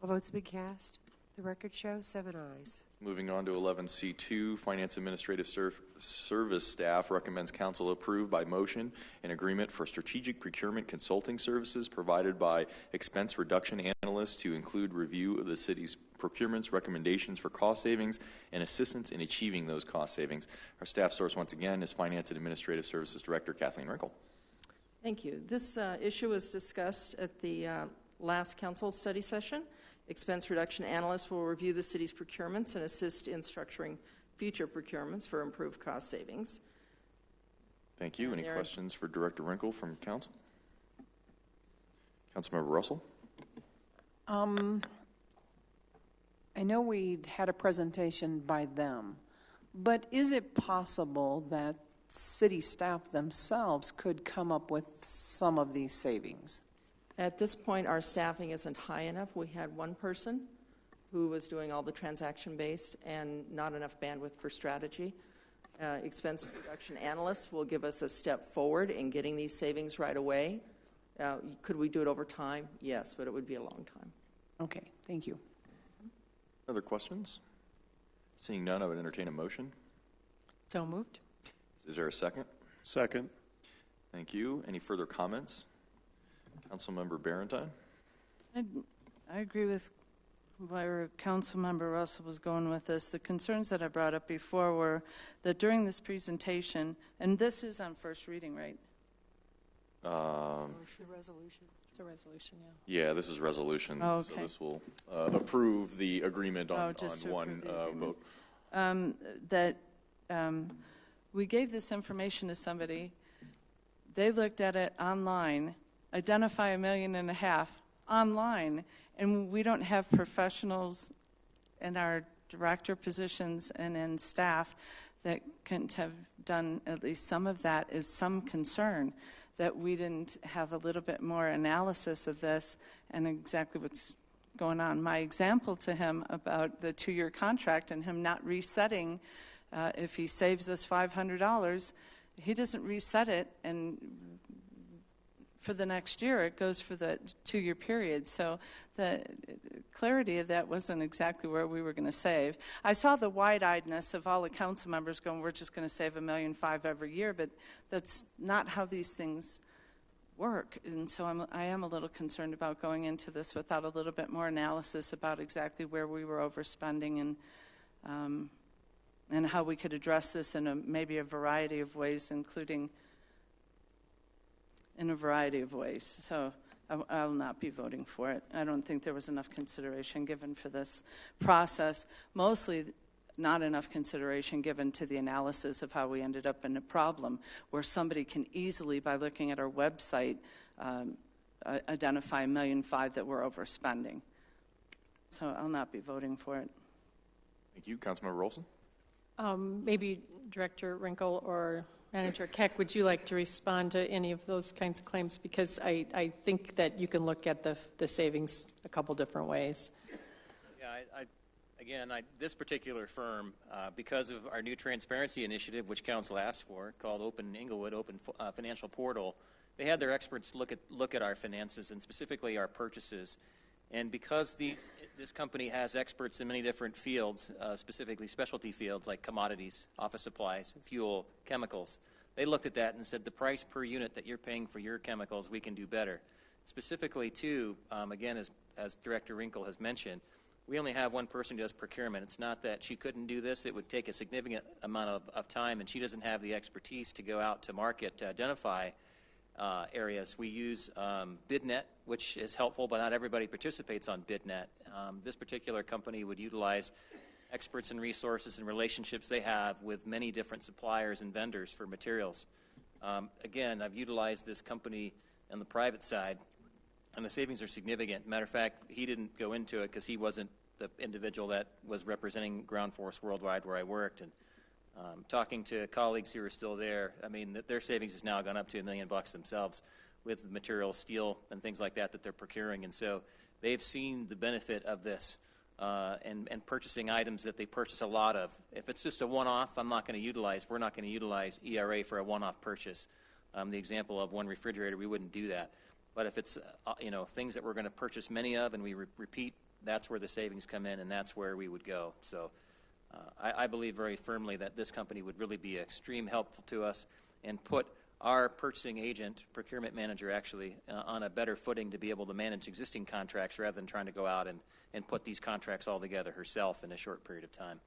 All votes have been cast. The record shows 7 ayes. Moving on to 11C2, Finance Administrative Service staff recommends council approve by motion an agreement for strategic procurement consulting services provided by expense reduction analysts to include review of the city's procurements, recommendations for cost savings, and assistance in achieving those cost savings. Our staff source, once again, is Finance and Administrative Services Director Kathleen Wrinkle. Thank you. This issue was discussed at the last council study session. Expense reduction analysts will review the city's procurements and assist in structuring future procurements for improved cost savings. Thank you. Any questions for Director Wrinkle from Council? Councilmember Russell? I know we had a presentation by them, but is it possible that city staff themselves could come up with some of these savings? At this point, our staffing isn't high enough. We had one person who was doing all the transaction-based and not enough bandwidth for strategy. Expense reduction analysts will give us a step forward in getting these savings right away. Could we do it over time? Yes, but it would be a long time. Okay, thank you. Other questions? Seeing none, I would entertain a motion. So moved. Is there a second? Second. Thank you. Any further comments? Councilmember Barentine? I agree with where Councilmember Russell was going with this. The concerns that I brought up before were that during this presentation, and this is on first reading, right? Resolution. It's a resolution, yeah. Yeah, this is resolution. Oh, okay. So this will approve the agreement on just to one approve the vote. We gave this information to somebody. They looked at it online, identify $1.5 million online, and we don't have professionals in our director positions and in staff that couldn't have done at least some of that. Is some concern that we didn't have a little bit more analysis of this and exactly what's going on. My example to him about the 2-year contract and him not resetting, if he saves us $500, he doesn't reset it, and for the next year, it goes for the 2-year period. So the clarity of that wasn't exactly where we were going to save. I saw the wide-eyedness of all the council members going, we're just going to save $1.5 million every year, but that's not how these things work. And so I am a little concerned about going into this without a little bit more analysis about exactly where we were overspending and how we could address this in maybe a variety of ways, including in a variety of ways. So I will not be voting for it. I don't think there was enough consideration given for this process, mostly not enough consideration given to the analysis of how we ended up in a problem where somebody can easily, by looking at our website, identify $1.5 million that we're overspending. So I'll not be voting for it. Thank you. Councilmember Rolson? Maybe Director Wrinkle or Manager Keck, would you like to respond to any of those kinds of claims? Because I think that you can look at the savings a couple different ways. Yeah, this particular firm, because of our new transparency initiative, which Council asked for, called Open Englewood, Open Financial Portal, they had their experts look at our finances and specifically our purchases. And because this company has experts in many different fields, specifically specialty fields like commodities, office supplies, fuel, chemicals, they looked at that and said the price per unit that you're paying for your chemicals, we can do better. Specifically, too, again, as Director Wrinkle has mentioned, we only have one person who does procurement. It's not that she couldn't do this. It would take a significant amount of time, and she doesn't have the expertise to go out to market to identify areas. We use BidNet, which is helpful, but not everybody participates on BidNet. This particular company would utilize experts and resources and relationships they have with many different suppliers and vendors for materials. Again, I've utilized this company on the private side, and the savings are significant. Matter of fact, he didn't go into it because he wasn't the individual that was representing Ground Force Worldwide where I worked. And talking to colleagues who are still there, I mean, their savings has now gone up to $1 million themselves with the material, steel, and things like that they're procuring. And so they've seen the benefit of this and purchasing items that they purchase a lot of. If it's just a one-off, we're not going to utilize ERA for a one-off purchase. The example of one refrigerator, we wouldn't do that. But if it's things that we're going to purchase many of and we repeat, that's where the savings come in, and that's where we would go. So I believe very firmly that this company would really be extreme helpful to us and put our purchasing agent, procurement manager actually, on a better footing to be able to manage existing contracts rather than trying to go out and put these contracts all together herself in a short period of time.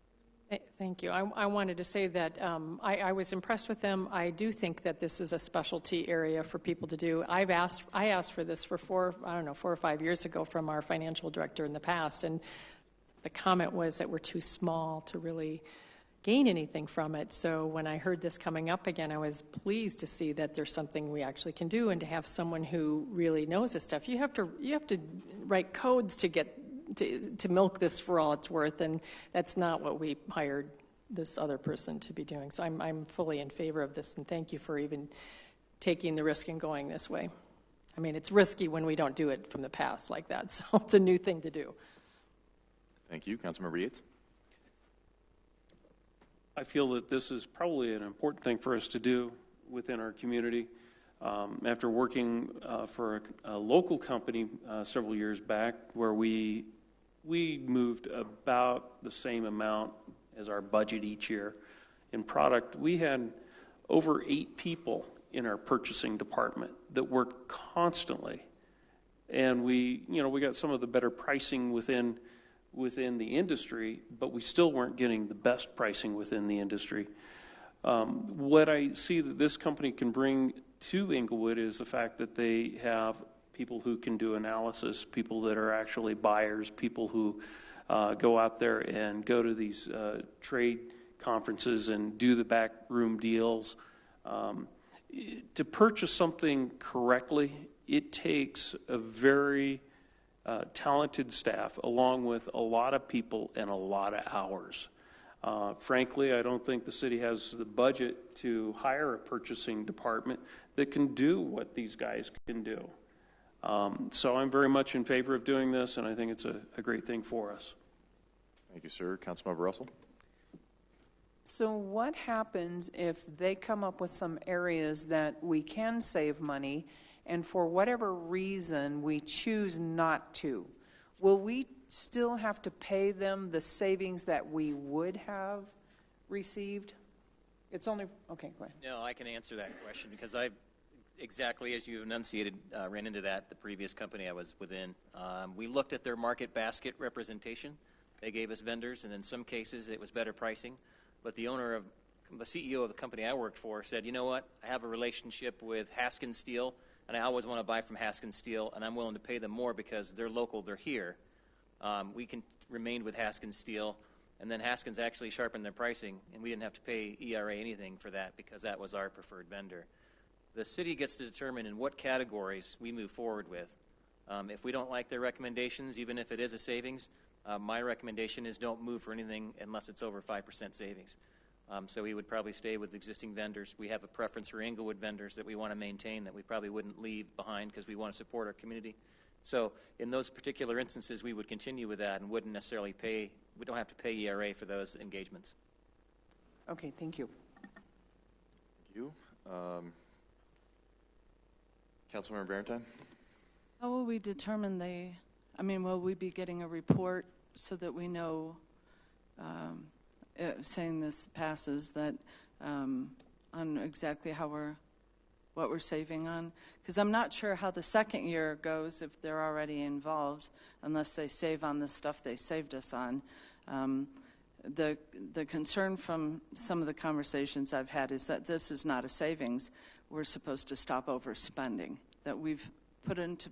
Thank you. I wanted to say that I was impressed with them. I do think that this is a specialty area for people to do. I asked for this for 4 or 5 years ago from our financial director in the past, and the comment was that we're too small to really gain anything from it. So when I heard this coming up again, I was pleased to see that there's something we actually can do, and to have someone who really knows this stuff. You have to write codes to get to milk this for all it's worth, and that's not what we hired this other person to be doing. So I'm fully in favor of this, and thank you for even taking the risk and going this way. I mean, it's risky when we don't do it from the past like that, so it's a new thing to do. Thank you. Councilmember Yates. I feel that this is probably an important thing for us to do within our community. After working for a local company several years back where we moved about the same amount as our budget each year in product, we had over 8 people in our purchasing department that worked constantly. And we got some of the better pricing within the industry, but we still weren't getting the best pricing within the industry. What I see that this company can bring to Englewood is the fact that they have people who can do analysis, people that are actually buyers, people who go out there and go to these trade conferences and do the backroom deals. To purchase something correctly, it takes a very talented staff along with a lot of people and a lot of hours. Frankly, I don't think the city has the budget to hire a purchasing department that can do what these guys can do. So I'm very much in favor of doing this, and I think it's a great thing for us. Thank you, sir. Councilmember Russell. So what happens if they come up with some areas that we can save money, and for whatever reason we choose not to? Will we still have to pay them the savings that we would have received? It's only, okay, go ahead. No, I can answer that question because I, exactly as you enunciated, ran into that the previous company I was within. We looked at their market basket representation. They gave us vendors, and in some cases it was better pricing. But the CEO of the company I worked for said, you know what, I have a relationship with Haskins Steel, and I always want to buy from Haskins Steel, and I'm willing to pay them more because they're local, they're here. We can remain with Haskins Steel, and then Haskins actually sharpened their pricing, and we didn't have to pay ERA anything for that because that was our preferred vendor. The city gets to determine in what categories we move forward with. If we don't like their recommendations, even if it is a savings, my recommendation is don't move for anything unless it's over 5% savings. So we would probably stay with existing vendors. We have a preference for Englewood vendors that we want to maintain that we probably wouldn't leave behind because we want to support our community. So in those particular instances, we would continue with that and wouldn't necessarily pay, we don't have to pay ERA for those engagements. Okay, thank you. Thank you. Councilmember Barentine? How will we determine will we be getting a report so that we know, saying this passes, that on exactly what we're saving on? Because I'm not sure how the second year goes if they're already involved, unless they save on the stuff they saved us on. The concern from some of the conversations I've had is that this is not a savings. We're supposed to stop overspending, that we've put into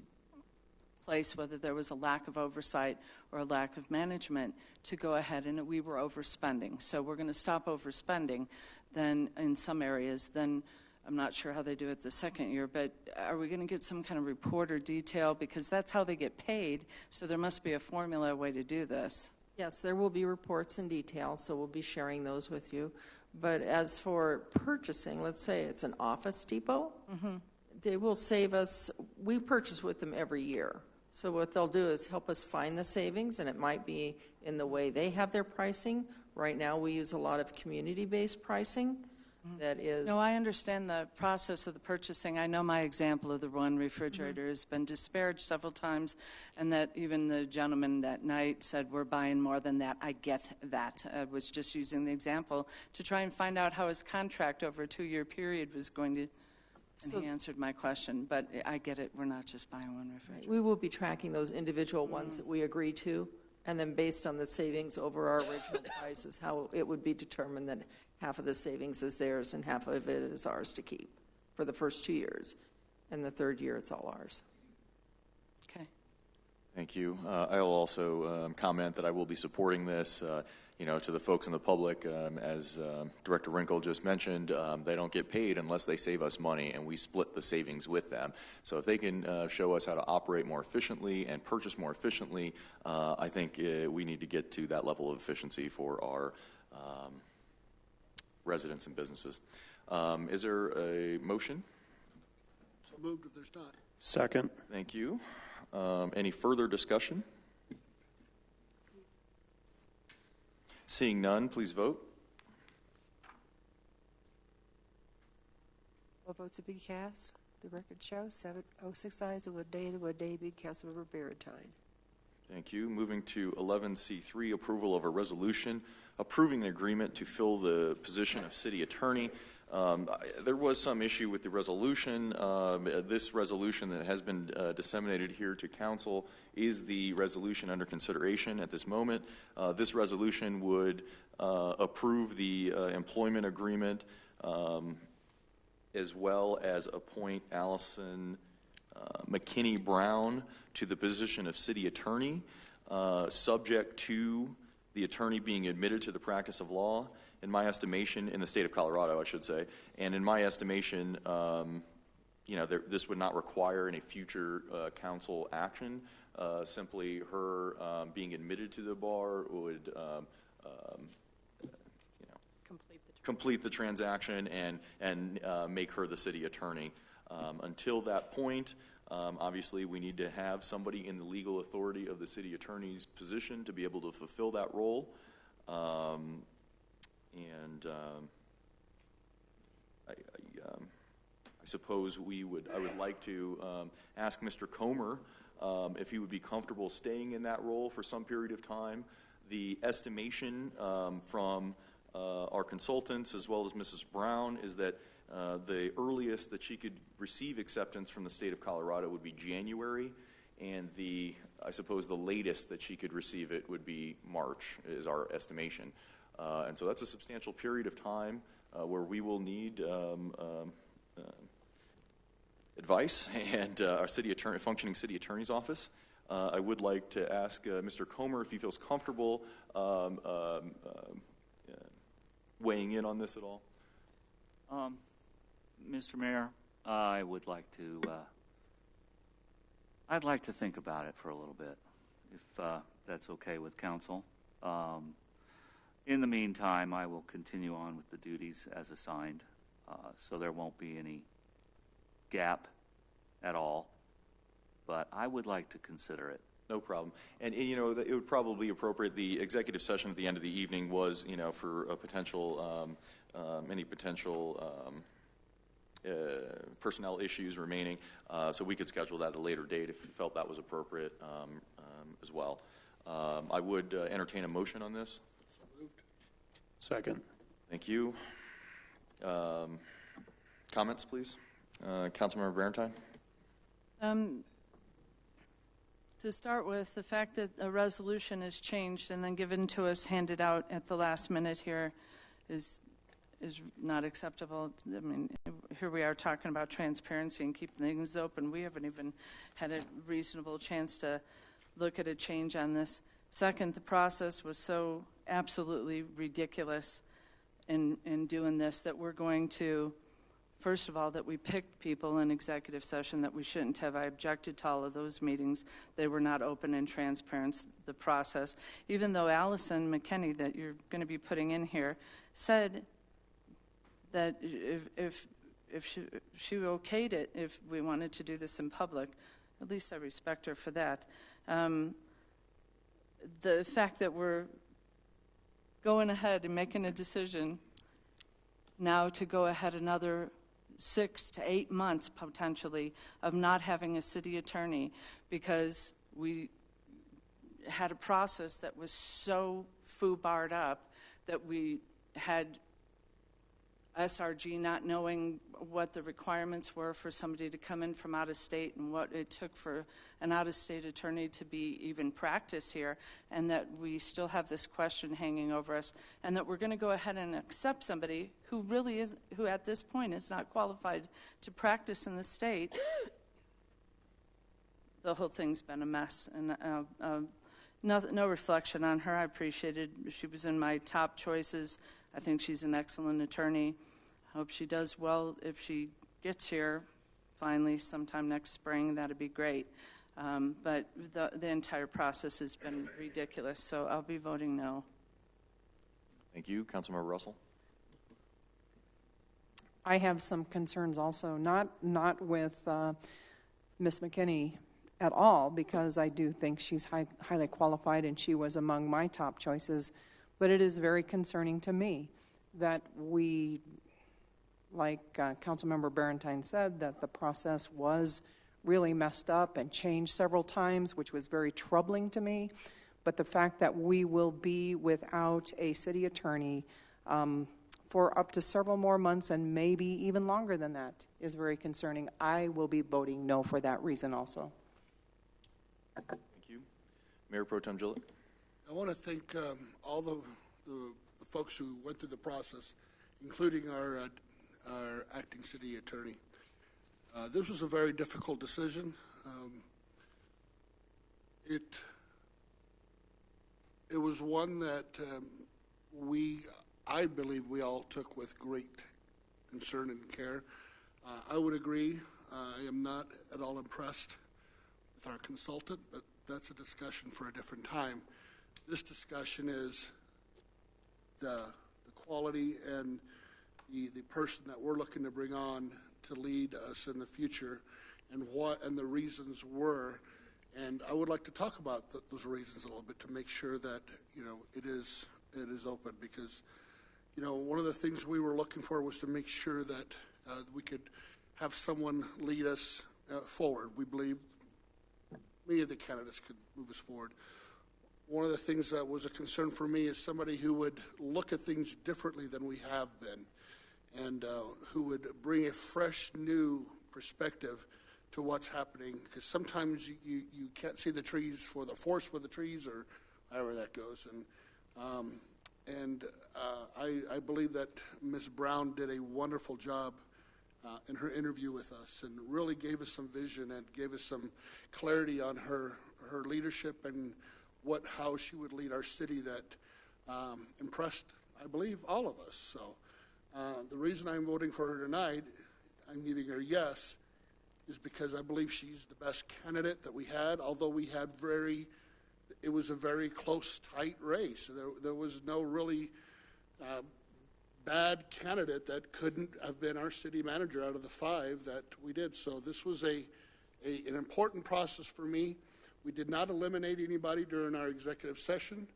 place, whether there was a lack of oversight or a lack of management, to go ahead and we were overspending. So we're going to stop overspending then in some areas. Then I'm not sure how they do it the second year, but are we going to get some kind of report or detail? Because that's how they get paid, so there must be a formula, way to do this. Yes, there will be reports and details, so we'll be sharing those with you. But as for purchasing, let's say it's an Office Depot, they will save us. We purchase with them every year. So what they'll do is help us find the savings, and it might be in the way they have their pricing. Right now we use a lot of community-based pricing. That is. No, I understand the process of the purchasing. I know my example of the one refrigerator has been disparaged several times, and that even the gentleman that night said, we're buying more than that. I get that. I was just using the example to try and find out how his contract over a 2-year period was going to, and he answered my question. But I get it. We're not just buying one refrigerator. We will be tracking those individual ones that we agree to, and then based on the savings over our original prices, how it would be determined that half of the savings is theirs and half of it is ours to keep for the first 2 years. And the third year, it's all ours. Okay. Thank you. I will also comment that I will be supporting this. To the folks in the public, as Director Wrinkle just mentioned, they don't get paid unless they save us money, and we split the savings with them. So if they can show us how to operate more efficiently and purchase more efficiently, I think we need to get to that level of efficiency for our residents and businesses. Is there a motion? So moved if there's not. Second. Thank you. Any further discussion? Seeing none, please vote. All votes have been cast. The record shows 706 ayes and 1 nay, and the 1 nay being Councilmember Barentine. Thank you. Moving to 11C3, approval of a resolution approving an agreement to fill the position of city attorney. There was some issue with the resolution. This resolution that has been disseminated here to council is the resolution under consideration at this moment. This resolution would approve the employment agreement as well as appoint Allison McKinney Brown to the position of city attorney, subject to the attorney being admitted to the practice of law. In my estimation, in the state of Colorado, I should say, and in my estimation, this would not require any future council action. Simply her being admitted to the bar would complete the transaction and make her the city attorney. Until that point, obviously we need to have somebody in the legal authority of the city attorney's position to be able to fulfill that role. I suppose I would like to ask Mr. Comer if he would be comfortable staying in that role for some period of time. The estimation from our consultants as well as Mrs. Brown is that the earliest that she could receive acceptance from the state of Colorado would be January, and I suppose the latest that she could receive it would be March is our estimation. And so that's a substantial period of time where we will need advice and our functioning city attorney's office. I would like to ask Mr. Comer if he feels comfortable weighing in on this at all. Mr. Mayor, I'd like to think about it for a little bit, if that's okay with council. In the meantime, I will continue on with the duties as assigned, so there won't be any gap at all, but I would like to consider it. No problem. And, it would probably be appropriate. The executive session at the end of the evening was, for a potential, any potential personnel issues remaining, so we could schedule that at a later date if you felt that was appropriate as well. I would entertain a motion on this. Second. Thank you. Comments, please? Councilmember Barentine? To start with, the fact that a resolution is changed and then given to us, handed out at the last minute here is not acceptable. I mean, here we are talking about transparency and keeping things open. We haven't even had a reasonable chance to look at a change on this. Second, the process was so absolutely ridiculous in doing this that we're going to, first of all, that we picked people in executive session that we shouldn't have. I objected to all of those meetings. They were not open and transparent, the process. Even though Allison McKinney, that you're going to be putting in here, said that if she okayed it, if we wanted to do this in public, at least I respect her for that. The fact that we're going ahead and making a decision now to go ahead another 6 to 8 months potentially of not having a city attorney because we had a process that was so foobarred up that we had SRG not knowing what the requirements were for somebody to come in from out of state and what it took for an out-of-state attorney to be even practice here, and that we still have this question hanging over us, and that we're going to go ahead and accept somebody who really is, who at this point is not qualified to practice in the state. The whole thing's been a mess, and no reflection on her. I appreciated she was in my top choices. I think she's an excellent attorney. I hope she does well if she gets here finally sometime next spring. That'd be great. But the entire process has been ridiculous, so I'll be voting no. Thank you. Councilmember Russell? I have some concerns also, not with Ms. McKinney at all, because I do think she's highly qualified and she was among my top choices. But it is very concerning to me that we, like Councilmember Barentine said, that the process was really messed up and changed several times, which was very troubling to me. But the fact that we will be without a city attorney for up to several more months and maybe even longer than that is very concerning. I will be voting no for that reason also. Thank you. Mayor Pro Tem Gillett. I want to thank all the folks who went through the process, including our acting city attorney. This was a very difficult decision. It was one that I believe we all took with great concern and care. I would agree. I am not at all impressed with our consultant, but that's a discussion for a different time. This discussion is the quality and the person that we're looking to bring on to lead us in the future, and the reasons were. And I would like to talk about those reasons a little bit to make sure that it is open, because one of the things we were looking for was to make sure that we could have someone lead us forward. We believe many of the candidates could move us forward. One of the things that was a concern for me is somebody who would look at things differently than we have been, and who would bring a fresh, new perspective to what's happening, because sometimes you can't see the trees for the forest for the trees, or however that goes. And I believe that Ms. Brown did a wonderful job in her interview with us, and really gave us some vision and gave us some clarity on her leadership and how she would lead our city that impressed, I believe, all of us. So the reason I'm voting for her tonight, I'm giving her yes, is because I believe she's the best candidate that we had, although we had it was a very close, tight race. There was no really bad candidate that couldn't have been our city manager out of the 5 that we did. So this was an important process for me. We did not eliminate anybody during our executive session.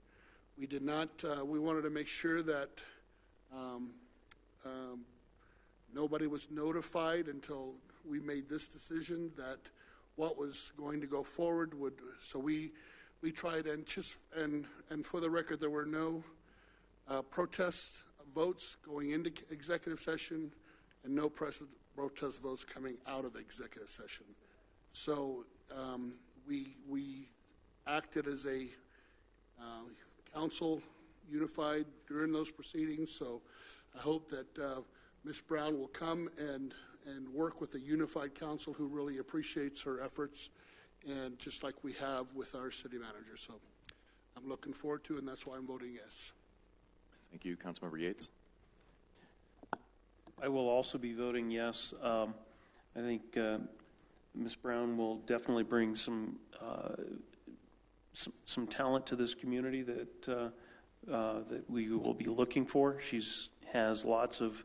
We did not. We wanted to make sure that nobody was notified until we made this decision that what was going to go forward would. So we tried, and for the record, there were no protest votes going into executive session, and no protest votes coming out of executive session. So we acted as a council unified during those proceedings. So I hope that Ms. Brown will come and work with a unified council who really appreciates her efforts, and just like we have with our city manager. So I'm looking forward to it, and that's why I'm voting yes. Thank you. Councilmember Yates. I will also be voting yes. I think Ms. Brown will definitely bring some talent to this community that we will be looking for. She has lots of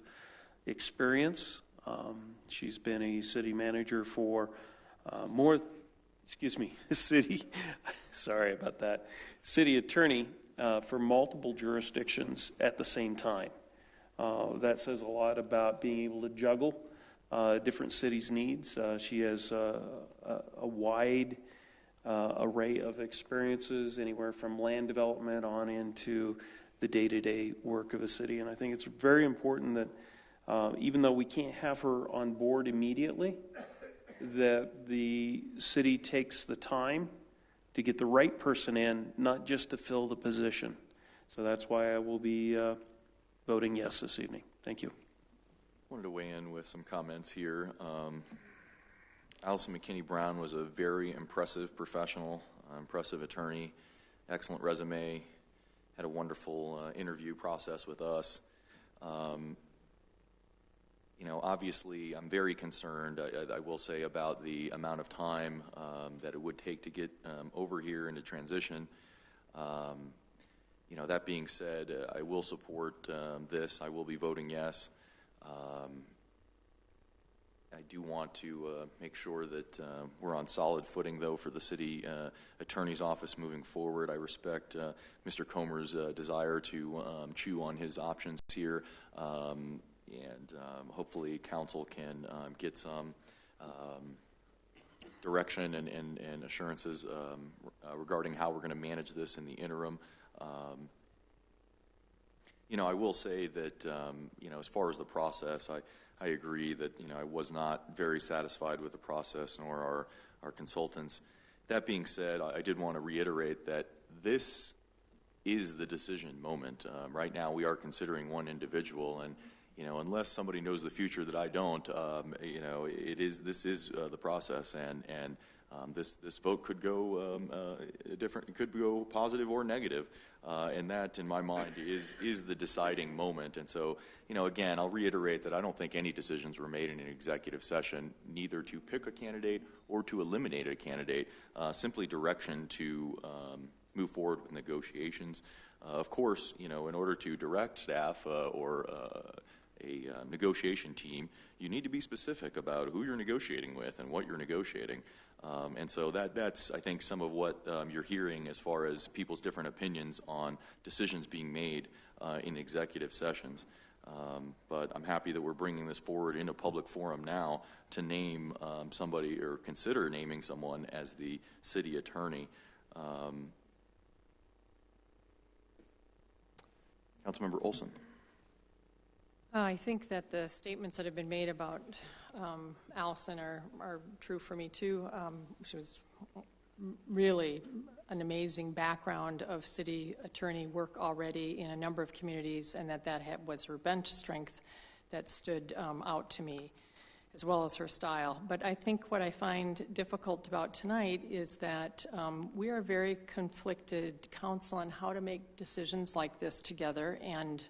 experience. She's been a city manager for city attorney for multiple jurisdictions at the same time. That says a lot about being able to juggle different cities' needs. She has a wide array of experiences, anywhere from land development on into the day-to-day work of a city. And I think it's very important that even though we can't have her on board immediately, that the city takes the time to get the right person in, not just to fill the position. So that's why I will be voting yes this evening. Thank you. I wanted to weigh in with some comments here. Allison McKinney Brown was a very impressive professional, impressive attorney, excellent resume, had a wonderful interview process with us. Obviously, I'm very concerned, I will say, about the amount of time that it would take to get over here into transition. That being said, I will support this. I will be voting yes. do want to make sure that we're on solid footing, though, for the city attorney's office moving forward. I respect Mr. Comer's desire to chew on his options here, and hopefully council can get some direction and assurances regarding how we're going to manage this in the interim. I will say that, as far as the process, I agree that, I was not very satisfied with the process, nor our consultants. That being said, I did want to reiterate that this is the decision moment. Right now, we are considering one individual, and, unless somebody knows the future that I don't, this is the process, and this vote could go different. It could go positive or negative, and that, in my mind, is the deciding moment. And so, again, I'll reiterate that I don't think any decisions were made in an executive session, neither to pick a candidate or to eliminate a candidate. Simply direction to move forward with negotiations. Of course, in order to direct staff or a negotiation team, you need to be specific about who you're negotiating with and what you're negotiating. And so that's, I think, some of what you're hearing as far as people's different opinions on decisions being made in executive sessions. But I'm happy that we're bringing this forward in a public forum now to name somebody or consider naming someone as the city attorney. Councilmember Olson. I think that the statements that have been made about Allison are true for me too. She was really an amazing background of city attorney work already in a number of communities, and that was her bench strength that stood out to me, as well as her style. But I think what I find difficult about tonight is that we are a very conflicted council on how to make decisions like this together, and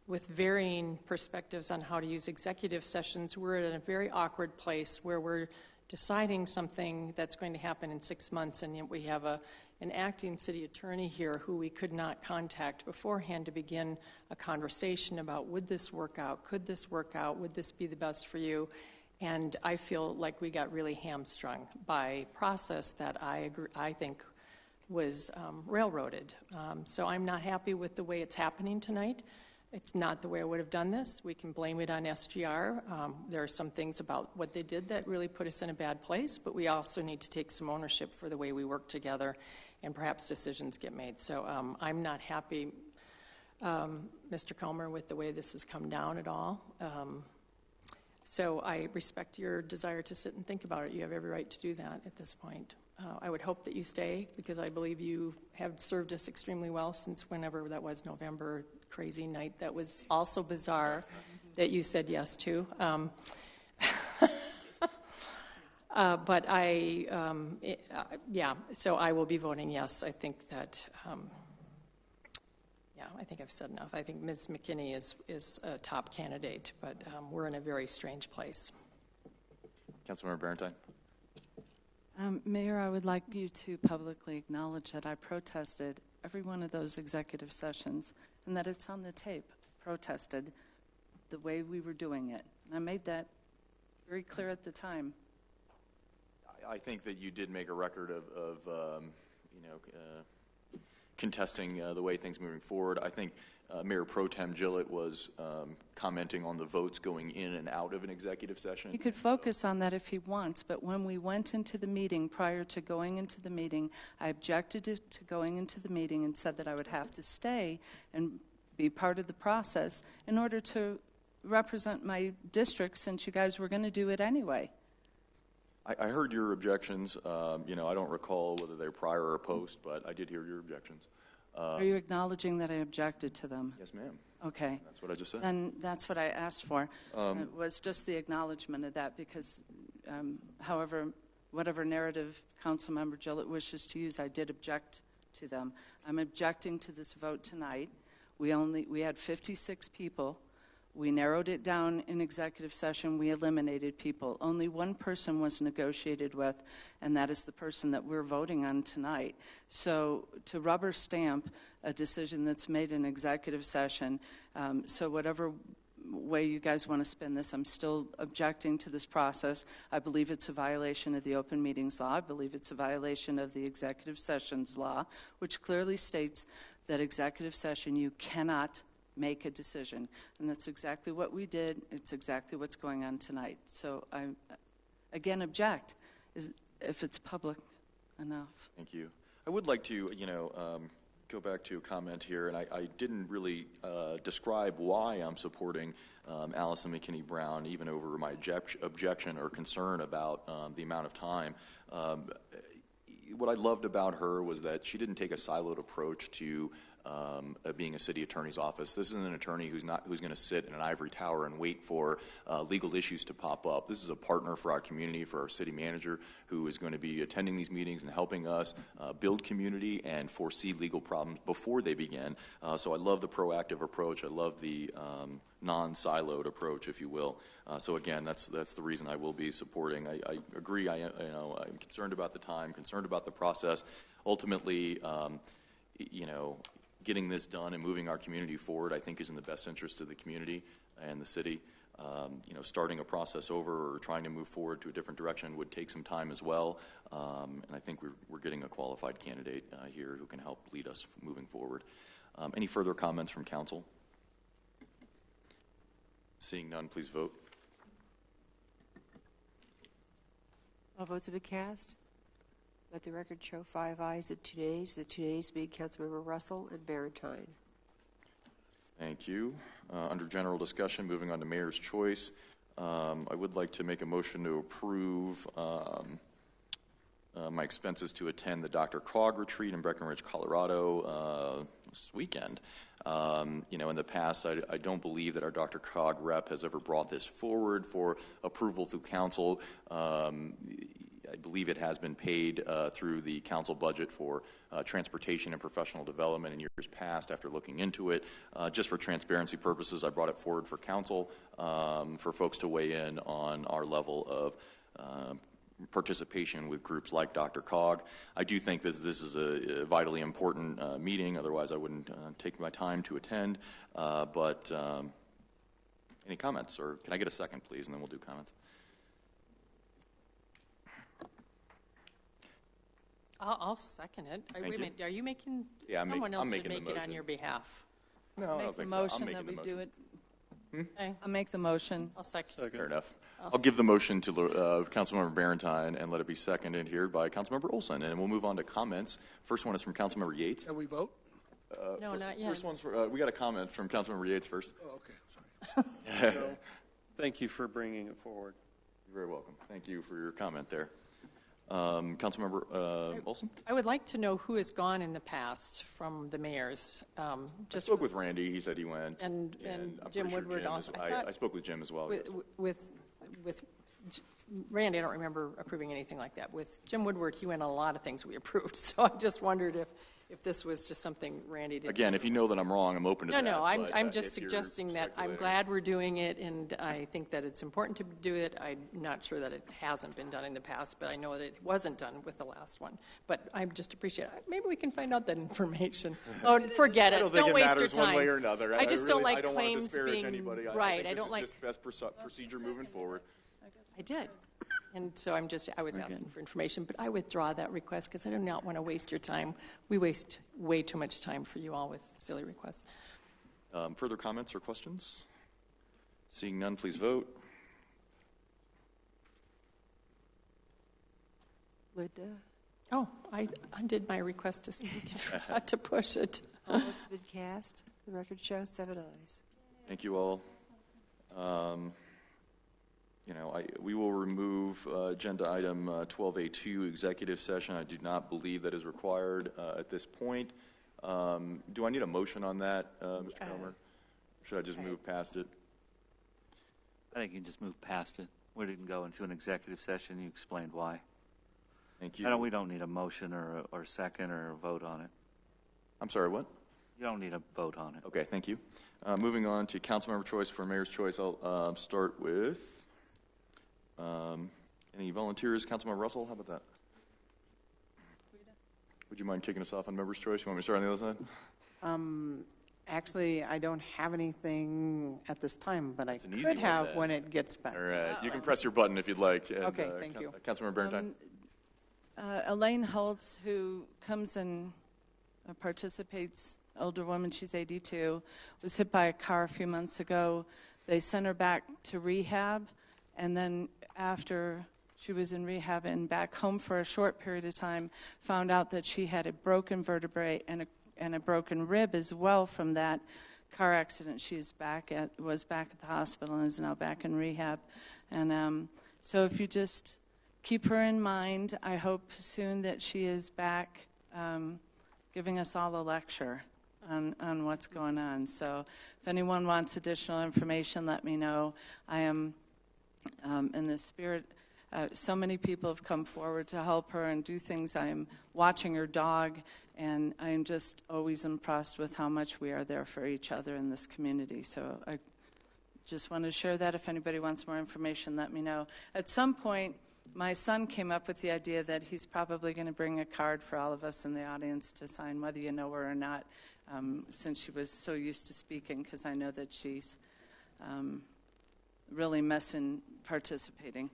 with varying perspectives on how to use executive sessions, we're in a very awkward place where we're deciding something that's going to happen in 6 months, and yet we have an acting city attorney here who we could not contact beforehand to begin a conversation about, would this work out? Could this work out? Would this be the best for you? And I feel like we got really hamstrung by process that I think was railroaded. So I'm not happy with the way it's happening tonight. It's not the way I would have done this. We can blame it on SGR. There are some things about what they did that really put us in a bad place, but we also need to take some ownership for the way we work together, and perhaps decisions get made. So I'm not happy, Mr. Comer, with the way this has come down at all. So I respect your desire to sit and think about it. You have every right to do that at this point. I would hope that you stay, because I believe you have served us extremely well since whenever that was, November, crazy night that was also bizarre that you said yes to. But so I will be voting yes. I think that, I think I've said enough. I think Ms. McKinney is a top candidate, but we're in a very strange place. Councilmember Barentine. Mayor, I would like you to publicly acknowledge that I protested every one of those executive sessions, and that it's on the tape, protested the way we were doing it. And I made that very clear at the time. I think that you did make a record of contesting the way things moving forward. I think Mayor Pro Tem Gillett was commenting on the votes going in and out of an executive session. He could focus on that if he wants, but when we went into the meeting, prior to going into the meeting, I objected to going into the meeting and said that I would have to stay and be part of the process in order to represent my district, since you guys were going to do it anyway. I heard your objections. I don't recall whether they're prior or post, but I did hear your objections. Are you acknowledging that I objected to them? Yes, ma'am. Okay. That's what I just said. Then that's what I asked for. It was just the acknowledgement of that, because whatever narrative Councilmember Gillett wishes to use, I did object to them. I'm objecting to this vote tonight. We had 56 people. We narrowed it down in executive session. We eliminated people. Only one person was negotiated with, and that is the person that we're voting on tonight. So to rubber stamp a decision that's made in executive session, so whatever way you guys want to spin this. I'm still objecting to this process. I believe it's a violation of the open meetings law. I believe it's a violation of the executive sessions law, which clearly states that executive session, you cannot make a decision. And that's exactly what we did. It's exactly what's going on tonight. So I, again, object if it's public enough. Thank you. I would like to, go back to a comment here, and I didn't really describe why I'm supporting Allison McKinney Brown, even over my objection or concern about the amount of time. What I loved about her was that she didn't take a siloed approach to being a city attorney's office. This isn't an attorney who's going to sit in an ivory tower and wait for legal issues to pop up. This is a partner for our community, for our city manager, who is going to be attending these meetings and helping us build community and foresee legal problems before they begin. So I love the proactive approach. I love the non-siloed approach, if you will. So again, that's the reason I will be supporting. I agree. I'm concerned about the time, concerned about the process. Ultimately, getting this done and moving our community forward, I think, is in the best interest of the community and the city. Starting a process over or trying to move forward to a different direction would take some time as well. And I think we're getting a qualified candidate here who can help lead us moving forward. Any further comments from council? Seeing none, please vote. All votes have been cast. Let the record show 5 ayes and 2 nays. The 2 nays being Councilmember Russell and Barentine. Thank you. Under general discussion, moving on to mayor's choice, I would like to make a motion to approve my expenses to attend the Dr. Cog retreat in Breckenridge, Colorado this weekend. In the past, I don't believe that our Dr. Cog rep has ever brought this forward for approval through council. I believe it has been paid through the council budget for transportation and professional development in years past. After looking into it, just for transparency purposes, I brought it forward for council for folks to weigh in on our level of participation with groups like Dr. Cog. I do think that this is a vitally important meeting. Otherwise, I wouldn't take my time to attend. But any comments? Or can I get a second, please, and then we'll do comments. I'll second it. Wait a minute, are you making? Yeah, someone else I'm should making make it on your behalf. No, Make the motion that we do it. Okay. I'll make the motion. I'll second. Fair enough. I'll give the motion to Councilmember Barentine and let it be seconded here by Councilmember Olson, and we'll move on to comments. First one is from Councilmember Yates. Can we vote? No, not yet. First one's for, we got a comment from Councilmember Yates first. Oh, okay. Sorry. So, thank you for bringing it forward. You're very welcome. Thank you for your comment there. Councilmember Olson? I would like to know who has gone in the past from the mayors. I spoke with Randy. He said he went. And I'm Jim pretty sure Woodward Jim also. I spoke with Jim as well. Yes. With Randy, I don't remember approving anything like that. With Jim Woodward, he went on a lot of things we approved. So I just wondered if this was just something Randy did. Again, if you know that I'm wrong, I'm open to that. No, I'm just suggesting that I'm glad we're doing it, and I think that it's important to do it. I'm not sure that it hasn't been done in the past, but I know that it wasn't done with the last one. But I just appreciate it. Maybe we can find out that information. Oh, forget it. I don't think it waste matters your time. one way or another. I just don't like I don't claims want to disparage being anybody. right. I don't think like this is best procedure moving forward. I did. And so I was asking for information, but I withdraw that request because I do not want to waste your time. We waste way too much time for you all with silly requests. Further comments or questions? Seeing none, please vote. Linda? Oh, I undid my request to speak and forgot to push it. All votes have been cast. The record shows 7 ayes. Thank you all. We will remove agenda item 12A2, executive session. I do not believe that is required at this point. Do I need a motion on that, Mr. Comer? Should I just move past it? I think you can just move past it. We didn't go into an executive session. You explained why. Thank you. We don't need a motion or second or a vote on it. I'm sorry, what? You don't need a vote on it. Okay, thank you. Moving on to councilmember choice for mayor's choice, I'll start with any volunteers? Councilmember Russell, how about that? Would you mind kicking us off on member's choice? You want me to start on the other side? Actually, I don't have anything at this time, but I It's an easy could one, have then. when it gets back. All right, you can press your button if you'd like. And, Okay, thank you. Councilmember Barentine. Elaine Holtz, who comes and participates, older woman, she's 82, was hit by a car a few months ago. They sent her back to rehab, and then after she was in rehab and back home for a short period of time, found out that she had a broken vertebrae and a broken rib as well from that car accident. She was back at the hospital and is now back in rehab. And so if you just keep her in mind, I hope soon that she is back giving us all a lecture on what's going on. So if anyone wants additional information, let me know. I am in the spirit. So many people have come forward to help her and do things. I am watching her dog, and I am just always impressed with how much we are there for each other in this community. So I just want to share that. If anybody wants more information, let me know. At some point, my son came up with the idea that he's probably going to bring a card for all of us in the audience to sign, whether you know her or not, since she was so used to speaking, because I know that she's really missing participating.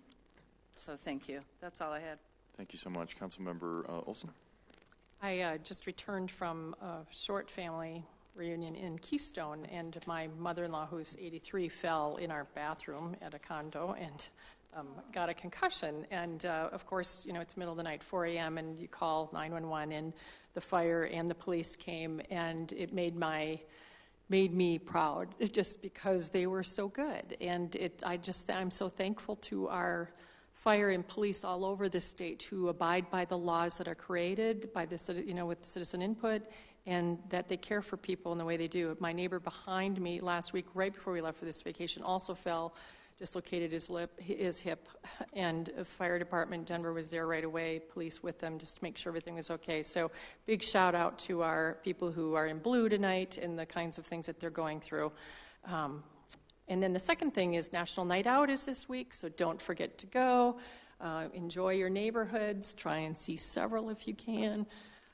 So thank you. That's all I had. Thank you so much. Councilmember Olson. I just returned from a short family reunion in Keystone, and my mother-in-law, who's 83, fell in our bathroom at a condo and got a concussion. And of course, you know, it's middle of the night, 4 a.m., and you call 911, and the fire and the police came, and it made me proud just because they were so good. And I'm so thankful to our fire and police all over the state who abide by the laws that are created by the, you know, with citizen input, and that they care for people in the way they do. My neighbor behind me last week, right before we left for this vacation, also fell, dislocated his hip, and the fire department Denver was there right away, police with them, just to make sure everything was okay. So big shout out to our people who are in blue tonight and the kinds of things that they're going through. And then the second thing is National Night Out is this week, so don't forget to go. Enjoy your neighborhoods. Try and see several if you can.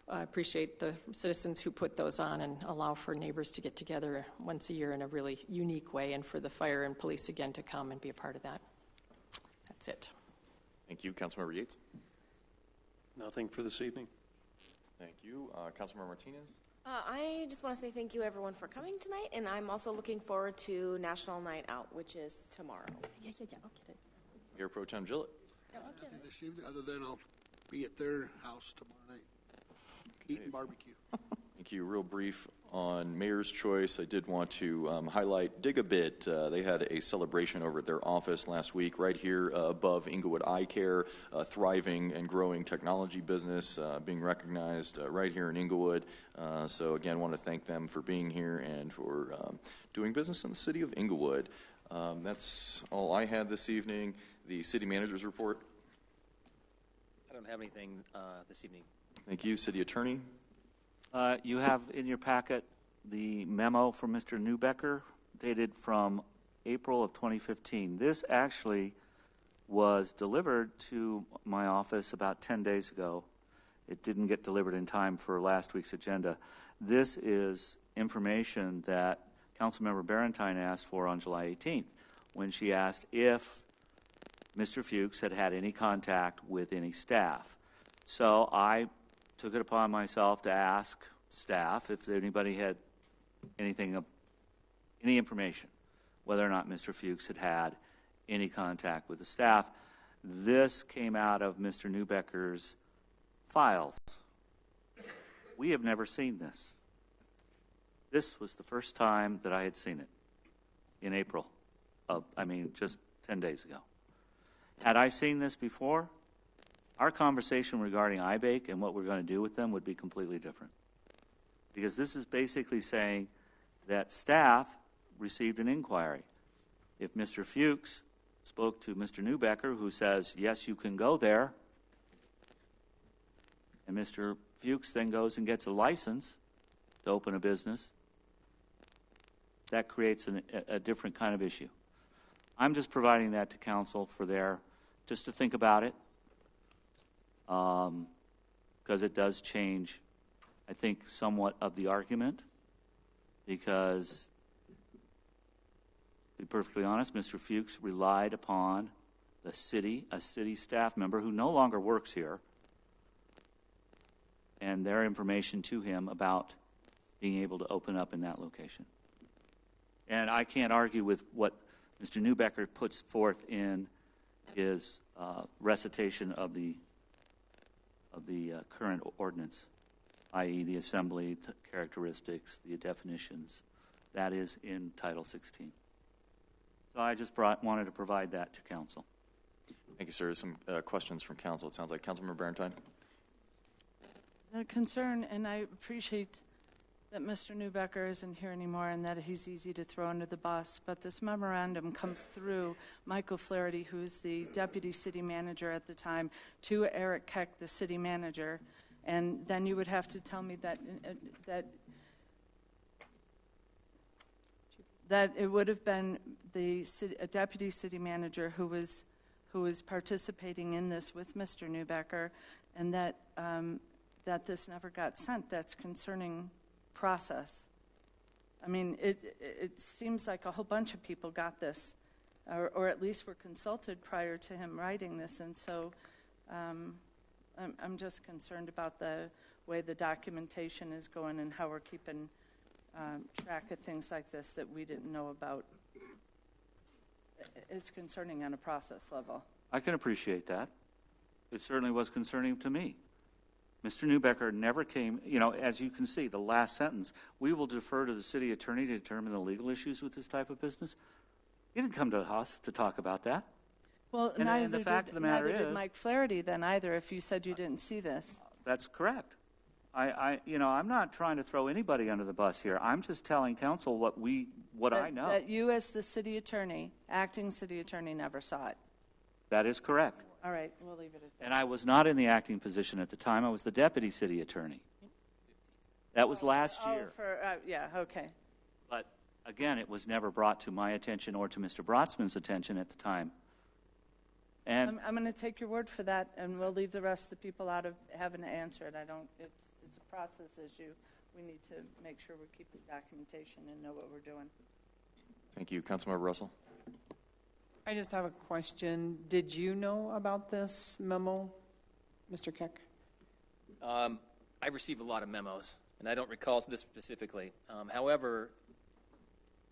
I appreciate the citizens who put those on and allow for neighbors to get together once a year in a really unique way, and for the fire and police again to come and be a part of that. That's it. Thank you. Councilmember Yates. Nothing for this evening. Thank you. Councilmember Martinez. I just want to say thank you, everyone, for coming tonight, and I'm also looking forward to National Night Out, which is tomorrow. Yeah, I'll get it. Mayor Pro Tem Gillett. Nothing this evening, other than I'll be at their house tomorrow night, eating barbecue. Thank you. Real brief on Mayor's Choice. I did want to highlight Dig a Bit. They had a celebration over at their office last week, right here above Englewood Eye Care, a thriving and growing technology business being recognized right here in Englewood. So again, want to thank them for being here and for doing business in the city of Englewood. That's all I had this evening. The city manager's report. I don't have anything this evening. Thank you. City attorney. You have in your packet the memo from Mr. Newbecker dated from April of 2015. This actually was delivered to my office about 10 days ago. It didn't get delivered in time for last week's agenda. This is information that Councilmember Barentine asked for on July 18th when she asked if Mr. Fuchs had had any contact with any staff. So I took it upon myself to ask staff if anybody had any information, whether or not Mr. Fuchs had had any contact with the staff. This came out of Mr. Newbecker's files. We have never seen this. This was the first time that I had seen it in April just 10 days ago. Had I seen this before, our conversation regarding iBake and what we're going to do with them would be completely different. Because this is basically saying that staff received an inquiry. If Mr. Fuchs spoke to Mr. Newbecker, who says, yes, you can go there, and Mr. Fuchs then goes and gets a license to open a business, that creates a different kind of issue. I'm just providing that to council for just to think about it, because it does change, I think, somewhat of the argument. because, to be perfectly honest, Mr. Fuchs relied upon the city, a city staff member who no longer works here, and their information to him about being able to open up in that location. And I can't argue with what Mr. Newbecker puts forth in his recitation of the current ordinance, i.e. the assembly characteristics, the definitions. That is in Title 16. So I just wanted to provide that to council. Thank you, sir. Some questions from council. It sounds like Councilmember Barentine. The concern, and I appreciate that Mr. Newbecker isn't here anymore and that he's easy to throw under the bus, but this memorandum comes through Michael Flaherty, who's the deputy city manager at the time, to Eric Keck, the city manager, and then you would have to tell me that it would have been a deputy city manager who was participating in this with Mr. Newbecker, and that this never got sent. That's concerning process. I mean, it seems like a whole bunch of people got this, or at least were consulted prior to him writing this, and so I'm just concerned about the way the documentation is going and how we're keeping track of things like this that we didn't know about. It's concerning on a process level. I can appreciate that. It certainly was concerning to me. Mr. Newbecker never came, as you can see, the last sentence, we will defer to the city attorney to determine the legal issues with this type of business. He didn't come to us to talk about that. Well, and neither, the fact of the matter neither is, did Mike Flaherty then either, if you said you didn't see this. That's correct. I'm not trying to throw anybody under the bus here. I'm just telling council what I know. That you as the city attorney, acting city attorney, never saw it. That is correct. All right, we'll leave it at that. And I was not in the acting position at the time. I was the deputy city attorney. That was last year. Yeah, okay. But again, it was never brought to my attention or to Mr. Brotzman's attention at the time. And I'm going to take your word for that, and we'll leave the rest of the people out of having to answer it. It's a process issue. We need to make sure we're keeping documentation and know what we're doing. Thank you. Councilmember Russell. I just have a question. Did you know about this memo, Mr. Keck? I received a lot of memos, and I don't recall this specifically. However,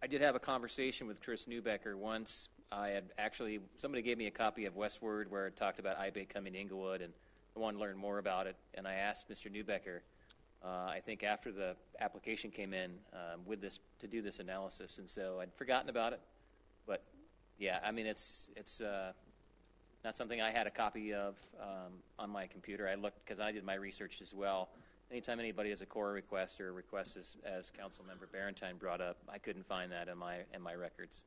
I did have a conversation with Chris Newbecker once. Somebody gave me a copy of Westward where it talked about iBake coming to Englewood, and I wanted to learn more about it. And I asked Mr. Newbecker, I think after the application came in, to do this analysis, and so I'd forgotten about it. But yeah, I mean, it's not something I had a copy of on my computer. I looked because I did my research as well. Anytime anybody has a core request or a request as Councilmember Barentine brought up, I couldn't find that in my records.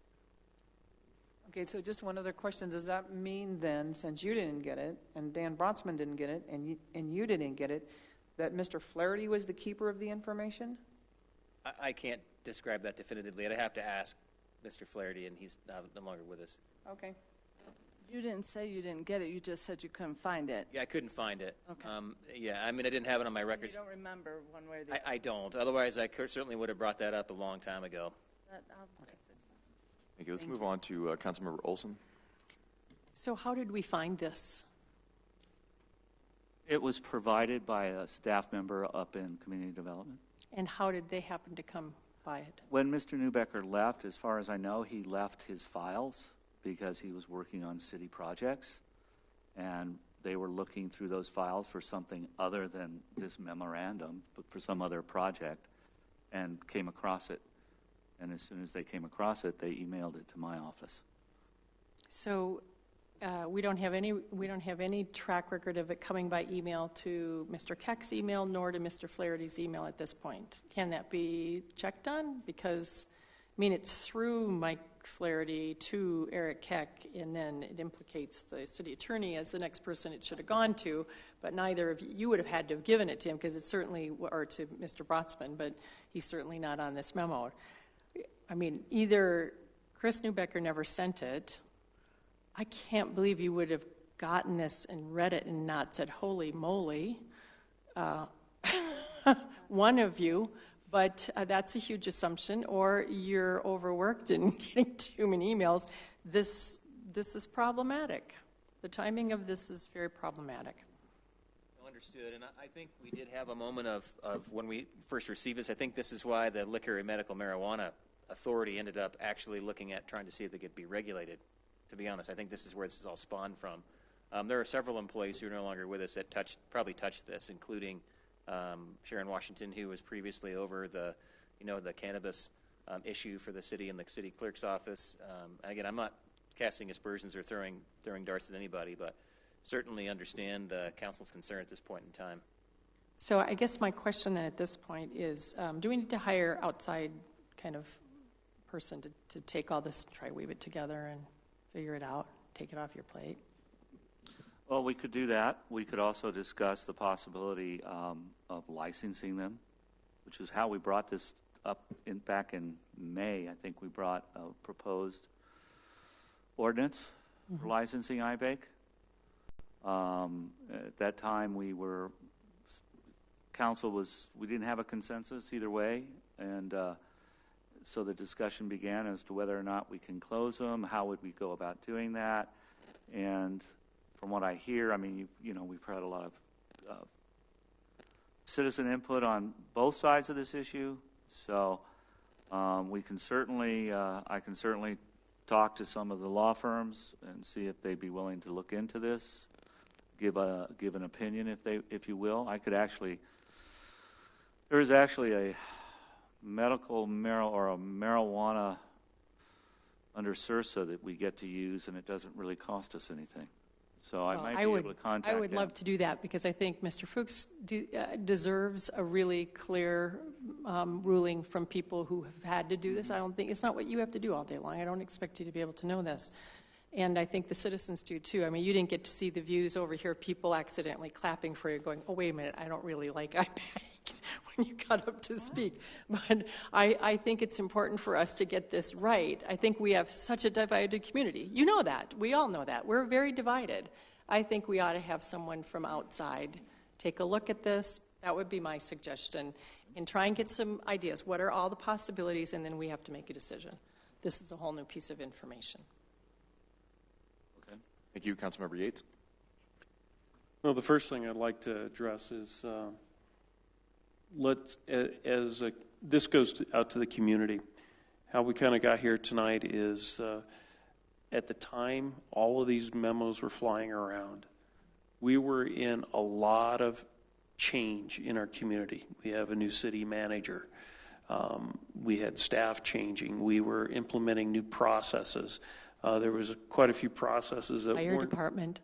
Okay, so just one other question. Does that mean then, since you didn't get it, and Dan Brotzman didn't get it, and you didn't get it, that Mr. Flaherty was the keeper of the information? I can't describe that definitively. I'd have to ask Mr. Flaherty, and he's no longer with us. Okay. You didn't say you didn't get it. You just said you couldn't find it. Yeah, I couldn't find it. Okay. Yeah, I mean, I didn't have it on my records. You don't remember one way or the other? I don't. Otherwise, I certainly would have brought that up a long time ago. Thank you. Let's move on to Councilmember Olson. So how did we find this? it was provided by a staff member up in community development. And how did they happen to come by it? When Mr. Newbecker left, as far as I know, he left his files because he was working on city projects, and they were looking through those files for something other than this memorandum, but for some other project, and came across it. And as soon as they came across it, they emailed it to my office. So we don't have any track record of it coming by email to Mr. Keck's email nor to Mr. Flaherty's email at this point. Can that be checked on? Because I mean, it's through Mike Flaherty to Eric Keck, and then it implicates the city attorney as the next person it should have gone to, but neither of you would have had to have given it to him, because it's certainly, or to Mr. Brotzman, but he's certainly not on this memo. I mean, either Chris Newbecker never sent it. I can't believe you would have gotten this and read it and not said, holy moly, one of you, But that's a huge assumption, or you're overworked and getting too many emails. This is problematic. The timing of this is very problematic. Understood, and I think we did have a moment of when we first received this. I think this is why the Liquor and Medical Marijuana Authority ended up actually looking at trying to see if they could be regulated. To be honest, I think this is where this is all spawned from. There are several employees who are no longer with us that probably touched this, including Sharon Washington, who was previously over the cannabis issue for the city and the city clerk's office. Again, I'm not casting aspersions or throwing darts at anybody, but certainly understand the council's concern at this point in time. So I guess my question then at this point is, do we need to hire outside kind of person to take all this, try to weave it together and figure it out, take it off your plate? Well, we could do that. We could also discuss the possibility of licensing them, which is how we brought this up back in May. I think we brought a proposed ordinance for licensing iBake. At that time, we didn't have a consensus either way, and so the discussion began as to whether or not we can close them, how would we go about doing that, and from what I hear, I mean, we've had a lot of citizen input on both sides of this issue, so we can certainly, I can certainly talk to some of the law firms and see if they'd be willing to look into this. Give an opinion, if you will. There is actually a marijuana under SRSA that we get to use, and it doesn't really cost us anything. So I might be able to contact I would love to do that, because I think Mr. Fuchs deserves a really clear ruling from people who have had to do this. I don't think it's not what you have to do all day long. I don't expect you to be able to know this. And I think the citizens do, too. I mean, you didn't get to see the views over here, people accidentally clapping for you, going, oh, wait a minute, I don't really like iBake when you got up to speak. But I think it's important for us to get this right. I think we have such a divided community. You know that. We all know that. We're very divided. I think we ought to have someone from outside take a look at this. That would be my suggestion. And try and get some ideas. What are all the possibilities? And then we have to make a decision. This is a whole new piece of information. Thank you, Councilmember Yates. Well, the first thing I'd like to address is this goes out to the community. How we kind of got here tonight is at the time all of these memos were flying around, we were in a lot of change in our community. We have a new city manager. We had staff changing. We were implementing new processes. There was quite a few processes that Fire department.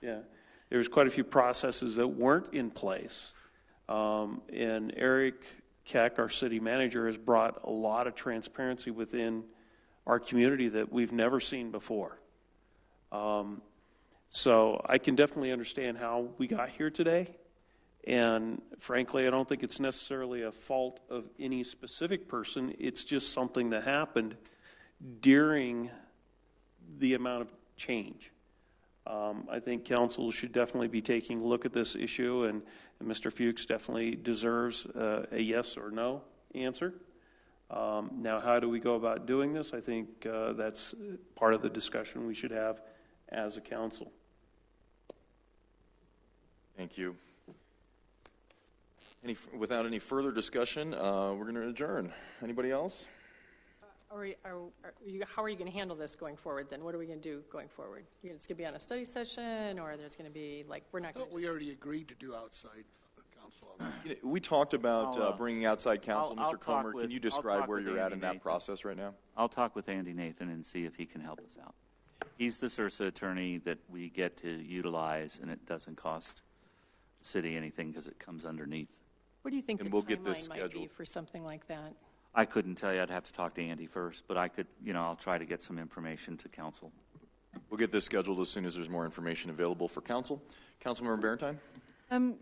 Yeah, there was quite a few processes that weren't in place. And Eric Keck, our city manager, has brought a lot of transparency within our community that we've never seen before. So I can definitely understand how we got here today. And frankly, I don't think it's necessarily a fault of any specific person. It's just something that happened during the amount of change. I think council should definitely be taking a look at this issue, and Mr. Fuchs definitely deserves a yes or no answer. Now, how do we go about doing this? I think that's part of the discussion we should have as a council. Thank you. Without any further discussion, we're going to adjourn. Anybody else? How are you going to handle this going forward then? What are we going to do going forward? It's going to be on a study session, or there's going to be, we're not going to... We already agreed to do outside council on that. We talked about bringing outside counsel. Mr. Comer, can you describe where you're at in that process right now? I'll talk with Andy Nathan and see if he can help us out. He's the SRSA attorney that we get to utilize, and it doesn't cost the city anything because it comes underneath. What do you think the timeline might be for something like that? I couldn't tell you. I'd have to talk to Andy first, but I could, I'll try to get some information to council. We'll get this scheduled as soon as there's more information available for council. Councilmember Barentine?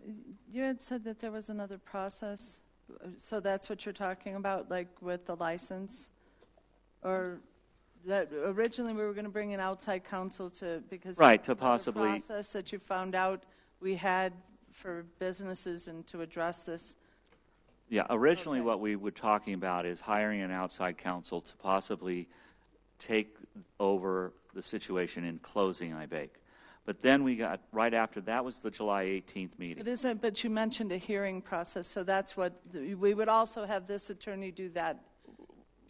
You had said that there was another process, so that's what you're talking about, like with the license? Or that originally we were going to bring an outside counsel because right, to possibly... the process that you found out we had for businesses and to address this. Yeah, originally what we were talking about is hiring an outside counsel to possibly take over the situation in closing iBake. But then we got, right after that was the July 18th meeting. It isn't, but you mentioned a hearing process, so that's what, we would also have this attorney do that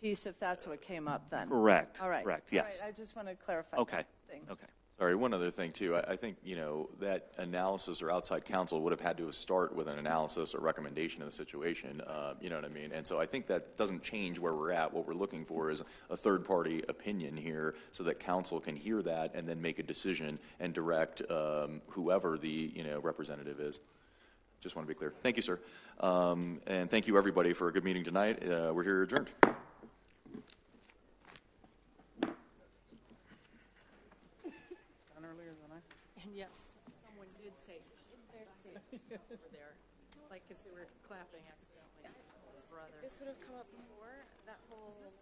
piece if that's what came up then. Correct. All right. Correct, yes. All right, I just want to clarify. Okay. Thanks. Okay. Sorry, one other thing, too. I think, that analysis or outside counsel would have had to start with an analysis or recommendation of the situation, you know what I mean? And so I think that doesn't change where we're at. What we're looking for is a third-party opinion here so that council can hear that and then make a decision and direct whoever the, representative is. Just want to be clear. Thank you, sir. And thank you, everybody, for a good meeting tonight. We're here adjourned. And yes, someone did say, over there, like, because they were clapping accidentally. Brother. This would have come up before, that whole...